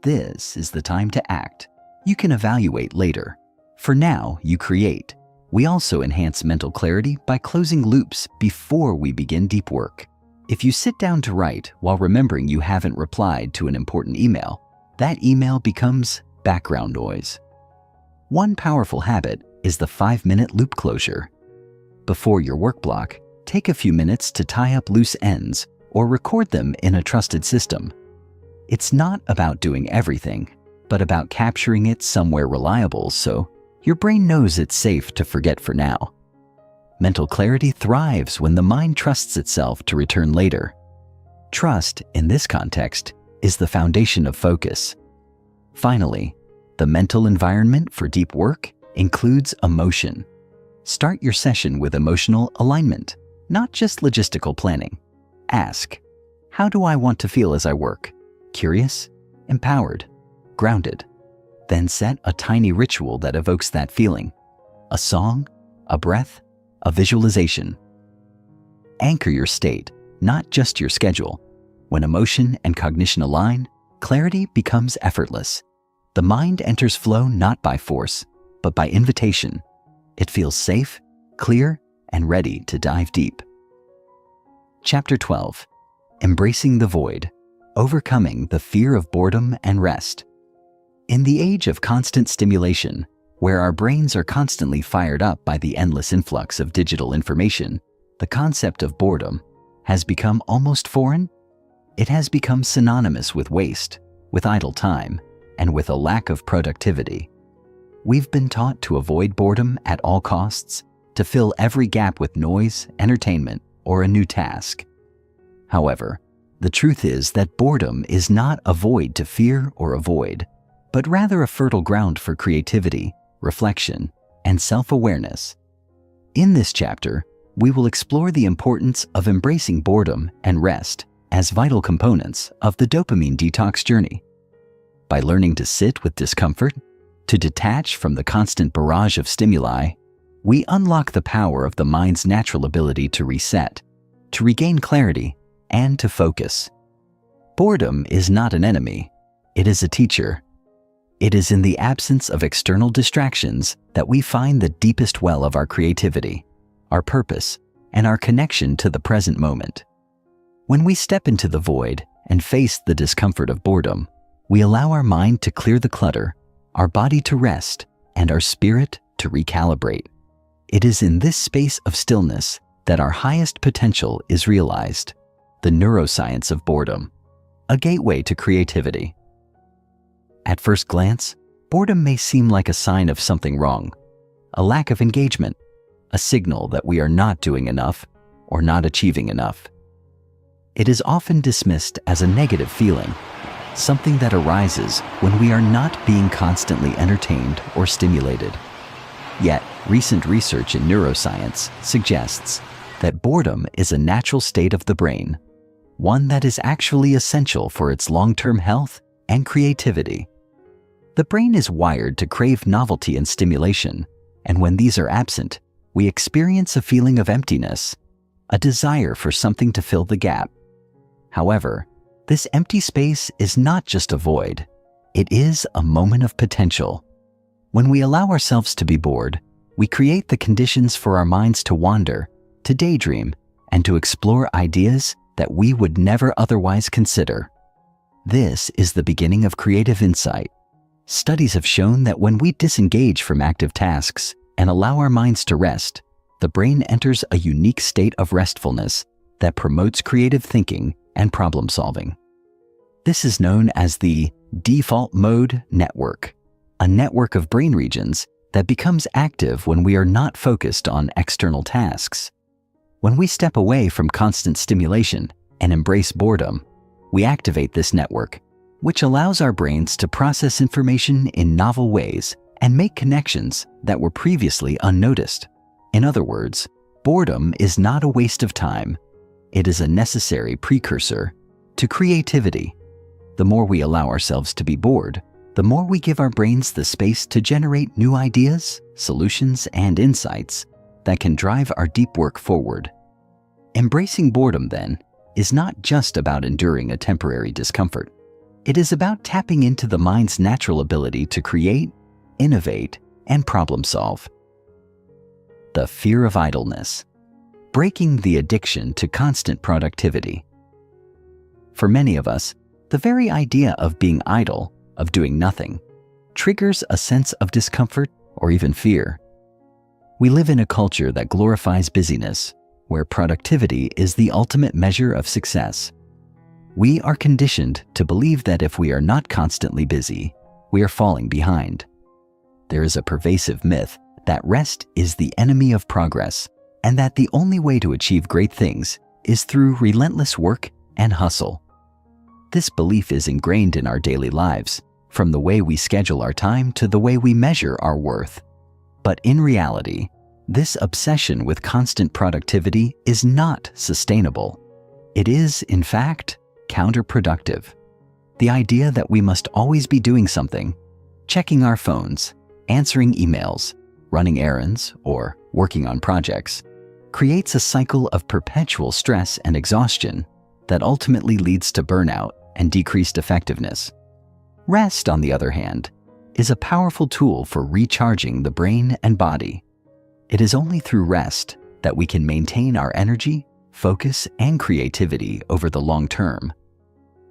This is the time to act. You can evaluate later. For now, you create. We also enhance mental clarity by closing loops before we begin deep work. If you sit down to write while remembering you haven't replied to an important email, that email becomes background noise. One powerful habit is the 5-minute loop closure. Before your work block, take a few minutes to tie up loose ends or record them in a trusted system. It's not about doing everything, but about capturing it somewhere reliable so your brain knows it's safe to forget for now. Mental clarity thrives when the mind trusts itself to return later. Trust, in this context, is the foundation of focus. Finally, the mental environment for deep work includes emotion. Start your session with emotional alignment, not just logistical planning. Ask, how do I want to feel as I work? curious, empowered, grounded. Then set a tiny ritual that evokes that feeling. A song, a breath, a visualization. Anchor your state, not just your schedule. When emotion and cognition align, clarity becomes effortless. The mind enters flow not by force, but by invitation. It feels safe, clear, and ready to dive deep. Chapter 12. Embracing the Void. Overcoming the Fear of Boredom and Rest. In the age of constant stimulation, where our brains are constantly fired up by the endless influx of digital information, the concept of boredom has become almost foreign. It has become synonymous with waste, with idle time, and with a lack of productivity. We've been taught to avoid boredom at all costs, to fill every gap with noise, entertainment, or a new task. However, the truth is that boredom is not a void to fear or avoid, but rather a fertile ground for creativity, reflection, and self-awareness. In this chapter, we will explore the importance of embracing boredom and rest as vital components of the dopamine detox journey. By learning to sit with discomfort, to detach from the constant barrage of stimuli, we unlock the power of the mind's natural ability to reset, to regain clarity, and to focus. Boredom is not an enemy, it is a teacher. It is in the absence of external distractions that we find the deepest well of our creativity, our purpose, and our connection to the present moment. When we step into the void and face the discomfort of boredom, we allow our mind to clear the clutter, our body to rest, and our spirit to recalibrate. It is in this space of stillness that our highest potential is realized, the neuroscience of boredom, a gateway to creativity. At first glance, boredom may seem like a sign of something wrong, a lack of engagement, a signal that we are not doing enough or not achieving enough. It is often dismissed as a negative feeling, something that arises when we are not being constantly entertained or stimulated. Yet, recent research in neuroscience suggests that boredom is a natural state of the brain, one that is actually essential for its long-term health and creativity. The brain is wired to crave novelty and stimulation, and when these are absent, we experience a feeling of emptiness, a desire for something to fill the gap. However, this empty space is not just a void, it is a moment of potential. When we allow ourselves to be bored, we create the conditions for our minds to wander, to daydream, and to explore ideas that we would never otherwise consider. This is the beginning of creative insight. Studies have shown that when we disengage from active tasks and allow our minds to rest, the brain enters a unique state of restfulness that promotes creative thinking and problem solving. This is known as the default mode network, a network of brain regions that becomes active when we are not focused on external tasks. When we step away from constant stimulation and embrace boredom, we activate this network, which allows our brains to process information in novel ways and make connections that were previously unnoticed. In other words, boredom is not a waste of time. It is a necessary precursor to creativity. The more we allow ourselves to be bored, the more we give our brains the space to generate new ideas, solutions, and insights that can drive our deep work forward. Embracing boredom, then, is not just about enduring a temporary discomfort. It is about tapping into the mind's natural ability to create, innovate, and problem solve. The fear of idleness. Breaking the addiction to constant productivity. For many of us, the very idea of being idle, of doing nothing, triggers a sense of discomfort or even fear. We live in a culture that glorifies busyness, where productivity is the ultimate measure of success. We are conditioned to believe that if we are not constantly busy, we are falling behind. There is a pervasive myth that rest is the enemy of progress, and that the only way to achieve great things is through relentless work and hustle. This belief is ingrained in our daily lives, from the way we schedule our time to the way we measure our worth. But in reality, this obsession with constant productivity is not sustainable. It is, in fact, counterproductive. The idea that we must always be doing something, checking our phones, answering emails, running errands, or working on projects, creates a cycle of perpetual stress and exhaustion that ultimately leads to burnout and decreased effectiveness. Rest, on the other hand, is a powerful tool for recharging the brain and body. It is only through rest that we can maintain our energy, focus, and creativity over the long term.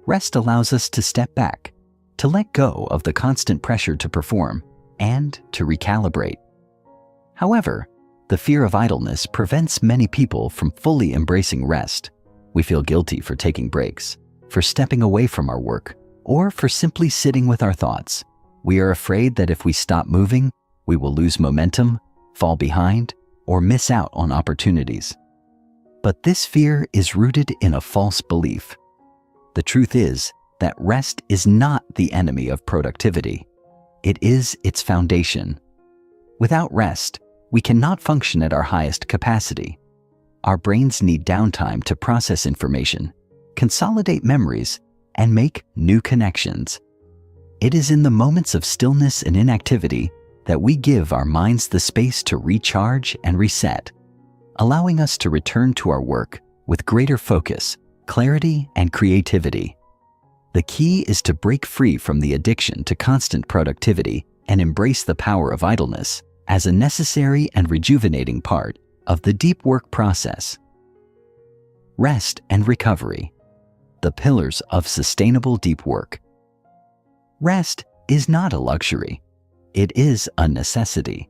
Rest allows us to step back, to let go of the constant pressure to perform, and to recalibrate. However, the fear of idleness prevents many people from fully embracing rest. We feel guilty for taking breaks, for stepping away from our work, or for simply sitting with our thoughts. We are afraid that if we stop moving, we will lose momentum, fall behind, or miss out on opportunities. But this fear is rooted in a false belief. The truth is that rest is not the enemy of productivity. It is its foundation. Without rest, we cannot function at our highest capacity. Our brains need downtime to process information, consolidate memories, and make new connections. It is in the moments of stillness and inactivity that we give our minds the space to recharge and reset, allowing us to return to our work with greater focus, clarity, and creativity. The key is to break free from the addiction to constant productivity and embrace the power of idleness as a necessary and rejuvenating part of the deep work process. Rest and recovery, the pillars of sustainable deep work. Rest is not a luxury. It is a necessity.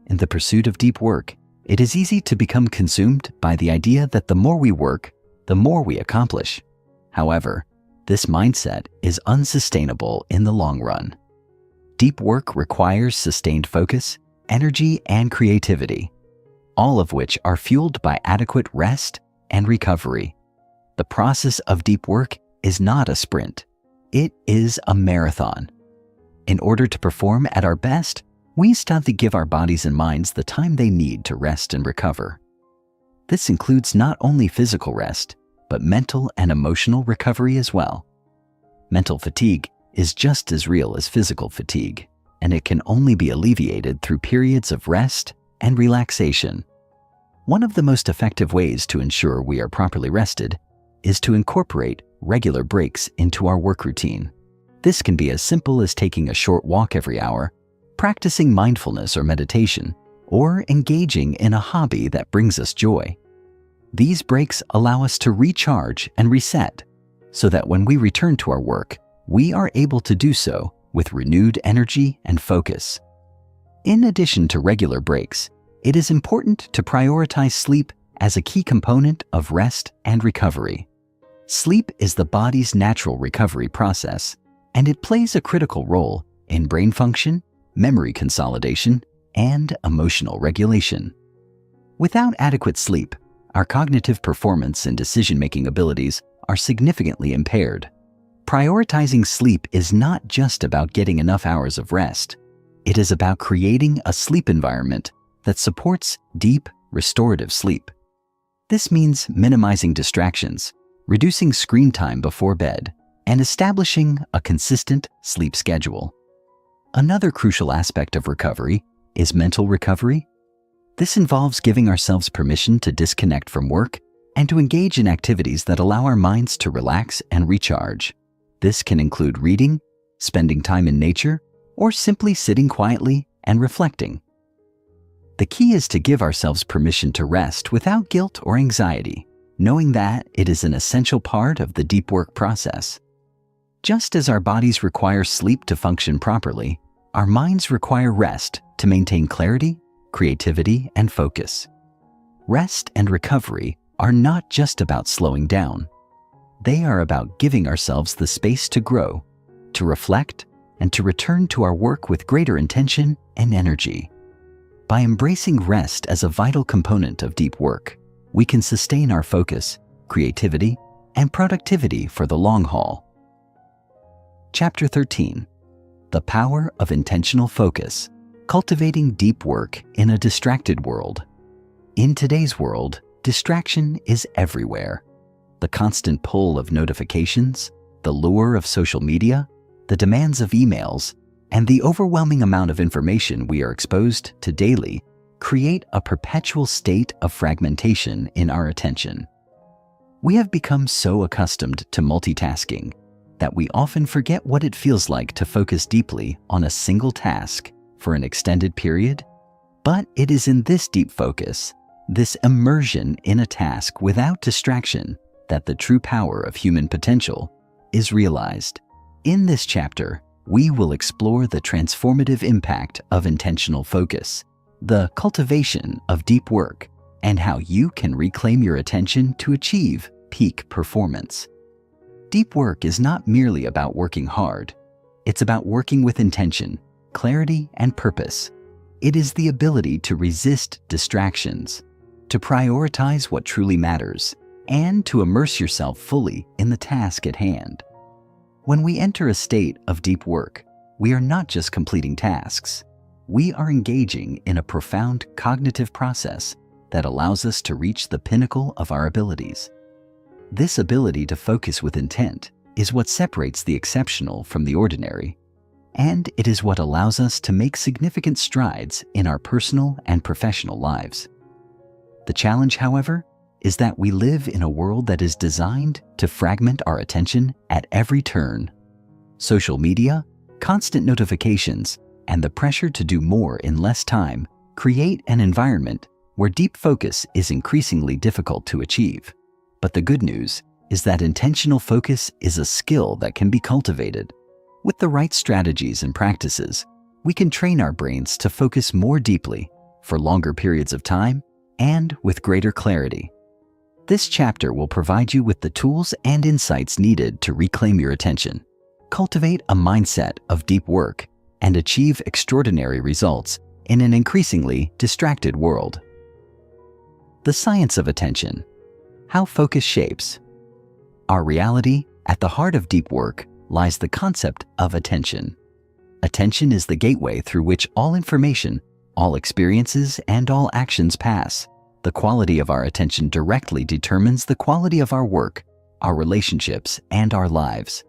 In the pursuit of deep work, it is easy to become consumed by the idea that the more we work, the more we accomplish. However, this mindset is unsustainable in the long run. Deep work requires sustained focus, energy, and creativity, all of which are fueled by adequate rest and recovery. The process of deep work is not a sprint. It is a marathon. In order to perform at our best, we still have to give our bodies and minds the time they need to rest and recover. This includes not only physical rest, but mental and emotional recovery as well. Mental fatigue is just as real as physical fatigue, and it can only be alleviated through periods of rest and relaxation. One of the most effective ways to ensure we are properly rested is to incorporate regular breaks into our work routine. This can be as simple as taking a short walk every hour, practicing mindfulness or meditation, or engaging in a hobby that brings us joy. These breaks allow us to recharge and reset so that when we return to our work, we are able to do so with renewed energy and focus. In addition to regular breaks, it is important to prioritize sleep as a key component of rest and recovery. Sleep is the body's natural recovery process, and it plays a critical role in brain function, memory consolidation, and emotional regulation. Without adequate sleep, our cognitive performance and decision-making abilities are significantly impaired. Prioritizing sleep is not just about getting enough hours of rest. It is about creating a sleep environment that supports deep, restorative sleep. This means minimizing distractions, reducing screen time before bed, and establishing a consistent sleep schedule. Another crucial aspect of recovery is mental recovery. This involves giving ourselves permission to disconnect from work and to engage in activities that allow our minds to relax and recharge. This can include reading, spending time in nature, or simply sitting quietly and reflecting. The key is to give ourselves permission to rest without guilt or anxiety, knowing that it is an essential part of the deep work process. Just as our bodies require sleep to function properly, our minds require rest to maintain clarity, creativity, and focus. Rest and recovery are not just about slowing down. They are about giving ourselves the space to grow, to reflect, and to return to our work with greater intention and energy. By embracing rest as a vital component of deep work, we can sustain our focus, creativity, and productivity for the long haul. Chapter 13. The Power of Intentional Focus, Cultivating Deep Work in a Distracted World. In today's world, distraction is everywhere. The constant pull of notifications, The lure of social media, the demands of emails, and the overwhelming amount of information we are exposed to daily create a perpetual state of fragmentation in our attention. We have become so accustomed to multitasking that we often forget what it feels like to focus deeply on a single task for an extended period. But it is in this deep focus, this immersion in a task without distraction, that the true power of human potential is realized. In this chapter, we will explore the transformative impact of intentional focus, the cultivation of deep work, and how you can reclaim your attention to achieve peak performance. Deep work is not merely about working hard. It's about working with intention, clarity, and purpose. It is the ability to resist distractions, to prioritize what truly matters, and to immerse yourself fully in the task at hand. When we enter a state of deep work, we are not just completing tasks. We are engaging in a profound cognitive process that allows us to reach the pinnacle of our abilities. This ability to focus with intent is what separates the exceptional from the ordinary, and it is what allows us to make significant strides in our personal and professional lives. The challenge, however, is that we live in a world that is designed to fragment our attention at every turn. Social media, constant notifications, and the pressure to do more in less time create an environment where deep focus is increasingly difficult to achieve. But the good news is that intentional focus is a skill that can be cultivated. With the right strategies and practices, we can train our brains to focus more deeply, for longer periods of time, and with greater clarity. This chapter will provide you with the tools and insights needed to reclaim your attention, cultivate a mindset of deep work, and achieve extraordinary results in an increasingly distracted world. The science of attention. How focus shapes our reality. At the heart of deep work lies the concept of attention. Attention is the gateway through which all information, all experiences, and all actions pass. The quality of our attention directly determines the quality of our work, our relationships, and our lives.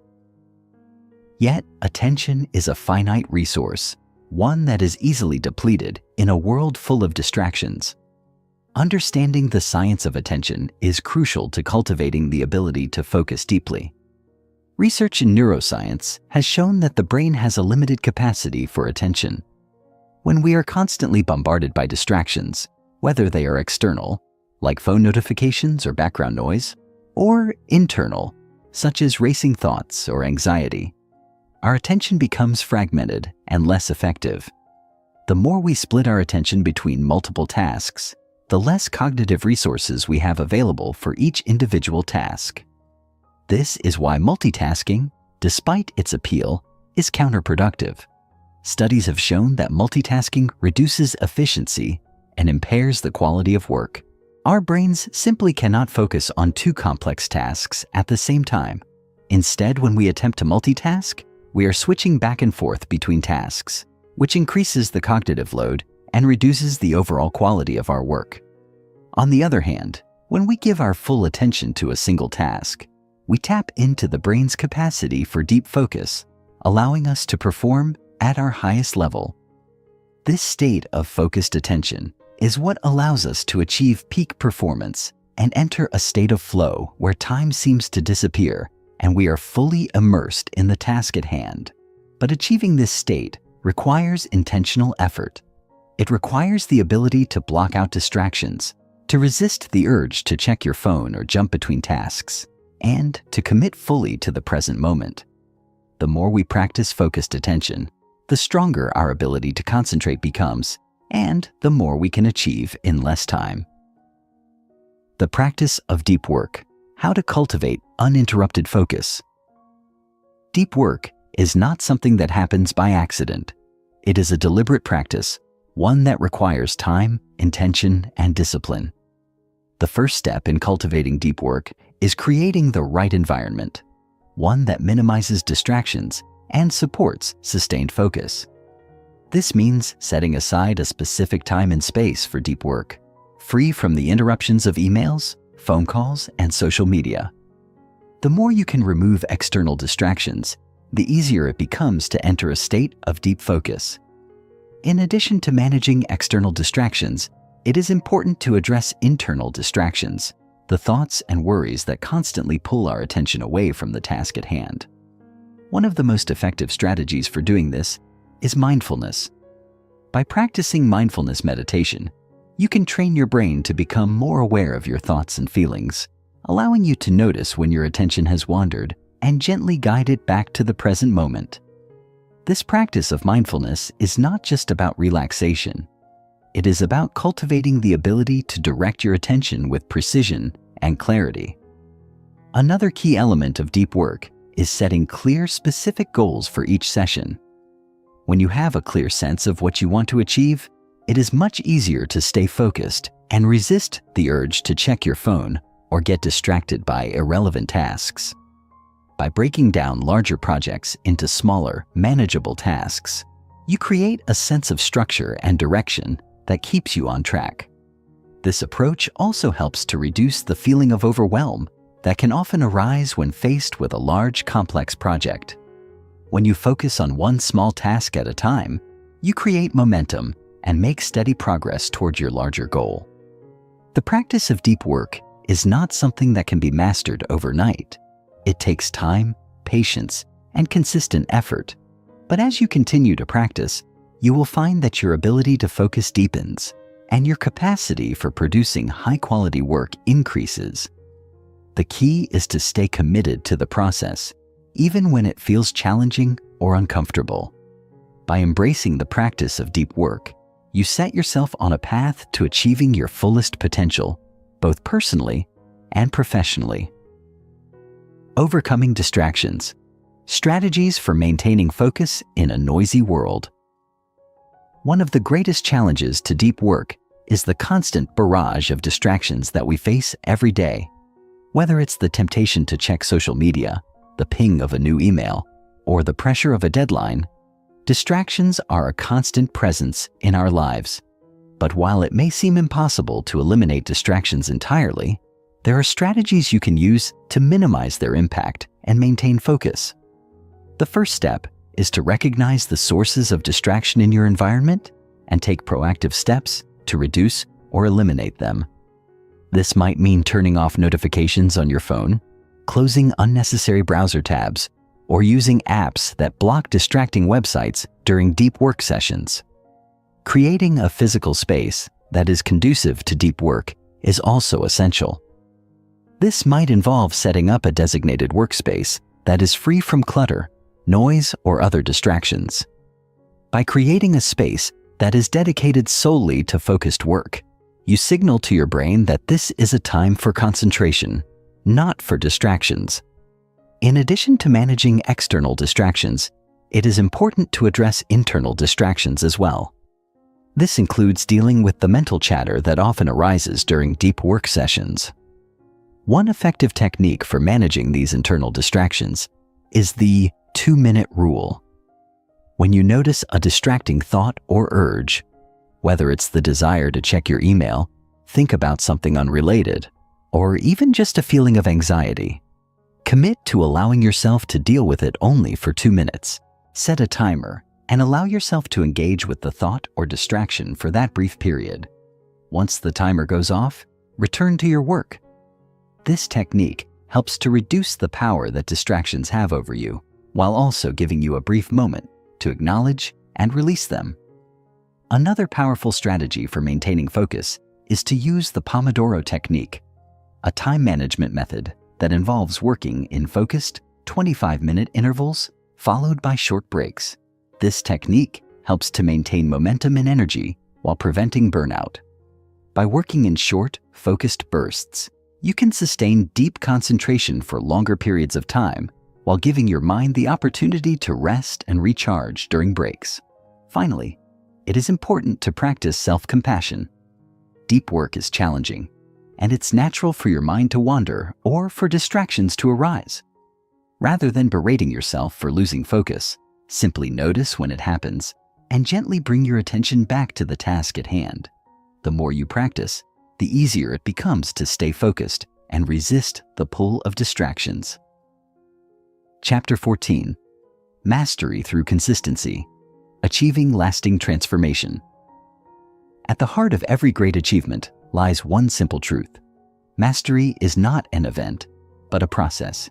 Yet, attention is a finite resource, one that is easily depleted in a world full of distractions. Understanding the science of attention is crucial to cultivating the ability to focus deeply. Research in neuroscience has shown that the brain has a limited capacity for attention. When we are constantly bombarded by distractions, whether they are external, like phone notifications or background noise, or internal, such as racing thoughts or anxiety, our attention becomes fragmented and less effective. The more we split our attention between multiple tasks, the less cognitive resources we have available for each individual task. This is why multitasking, despite its appeal, is counterproductive. Studies have shown that multitasking reduces efficiency and impairs the quality of work. Our brains simply cannot focus on two complex tasks at the same time. Instead, when we attempt to multitask, we are switching back and forth between tasks, which increases the cognitive load and reduces the overall quality of our work. On the other hand, when we give our full attention to a single task, we tap into the brain's capacity for deep focus, allowing us to perform at our highest level. This state of focused attention is what allows us to achieve peak performance and enter a state of flow where time seems to disappear and we are fully immersed in the task at hand. But achieving this state requires intentional effort. It requires the ability to block out distractions, to resist the urge to check your phone or jump between tasks, and to commit fully to the present moment. The more we practice focused attention, the stronger our ability to concentrate becomes, and the more we can achieve in less time. The practice of deep work. How to cultivate uninterrupted focus. Deep work is not something that happens by accident. It is a deliberate practice, one that requires time, intention, and discipline. The first step in cultivating deep work is creating the right environment, one that minimizes distractions and supports sustained focus. This means setting aside a specific time and space for deep work, free from the interruptions of emails, phone calls, and social media. The more you can remove external distractions, the easier it becomes to enter a state of deep focus. In addition to managing external distractions, it is important to address internal distractions, the thoughts and worries that constantly pull our attention away from the task at hand. One of the most effective strategies for doing this is mindfulness. By practicing mindfulness meditation, you can train your brain to become more aware of your thoughts and feelings, allowing you to notice when your attention has wandered and gently guide it back to the present moment. This practice of mindfulness is not just about relaxation. It is about cultivating the ability to direct your attention with precision and clarity. Another key element of deep work is setting clear, specific goals for each session. When you have a clear sense of what you want to achieve, it is much easier to stay focused and resist the urge to check your phone or get distracted by irrelevant tasks. By breaking down larger projects into smaller, manageable tasks, you create a sense of structure and direction that keeps you on track. This approach also helps to reduce the feeling of overwhelm that can often arise when faced with a large, complex project. When you focus on one small task at a time, you create momentum and make steady progress toward your larger goal. The practice of deep work is not something that can be mastered overnight. It takes time, patience, and consistent effort. But as you continue to practice, you will find that your ability to focus deepens and your capacity for producing high-quality work increases. The key is to stay committed to the process, even when it feels challenging or uncomfortable. By embracing the practice of deep work, you set yourself on a path to achieving your fullest potential, both personally and professionally. Overcoming distractions. Strategies for maintaining focus in a noisy world. One of the greatest challenges to deep work is the constant barrage of distractions that we face every day. Whether it's the temptation to check social media, the ping of a new email, or the pressure of a deadline, distractions are a constant presence in our lives. But while it may seem impossible to eliminate distractions entirely, there are strategies you can use to minimize their impact and maintain focus. The first step is to recognize the sources of distraction in your environment and take proactive steps to reduce or eliminate them. This might mean turning off notifications on your phone, closing unnecessary browser tabs, or using apps that block distracting websites during deep work sessions. Creating a physical space that is conducive to deep work is also essential. This might involve setting up a designated workspace that is free from clutter, noise, or other distractions. By creating a space that is dedicated solely to focused work, you signal to your brain that this is a time for concentration, not for distractions. In addition to managing external distractions, it is important to address internal distractions as well. This includes dealing with the mental chatter that often arises during deep work sessions. One effective technique for managing these internal distractions is the 2-minute rule. When you notice a distracting thought or urge, whether it's the desire to check your email, think about something unrelated, or even just a feeling of anxiety, commit to allowing yourself to deal with it only for 2 minutes. Set a timer and allow yourself to engage with the thought or distraction for that brief period. Once the timer goes off, return to your work. This technique helps to reduce the power that distractions have over you, while also giving you a brief moment to acknowledge and release them. Another powerful strategy for maintaining focus is to use the Pomodoro technique, a time management method that involves working in focused 25-minute intervals followed by short breaks. This technique helps to maintain momentum and energy while preventing burnout. By working in short, focused bursts, you can sustain deep concentration for longer periods of time while giving your mind the opportunity to rest and recharge during breaks. Finally, it is important to practice self-compassion. Deep work is challenging, and it's natural for your mind to wander or for distractions to arise. Rather than berating yourself for losing focus, simply notice when it happens and gently bring your attention back to the task at hand. The more you practice, the easier it becomes to stay focused and resist the pull of distractions. Chapter 14. Mastery through Consistency. Achieving Lasting Transformation. At the heart of every great achievement lies one simple truth. Mastery is not an event, but a process.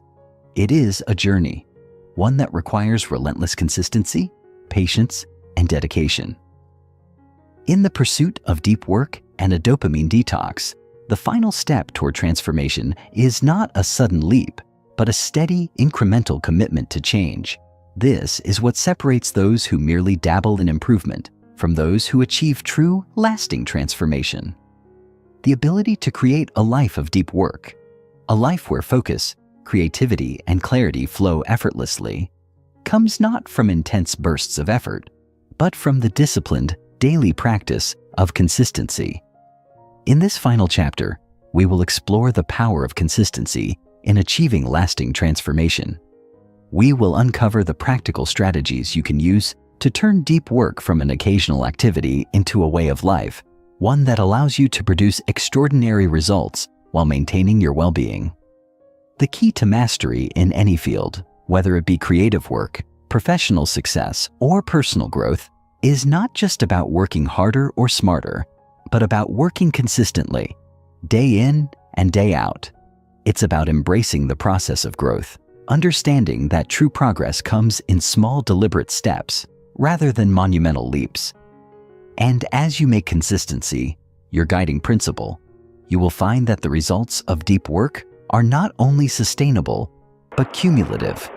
It is a journey, one that requires relentless consistency, patience, and dedication. In the pursuit of deep work and a dopamine detox, the final step toward transformation is not a sudden leap, but a steady, incremental commitment to change. This is what separates those who merely dabble in improvement from those who achieve true, lasting transformation. The ability to create a life of deep work, a life where focus, creativity, and clarity flow effortlessly, comes not from intense bursts of effort, but from the disciplined, daily practice of consistency. In this final chapter, we will explore the power of consistency in achieving lasting transformation. We will uncover the practical strategies you can use to turn deep work from an occasional activity into a way of life, one that allows you to produce extraordinary results while maintaining your well-being. The key to mastery in any field, whether it be creative work, professional success, or personal growth, is not just about working harder or smarter, but about working consistently, day in and day out. It's about embracing the process of growth, understanding that true progress comes in small, deliberate steps rather than monumental leaps. And as you make consistency your guiding principle, you will find that the results of deep work are not only sustainable, but cumulative,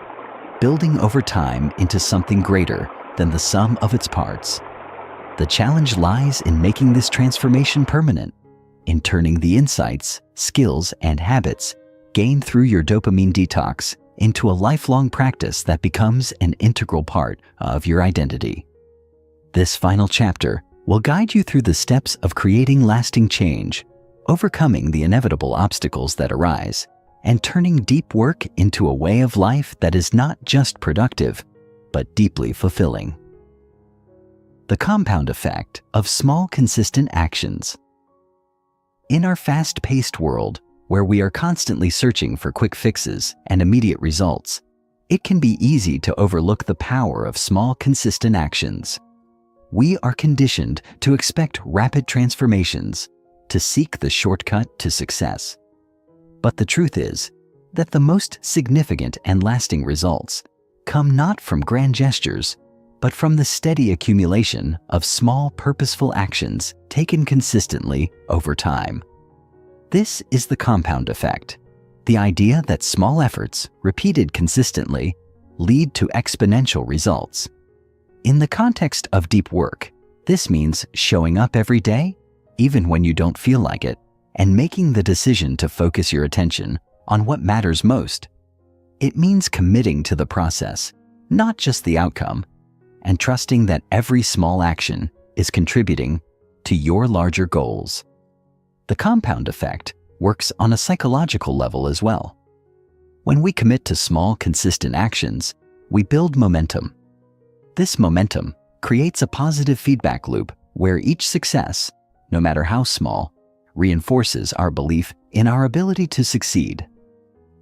building over time into something greater than the sum of its parts. The challenge lies in making this transformation permanent, in turning the insights, skills, and habits gained through your dopamine detox into a lifelong practice that becomes an integral part of your identity. This final chapter will guide you through the steps of creating lasting change, overcoming the inevitable obstacles that arise, and turning deep work into a way of life that is not just productive, but deeply fulfilling. The compound effect of small, consistent actions. In our fast-paced world, where we are constantly searching for quick fixes and immediate results, it can be easy to overlook the power of small, consistent actions. We are conditioned to expect rapid transformations, to seek the shortcut to success. But the truth is that the most significant and lasting results come not from grand gestures, but from the steady accumulation of small, purposeful actions taken consistently over time. This is the compound effect, the idea that small efforts, repeated consistently, lead to exponential results. In the context of deep work, this means showing up every day, even when you don't feel like it, and making the decision to focus your attention on what matters most. It means committing to the process, not just the outcome, and trusting that every small action is contributing to your larger goals. The compound effect works on a psychological level as well. When we commit to small, consistent actions, we build momentum. This momentum creates a positive feedback loop where each success, no matter how small, reinforces our belief in our ability to succeed.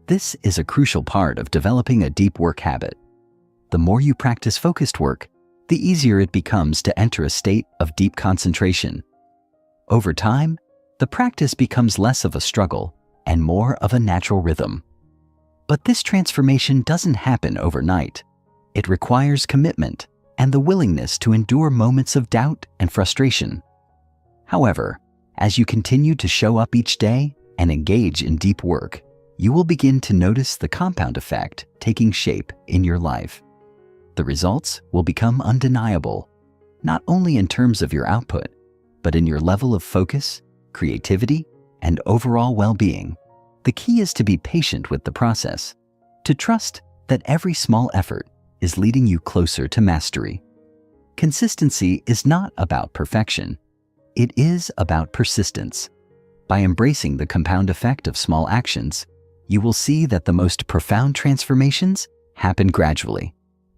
This is a crucial part of developing a deep work habit. The more you practice focused work, the easier it becomes to enter a state of deep concentration. Over time, the practice becomes less of a struggle and more of a natural rhythm. But this transformation doesn't happen overnight. It requires commitment and the willingness to endure moments of doubt and frustration. However, as you continue to show up each day and engage in deep work, you will begin to notice the compound effect taking shape in your life. The results will become undeniable, not only in terms of your output, but in your level of focus, creativity, and overall well-being. The key is to be patient with the process, to trust that every small effort is leading you closer to mastery. Consistency is not about perfection. It is about persistence. By embracing the compound effect of small actions, you will see that the most profound transformations happen gradually,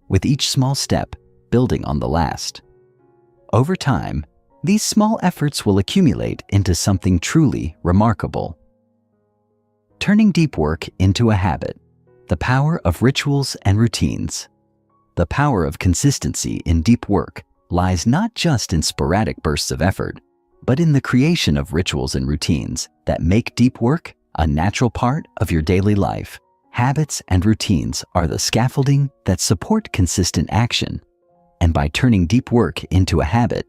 with each small step building on the last. Over time, these small efforts will accumulate into something truly remarkable. Turning deep work into a habit. The power of rituals and routines. The power of consistency in deep work lies not just in sporadic bursts of effort, but in the creation of rituals and routines that make deep work a natural part of your daily life. Habits and routines are the scaffolding that support consistent action, and by turning deep work into a habit,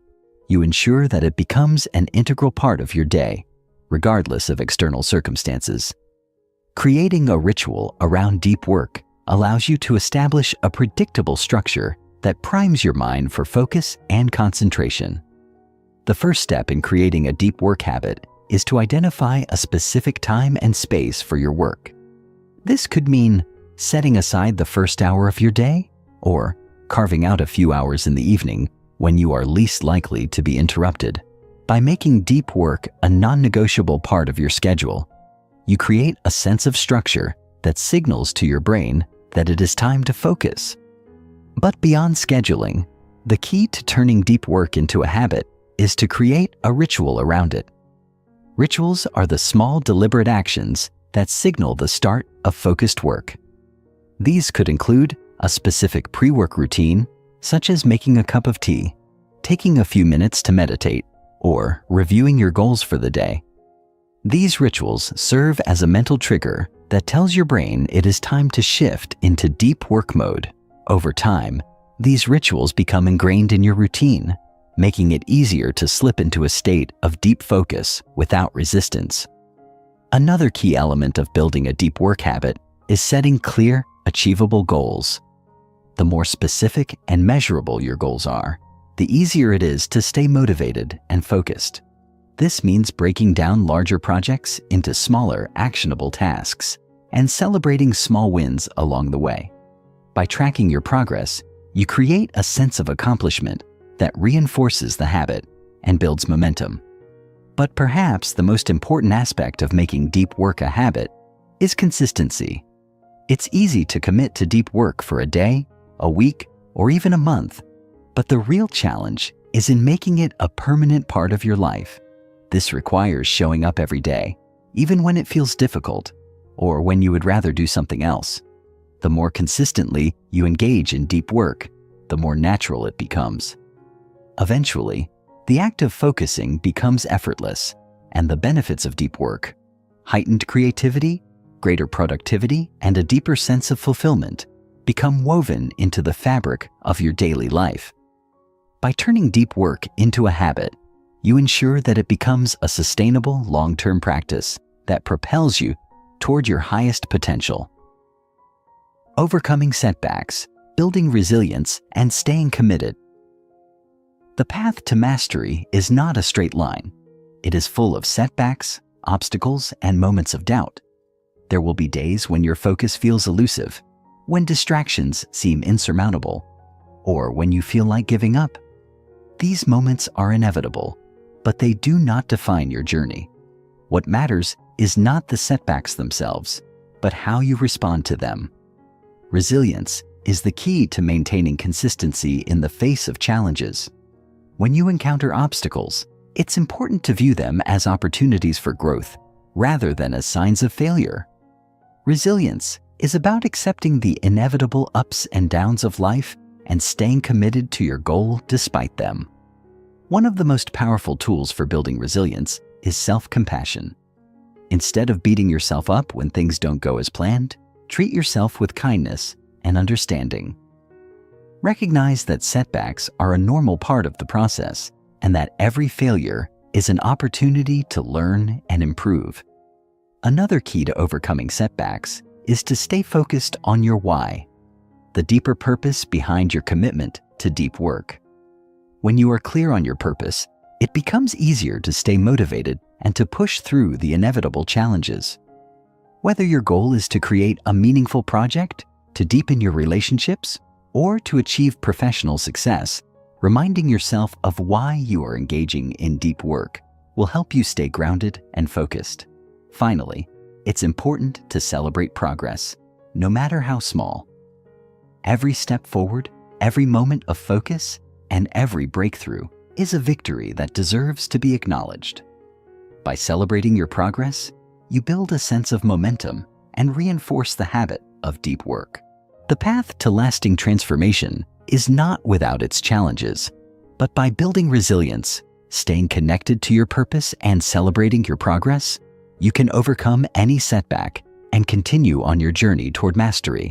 you ensure that it becomes an integral part of your day, regardless of external circumstances. Creating a ritual around deep work allows you to establish a predictable structure that primes your mind for focus and concentration. The first step in creating a deep work habit is to identify a specific time and space for your work. This could mean setting aside the first hour of your day, or carving out a few hours in the evening when you are least likely to be interrupted. By making deep work a non-negotiable part of your schedule, you create a sense of structure that signals to your brain that it is time to focus. But beyond scheduling, the key to turning deep work into a habit is to create a ritual around it. Rituals are the small, deliberate actions that signal the start of focused work. These could include a specific pre-work routine, such as making a cup of tea, taking a few minutes to meditate, or reviewing your goals for the day. These rituals serve as a mental trigger that tells your brain it is time to shift into deep work mode. Over time, these rituals become ingrained in your routine, making it easier to slip into a state of deep focus without resistance. Another key element of building a deep work habit is setting clear, achievable goals. The more specific and measurable your goals are, the easier it is to stay motivated and focused. This means breaking down larger projects into smaller, actionable tasks and celebrating small wins along the way. By tracking your progress, you create a sense of accomplishment that reinforces the habit and builds momentum. But perhaps the most important aspect of making deep work a habit is consistency. It's easy to commit to deep work for a day, a week, or even a month, but the real challenge is in making it a permanent part of your life. This requires showing up every day, even when it feels difficult, or when you would rather do something else. The more consistently you engage in deep work, the more natural it becomes. Eventually, the act of focusing becomes effortless, and the benefits of deep work, heightened creativity, greater productivity, and a deeper sense of fulfillment, become woven into the fabric of your daily life. By turning deep work into a habit, you ensure that it becomes a sustainable long-term practice that propels you toward your highest potential. Overcoming setbacks, building resilience, and staying committed. The path to mastery is not a straight line. It is full of setbacks, obstacles, and moments of doubt. There will be days when your focus feels elusive, when distractions seem insurmountable, or when you feel like giving up. These moments are inevitable, but they do not define your journey. What matters is not the setbacks themselves, but how you respond to them. Resilience is the key to maintaining consistency in the face of challenges. When you encounter obstacles, it's important to view them as opportunities for growth rather than as signs of failure. Resilience is about accepting the inevitable ups and downs of life and staying committed to your goal despite them. One of the most powerful tools for building resilience is self-compassion. Instead of beating yourself up when things don't go as planned, treat yourself with kindness and understanding. Recognize that setbacks are a normal part of the process and that every failure is an opportunity to learn and improve. Another key to overcoming setbacks is to stay focused on your why, the deeper purpose behind your commitment to deep work. When you are clear on your purpose, it becomes easier to stay motivated and to push through the inevitable challenges. Whether your goal is to create a meaningful project, to deepen your relationships, or to achieve professional success, reminding yourself of why you are engaging in deep work will help you stay grounded and focused. Finally, it's important to celebrate progress, no matter how small. Every step forward, every moment of focus, and every breakthrough is a victory that deserves to be acknowledged. By celebrating your progress, you build a sense of momentum and reinforce the habit of deep work. The path to lasting transformation is not without its challenges, but by building resilience, staying connected to your purpose, and celebrating your progress, you can overcome any setback and continue on your journey toward mastery.